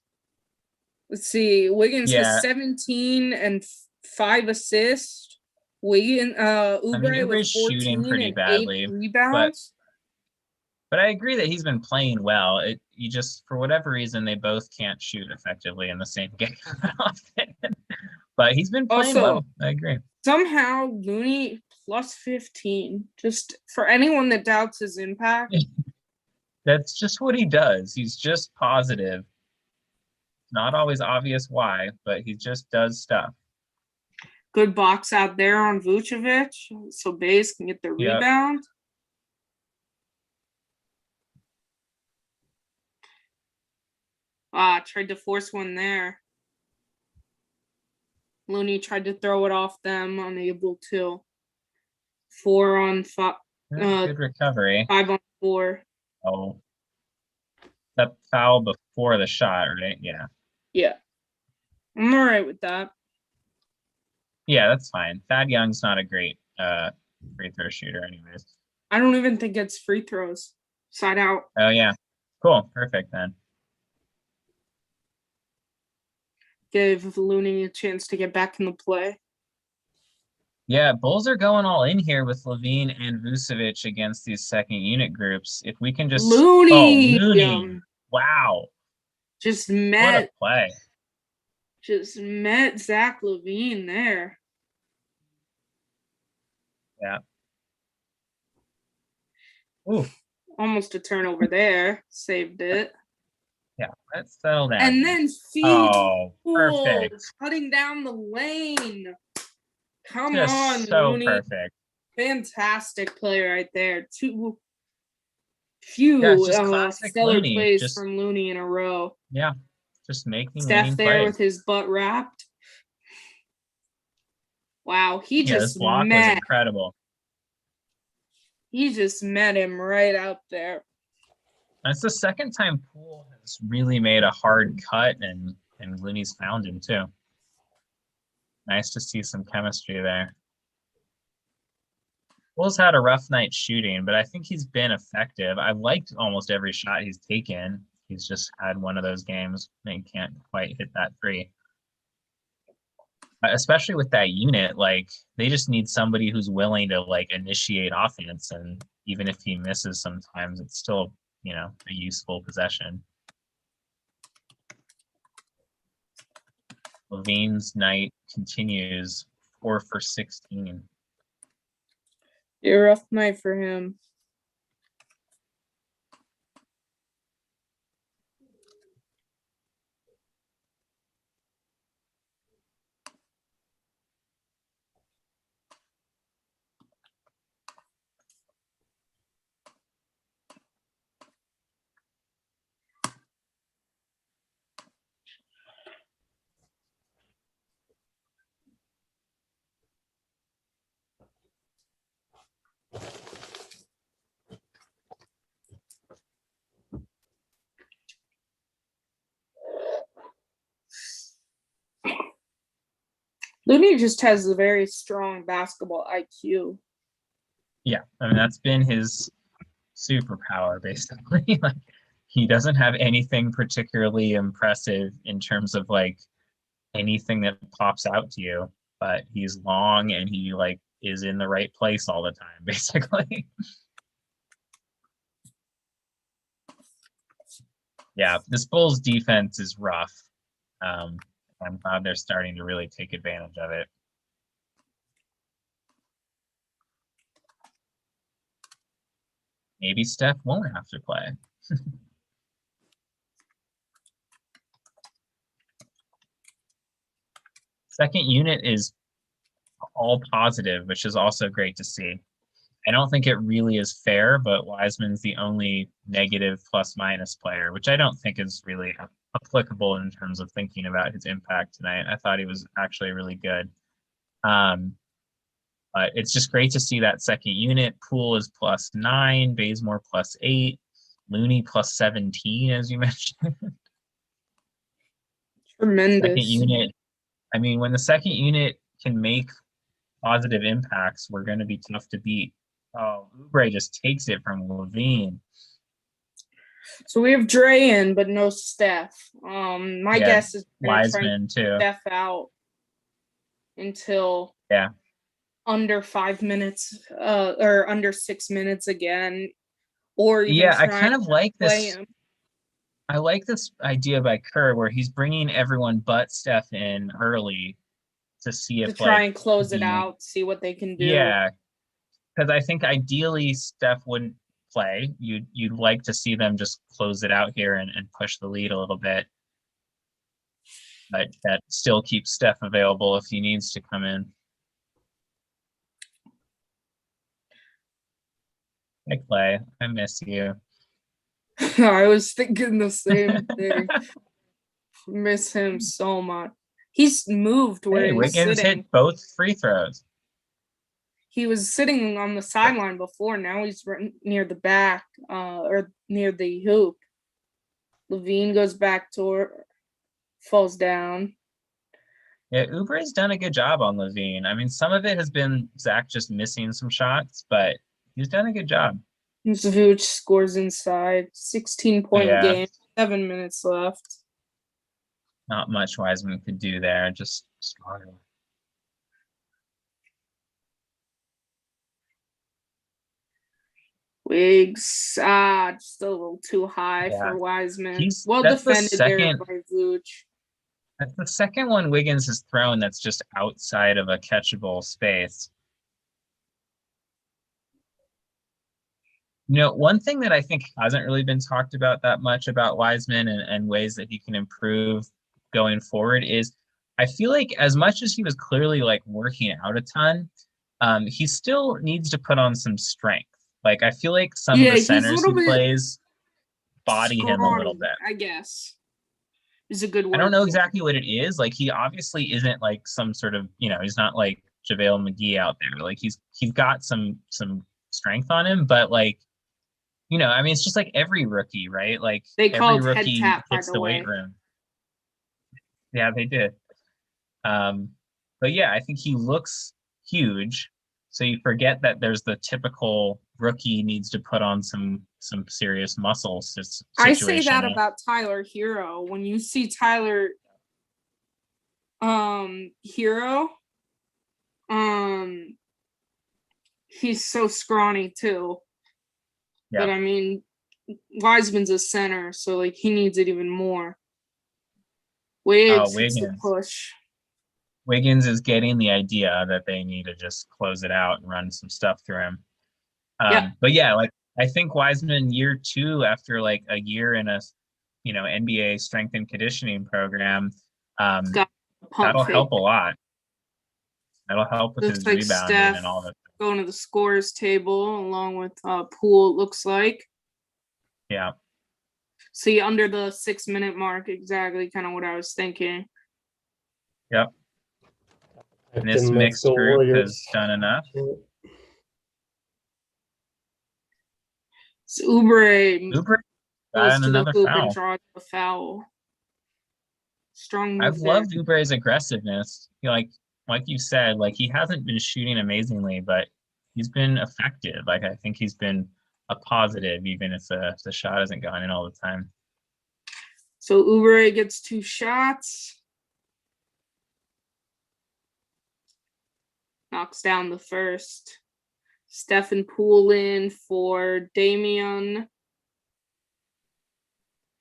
let's see, Wiggins has 17 and 5 assists. Oubre with 14 shooting pretty and badly, 8 rebounds. But I agree that he's been playing well. You just, for whatever reason, they both can't shoot effectively in the same game often. But he's been playing Also, well. I agree. somehow Looney plus 15. Just for anyone that doubts his impact. That's just what he does. He's just positive. Not always obvious why, but he just does stuff. Good box out there on Vucevic, so Bays can get the Yep. rebound. Tried to force one there. Looney tried to throw it off them, unable to. 4 on 5. Good recovery. 5 on 4. Oh, that foul before the shot, right? Yeah. Yeah. I'm all right with that. Yeah, that's fine. Thad Young's not a great free throw shooter anyways. I don't even think it's free throws. Side out. Oh, yeah. Cool. Perfect then. Gave Looney a chance to get back in the play. Yeah, Bulls are going all in here with Levine and Vucevic against these second unit groups. If we can just Looney, Looney. Wow. Just What a met play. Zach LaVine there. Yeah. Ooh. Almost a turnover there. Saved it. Yeah, let's settle down. And then Oh, perfect. cutting down the lane. Come Just on, so Looney. perfect. Fantastic play right there. Yeah, Few just classic stellar Looney. plays Just, from Looney in a row. yeah, just making Steph winning there plays. with his butt wrapped. Wow, Yeah, this block was incredible. He just met him right out there. That's the second time Poole has really made a hard cut, and Looney's found him too. Nice to see some chemistry there. Poole's had a rough night shooting, but I think he's been effective. I've liked almost every shot he's taken. He's just had one of those games and he can't quite hit that three. Especially with that unit, like they just need somebody who's willing to like initiate offense, and even if he misses sometimes, it's still, you know, a useful possession. Levine's night continues, 4 for 16. A rough night for him. Looney just has a very strong basketball IQ. Yeah, I mean that's been his superpower basically. Like he doesn't have anything particularly impressive in terms of like anything that pops out to you, but he's long and he like is in the right place all the time basically. Yeah, this Bulls defense is rough. I'm glad they're starting to really take advantage of it. Maybe Steph won't have to play. Second unit is all positive, which is also great to see. I don't think it really is fair, but Wiseman's the only negative plus minus player, which I don't think is really applicable in terms of thinking about his impact tonight. I thought he was actually really good. But it's just great to see that second unit. Poole is +9, Bazemore +8, Looney +17, as you mentioned. Tremendous. Second unit. I mean, when the second unit can make positive impacts, we're going to be tough to beat. Oh, Oubre just takes it from Levine. So we have Dre in, but no Steph. My guess is Wiseman too. Steph out until under 5 minutes, or under 6 minutes again. or even Yeah, I try kind and of like play this. him I like this idea by Kerr where he's bringing everyone but Steph in early to see to if try like and close it the out, see what they can do. yeah, because I think ideally Steph wouldn't play. You'd like to see them just close it out here and push the lead a little bit, but that still keeps Steph available if he needs to come in. Hey Clay, I miss you. I was thinking the same thing. Miss him so much. He's moved where Hey, he's Wiggins sitting. hit both free throws. He was sitting on the sideline before. Now he's right near the back, or near the hoop. Levine goes back toward, falls down. Yeah, Oubre's done a good job on Levine. I mean, some of it has been Zach just missing some shots, but he's done a good job. Vuce scores inside. 16-point Yeah. game. 7 minutes left. Not much Wiseman could do there. Just smarter. Wiggs, just a little too high Yeah. for Wiseman. He's- Well that's the defended there second- by Vuce. That's the second one Wiggins has thrown that's just outside of a catchable space. You know, one thing that I think hasn't really been talked about that much about Wiseman and ways that he can improve going forward is I feel like as much as he was clearly like working out a ton, he still needs to put on some strength. Like I feel like some of the He's a centers little he bit plays body him a little Scrawny, bit. I guess. Is a good word. I don't know for it. exactly what it is. Like he obviously isn't like some sort of, you know, he's not like JaVale McGee out there. Like he's got some strength on him, but like, you know, I mean, it's just like every rookie, right? Like They every called head rookie tap, by hits the the way. weight room. Yeah, they did. But yeah, I think he looks huge. So you forget that there's the typical rookie needs to put on some serious muscles. I say that about Tyler Hero. When you see Tyler Hero, he's so scrawny too. Yeah. But I mean, Wiseman's a center, so like he needs it even more. Wiggs hits the Wiggins. push. Wiggins is getting the idea that they need to just close it out and run some stuff through him. Yeah. But yeah, like I think Wiseman year 2 after like a year in a, you know, NBA strength and conditioning program, Got a pump that'll fake. help a lot. That'll help with Looks his like rebounding Steph and all that. going to the scores table along with Poole, it looks like. Yeah. See, under the 6-minute mark, exactly kind of what I was thinking. Yep. And this Captain mixed Mexico group Warriors. has done enough. So Oubre Uber goes got to the another hoop and foul. draws a foul. Strong move I've there. loved Ubre's aggressiveness. Like you said, like he hasn't been shooting amazingly, but he's been effective. Like I think he's been a positive, even if the shot isn't going in all the time. So Oubre gets 2 shots. Knocks down the first. Steph and Poole in for Damian.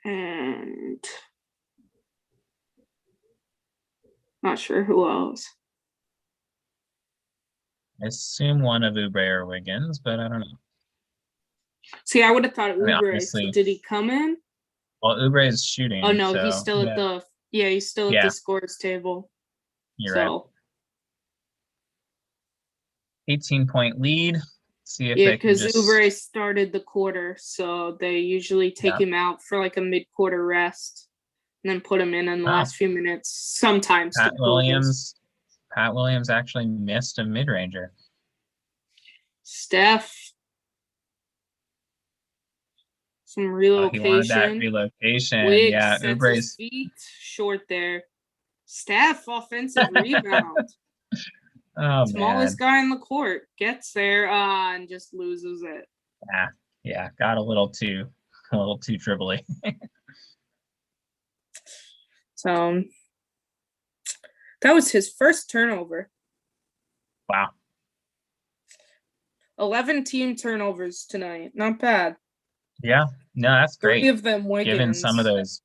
And not sure who else. I assume one of Ubre or Wiggins, but I don't know. See, I would have thought mean, Oubre. obviously- Did he come in? Well, Ubre is shooting. Oh no, so, he's still yeah, at the he's still at Yeah. the scores table. You're right. So 18-point lead. See if yeah, they can because just. Oubre started the quarter, so they usually take him out for like a mid-quarter rest and then put him in the Wow. last few minutes. Sometimes Pat to cool his- Williams actually missed a mid-ranger. Steph. Some He wanted that relocation. relocation. Wiggs Yeah, sets his Ubre's. feet short there. Steph, offensive rebound. Oh Smallest man. guy in the court gets there and just loses it. Yeah, got a little too dribbly. So that was his first turnover. Wow. 11 team turnovers tonight. Not bad. Yeah, no, that's great. Give them Wiggins. Given some of those.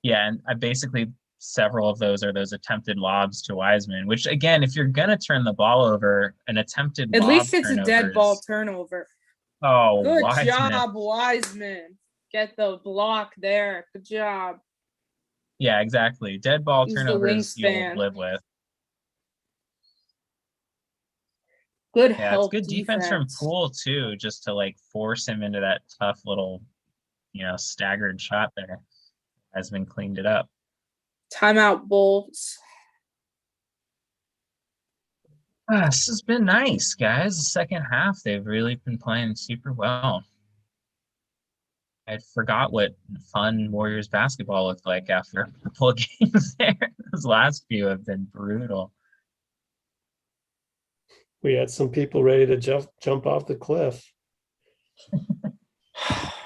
Yeah, and I basically several of those are those attempted lobs to Wiseman, which again, if you're gonna turn the ball over, an attempted At lob least it's a turnover dead ball is- turnover. Oh, Good Wiseman. job, Wiseman. Get the block there. Good job. Yeah, exactly. Dead ball He's the turnovers you'll wingspan. live with. Good Yeah, it's help good defense from defense. Poole too, just to like force him into that tough little, staggered shot there. Has been cleaned it up. Timeout, Bulls. This has been nice, guys. The second half, they've really been playing super well. I forgot what fun Warriors basketball looked like after a couple of games there. Those last few have been brutal. We had some people ready to jump off the cliff.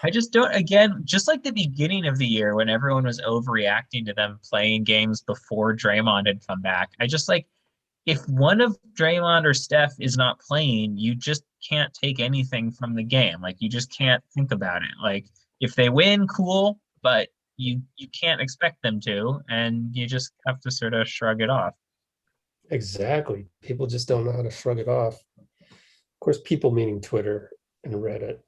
I just don't, again, just like the beginning of the year when everyone was overreacting to them playing games before Draymond had come back. I just like, if one of Draymond or Steph is not playing, you just can't take anything from the game. Like, you just can't think about it. Like, if they win, cool, but you can't expect them to, and you just have to sort of shrug it off. Exactly. People just don't know how to shrug it off. Of course, people meaning Twitter and Reddit.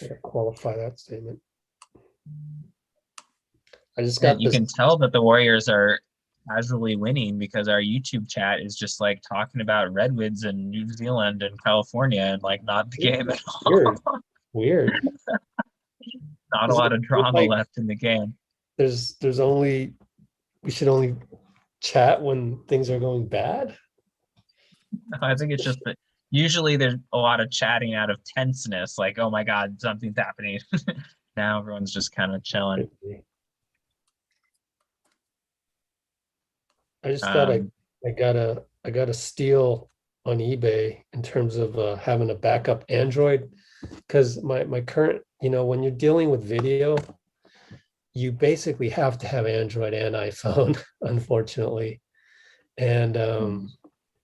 Gotta qualify that statement. I just got You this. can tell that the Warriors are casually winning because our YouTube chat is just like talking about redwoods in New Zealand and California and like not the game at all. Weird. Not a lot of drama left in the game. There's only, we should only chat when things are going bad. I think it's just that usually there's a lot of chatting out of tenseness, like, oh my God, something's happening. Now everyone's just kind of chilling. I just thought I got a steal on eBay in terms of having a backup Android, because my current, when you're dealing with video, you basically have to have Android and iPhone, unfortunately. And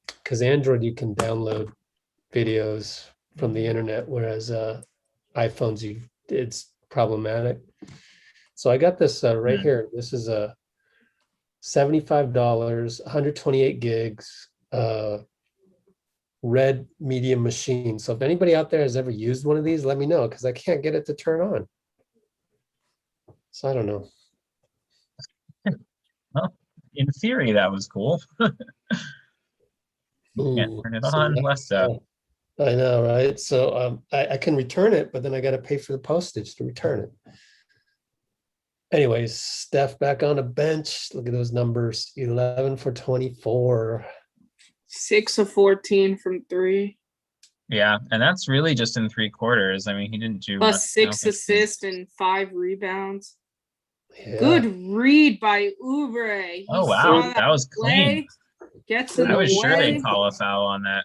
because Android, you can download videos from the internet, whereas iPhones, it's problematic. So I got this right here. This is a $75, 128 gigs, red medium machine. So if anybody out there has ever used one of these, let me know, because I can't get it to turn on. So I don't know. Well, in theory, that was cool. You can't turn it on, less so. I know, right? So I can return it, but then I got to pay for the postage to return it. Anyways, Steph back on the bench. Look at those numbers. 11 for 24. 6 of 14 from 3. Yeah, and that's really just in 3 quarters. I mean, he didn't do much. Plus 6 assists and 5 rebounds. Yeah. Good read by Oubre. Oh, wow. That was clean. Gets in I was the sure they'd way call a foul on that.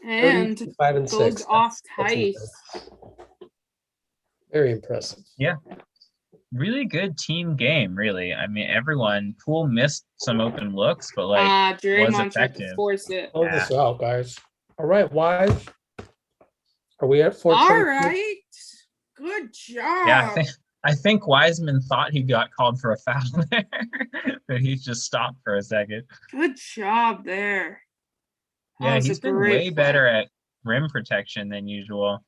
and 5 and goes 6. off That's tight. Very impressive. Yeah. Really good team game, really. I mean, Poole missed some open looks, but like Draymond was tried to effective. force it. Close this out, guys. All right, Wise. Are we at 4? All right. Good job. Yeah, I think Wiseman thought he got called for a foul there, but he just stopped for a second. Good job there. Yeah, he's been way better at rim protection than usual.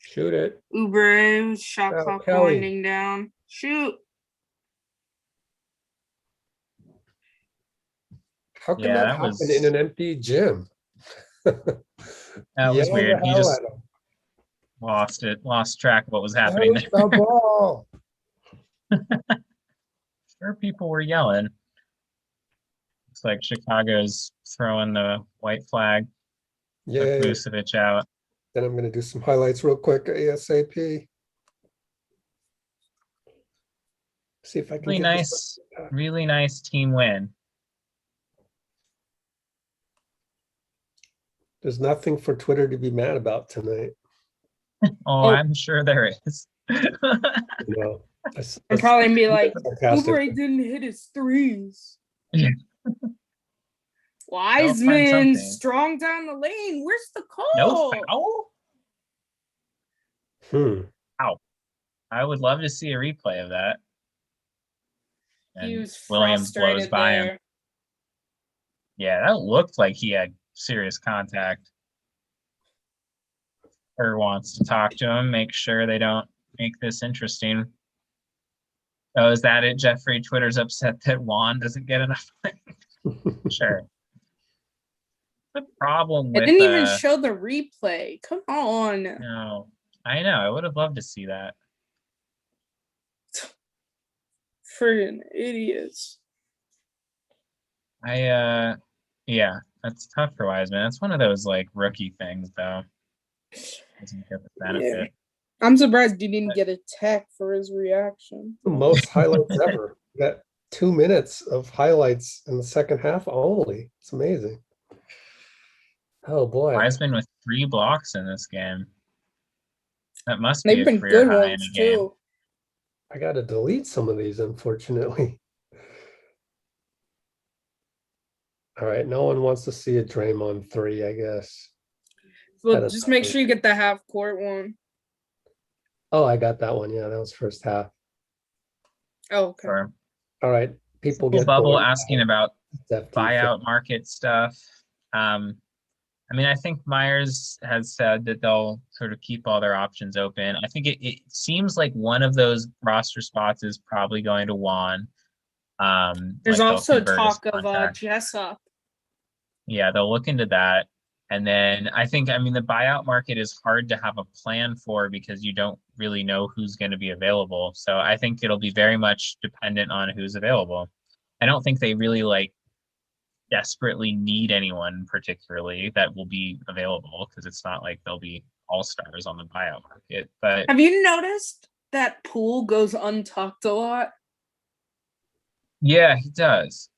Shoot it. Oubre, shot Oh, clock Kelly. winding down. Shoot. How can Yeah, that that happen was- in an empty gym? That was Yell weird. the He hell just at him. lost track of what was Hell happening is there. the ball? Sure, people were yelling. Looks like Chicago's throwing the white flag. Took Yeah. Vucevic out. Then I'm going to do some highlights real quick, ASAP. See if I can Really get this. really nice team win. There's nothing for Twitter to be mad about tonight. Oh, I'm sure there is. And probably be like, sarcastic. Oubre didn't hit his threes. Wiseman something. strong down the lane. Where's the No call? foul? Hmm. I would love to see a replay of that. He And was Williams blows frustrated by him. there. Yeah, that looked like he had serious contact. Or wants to talk to him, make sure they don't make this interesting. Oh, is that it, Jeffrey? Twitter's upset that Juan doesn't get enough. Sure. The problem It with didn't even show the replay. Come on. no, I know. I would have loved to see that. Friggin' idiots. Yeah, that's tough for Wiseman. That's one of those like rookie things, though. Doesn't get the benefit. I'm surprised he didn't get a tech for his reaction. The most highlights ever. Got 2 minutes of highlights in the second half only. It's amazing. Oh boy. Wiseman with 3 blocks in this game. That must be They've a been career good high in ones a game. too. I gotta delete some of these, unfortunately. All right, no one wants to see a Draymond 3, I guess. Well, That is just make fine. sure you get the half court one. Oh, I got that one. Yeah, that was first half. Oh, okay. Sure. All right, people Triple get Bubble bored. asking about Steph buyout market stuff. I mean, I think Myers has said that they'll sort of keep all their options open. I think it seems like one of those roster spots is probably going to Juan. There's like they'll also convert his talk of contract. Jessup. Yeah, they'll look into that. And then I mean, the buyout market is hard to have a plan for because you don't really know who's going to be available. So I think it'll be very much dependent on who's available. I don't think they really like desperately need anyone particularly that will be available because it's not like they'll be all-stars on the buyout market. But Have you noticed that Poole goes untucked a lot? yeah, he does.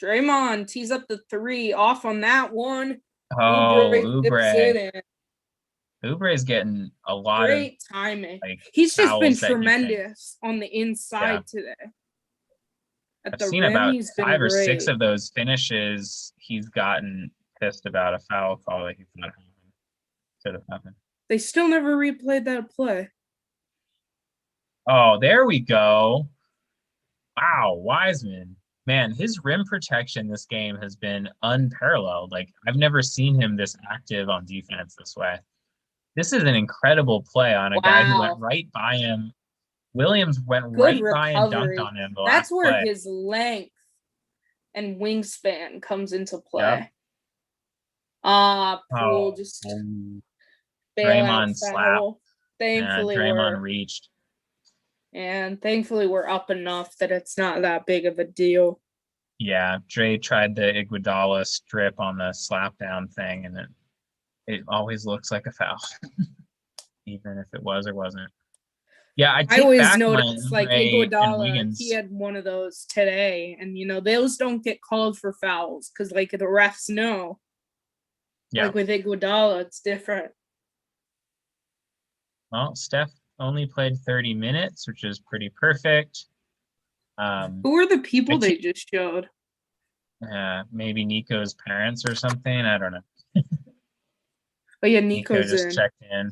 Draymond tees up the 3 off on that one. Oh, Zips it in. Oubre is getting a lot Great timing. like He's just been fouls that you think- tremendous on the inside today. At I've the seen rim, about he's been 5 or 6 great. of those finishes. He's gotten pissed about a foul call that he thought should have happened. They still never replayed that play. Oh, there we go. Wow, Wiseman. Man, his rim protection this game has been unparalleled. Like, I've never seen him this active on defense this way. This is an incredible play on a guy who went right by him. Williams went Good right by and recovery. dunked on him. That's where play. his length and wingspan comes into play. Yep. Poole just bail out Draymond foul. Thankfully, Draymond reached. And thankfully, we're up enough that it's not that big of a deal. Yeah, Dre tried the Iguodala strip on the slap down thing, and it always looks like a foul, even if it was or wasn't. Yeah, I always back noticed like Iguodala. Iguodala, he had one of those today, and those don't get called for fouls because like the refs know. Yeah. Like with Iguodala, it's different. Well, Steph only played 30 minutes, which is pretty perfect. Who are the people they just showed? Maybe Nico's parents or something. I don't know. Oh yeah, Nico Nico's just in. checked in.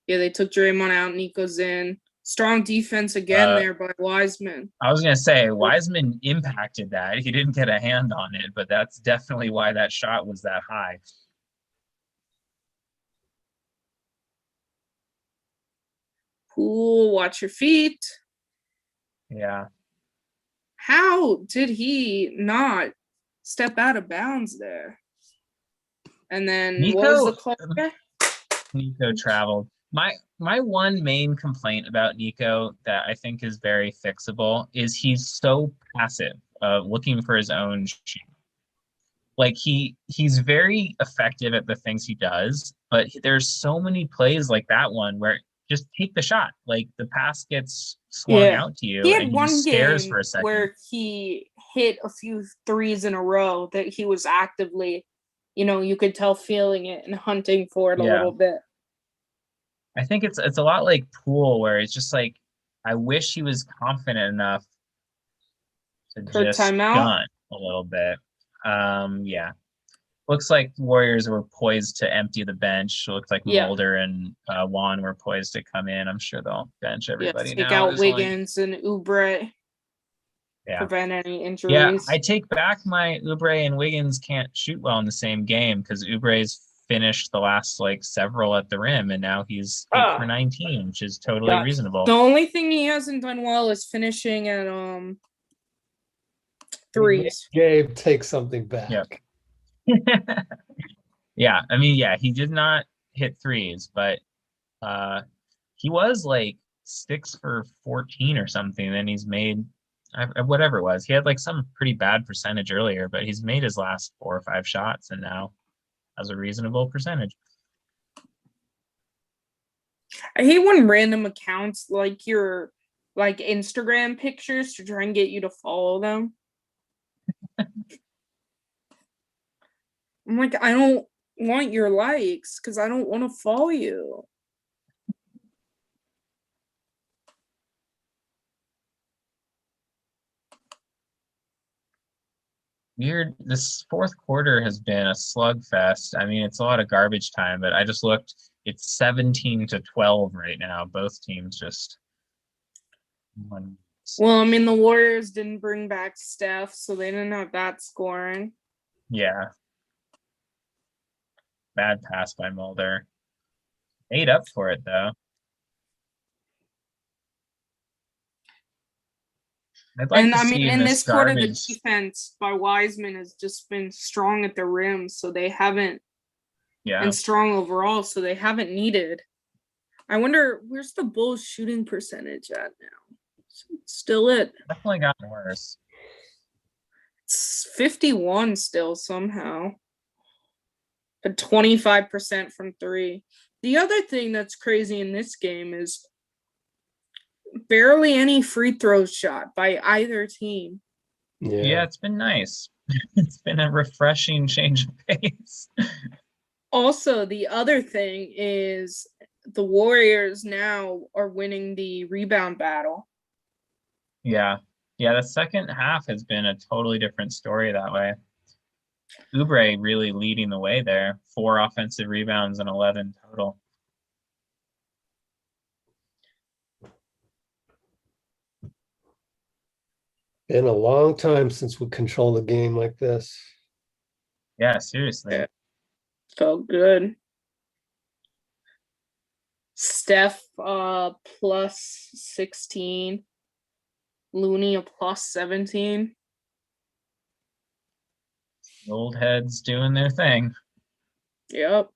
Yeah, they took Draymond out. Nico's in. Strong defense again there by Wiseman. I was going to say, Wiseman impacted that. He didn't get a hand on it, but that's definitely why that shot was that high. Poole, watch your feet. Yeah. How did he not step out of bounds there? And then Nico, what was the call? Nico traveled. My one main complaint about Nico that I think is very fixable is he's so passive, looking for his own shot. Like he's very effective at the things he does, but there's so many plays like that one where just take the shot. Like the pass gets swung out to you, he had and one he stares game for a second. where he hit a few threes in a row that he was actively, you could tell feeling it and hunting for it a little bit. I think it's a lot like Poole, where it's just like I wish he was confident enough to just timeout? gun. a little bit. Yeah. Looks like the Warriors were poised to empty the bench. Looks like Yeah. Mulder and Juan were poised to come in. I'm sure they'll bench Yeah, everybody take now. out There's only- Wiggins and Oubre. Yeah. Prevent any Yeah, injuries. I take back my Oubre and Wiggins can't shoot well in the same game because Oubre's finished the last like several at the rim, and now he's 8 for 19, which is totally Gotcha. reasonable. The only thing he hasn't done well is finishing at threes. Gabe, take something back. Yep. Yeah, I mean, yeah, he did not hit threes, but he was like 6 for 14 or something. Then he's made whatever it was. He had like some pretty bad percentage earlier, but he's made his last 4 or 5 shots and now has a reasonable percentage. I hate when random accounts like your like Instagram pictures to try and get you to follow them. I'm like, I don't want your likes because I don't want to follow you. Weird. This fourth quarter has been a slugfest. I mean, it's a lot of garbage time, but I just looked. It's 17-12 right now. Both teams just. Well, I mean, the Warriors didn't bring back Steph, so they didn't have that scoring. Yeah. Bad pass by Mulder. Made up for it though. I'd like And to I see mean, in this quarter, the garbage. defense by Wiseman has just been strong at the rim, so they haven't, Yeah. and strong overall, so they haven't needed. I wonder, where's the Bulls shooting percentage at now? Still it. Definitely gotten worse. It's 51 still somehow. But 25% from three. The other thing that's crazy in this game is barely any free throws shot by either team. Yeah, it's been nice. It's been a refreshing change of pace. Also, the other thing is the Warriors now are winning the rebound battle. Yeah. Yeah, the second half has been a totally different story that way. Oubre really leading the way there. 4 offensive rebounds and 11 total. Been a long time since we controlled a game like this. Yeah, seriously. Yeah. Felt good. Steph plus 16. Looney a plus 17. The old heads doing their thing. Yep.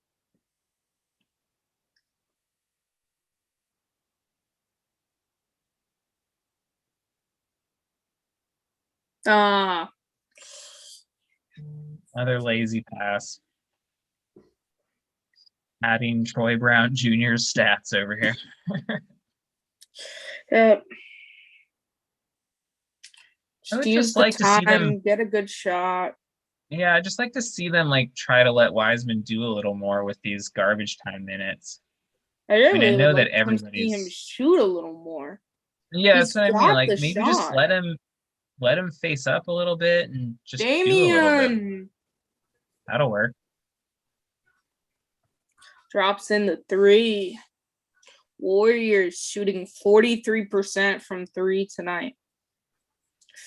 Another lazy pass. Adding Troy Brown Jr.'s stats over here. Yep. I would Just use just the like to see them. time, get a good shot. Yeah, I just like to see them like try to let Wiseman do a little more with these garbage time minutes. I really I know would that like to see him everybody's. shoot a little more. Yeah, He's that's what I mean. got Like the maybe just shot. let him face up a little bit and just do a little bit. Damian That'll work. drops in the 3. Warriors shooting 43% from 3 tonight.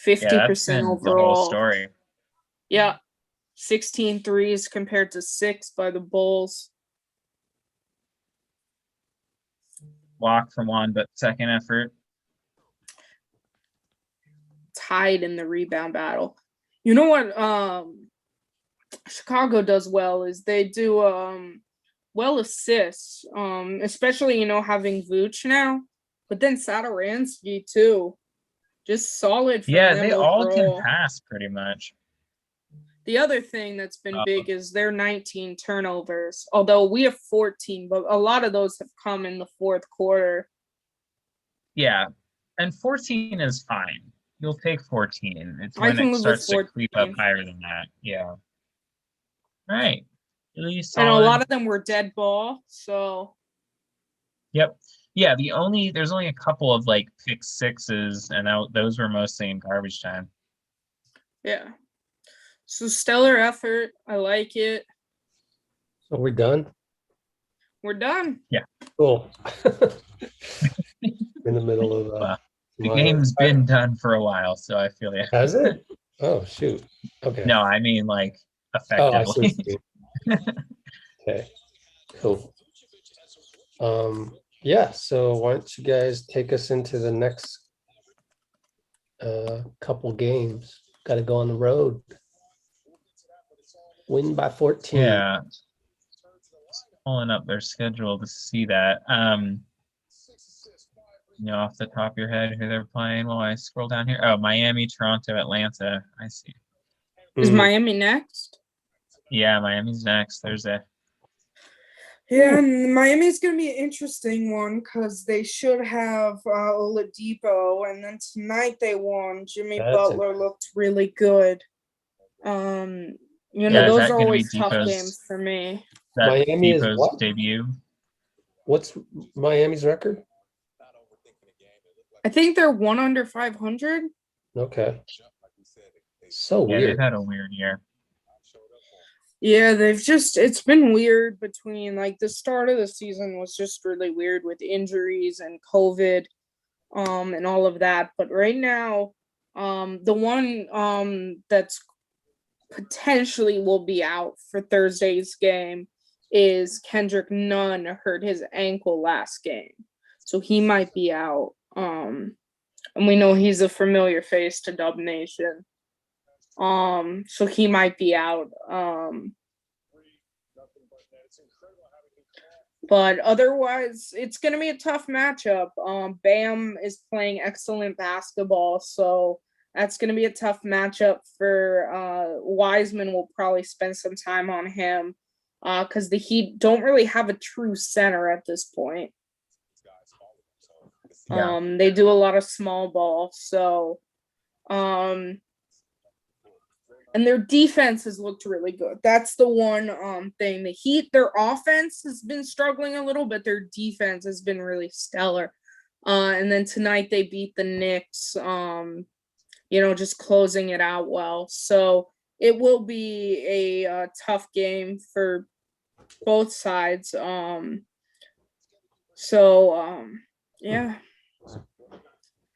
50% Yeah, that's been the whole overall. story. Yeah. 16 threes compared to 6 by the Bulls. Walk from one, but second effort. Tied in the rebound battle. You know what Chicago does well is they do well assists, especially having Vooch now, but then Satoransky too. Just solid for Yeah, them they all overall. can pass pretty much. The other thing that's been big is their 19 turnovers, although we have 14, but a lot of those have come in the fourth quarter. Yeah, and 14 is fine. You'll take 14. It's I when can it live starts with to creep up 14. higher than that. Yeah. Right. Really And solid. a lot of them were dead ball, so Yep. Yeah, there's only a couple of like pick sixes, and those were mostly in garbage time. yeah. So stellar effort. I like it. So we're done? We're done. Cool. In the middle of Well, the my- game's been done for a while, so I feel yeah. Has it? Oh, shoot. Okay. No, I mean like Oh, I see. effectively. what you mean. Okay, cool. Yeah, so why don't you guys take us into the next couple games? Got to go on the road. Win by 14. Yeah. Pulling up their schedule to see that. You know, off the top of your head, who they're playing while I scroll down here. Oh, Miami, Toronto, Atlanta. I see. Is Mm, Miami next? Yeah, Miami's next Thursday. Yeah, and Miami's gonna be an interesting one because they should have Oladipo, and then tonight they won. Jimmy That's Butler looked really good. Yeah, is Those that are gonna be always tough Depot's- games for me. That Miami is Depot's what? debut. What's Miami's record? I think they're 1 under 500. Okay. So Yeah, weird. they've had a weird year. Yeah, it's been weird between like the start of the season was just really weird with injuries and COVID, and all of that. But right now, the one that's potentially will be out for Thursday's game is Kendrick Nunn hurt his ankle last game. So he might be out. And we know he's a familiar face to Dub Nation. So he might be out. But otherwise, it's going to be a tough matchup. Bam is playing excellent basketball, so that's going to be a tough matchup for Wiseman. Will probably spend some time on him because the Heat don't really have a true center at this point. Yeah. They do a lot of small ball, so and their defense has looked really good. That's the one thing. The Heat, their offense has been struggling a little, but their defense has been really stellar. And then tonight they beat the Knicks, just closing it out well. So it will be a tough game for both sides. Yeah.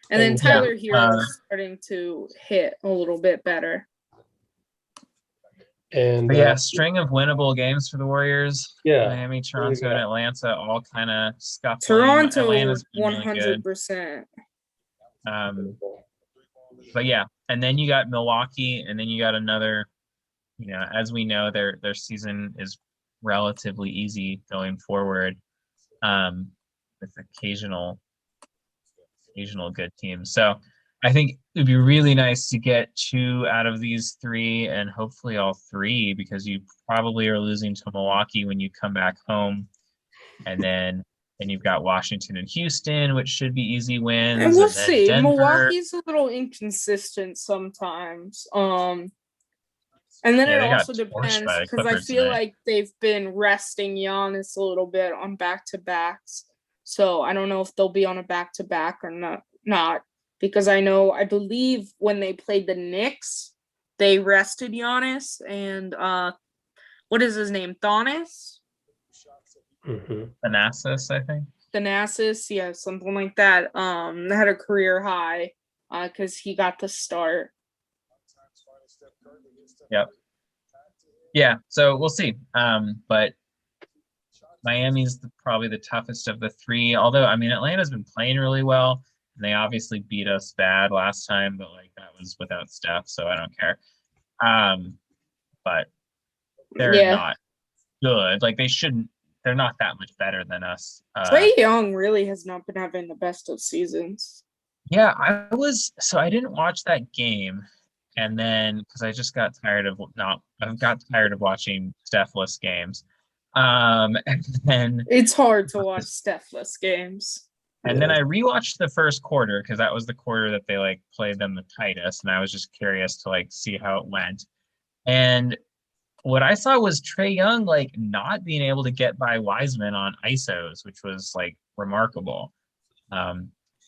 And then And, Tyler Hero is starting to hit a little bit better. And But yeah, string of winnable games for the Warriors. yeah, Miami, Toronto, and Atlanta all kind of scuffling. Toronto, Atlanta's been really good. 100%. But yeah, and then you got Milwaukee, and then you got another. As we know, their season is relatively easy going forward, with occasional good teams. So I think it'd be really nice to get 2 out of these 3, and hopefully all 3, because you probably are losing to Milwaukee when you come back home, and then you've got Washington and Houston, which should be easy wins. And we'll and then see. Denver. Milwaukee's a little inconsistent sometimes. And then Yeah, it they got also torched depends by the because I Clippers feel tonight. like they've been resting Giannis a little bit on back-to-backs. So I don't know if they'll be on a back-to-back or not. Because I believe when they played the Knicks, they rested Giannis and what is his name? Thanasis, Thanasis, I think. Thanasis, yeah, something like that. Had a career high because he got the start. Yep. Yeah, so we'll see. But Miami's probably the toughest of the 3. Although, I mean, Atlanta's been playing really well. And they obviously beat us bad last time, but like that was without Steph, so I don't care. But they're not good. Like they're not that much better than us. Trae Young really has not been having the best of seasons. Yeah, I didn't watch that game, and then because I just got tired of watching Steph-less games. And then it's hard to watch Steph-less games. And then I rewatched the first quarter because that was the quarter that they like played them the tightest, and I was just curious to like see how it went. And what I saw was Trae Young like not being able to get by Wiseman on ISOs, which was like remarkable. I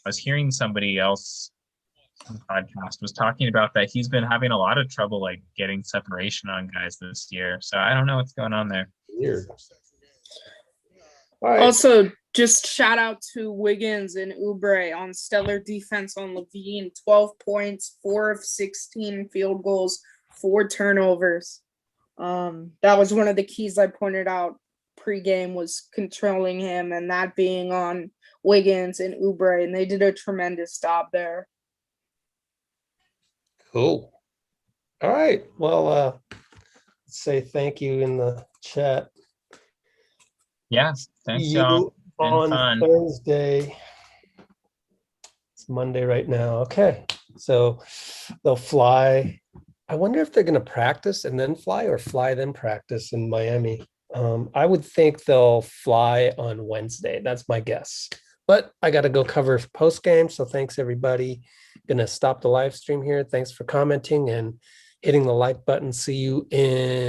was hearing somebody else podcast was talking about that he's been having a lot of trouble like getting separation on guys this year. So I don't know what's going on there. Weird. All right. Also, just shout out to Wiggins and Oubre on stellar defense on Levine. 12 points, 4 of 16 field goals, 4 turnovers. That was one of the keys I pointed out pregame was controlling him, and that being on Wiggins and Oubre, and they did a tremendous job there. Cool. All right. Well, let's say thank you in the chat. Yes. Thanks, You y'all. Been on fun. Thursday. It's Monday right now. Okay. So they'll fly. I wonder if they're going to practice and then fly or fly then practice in Miami. I would think they'll fly on Wednesday. That's my guess. But I got to go cover post game. So thanks, everybody. Going to stop the live stream here. Thanks for commenting and hitting the like button. See you in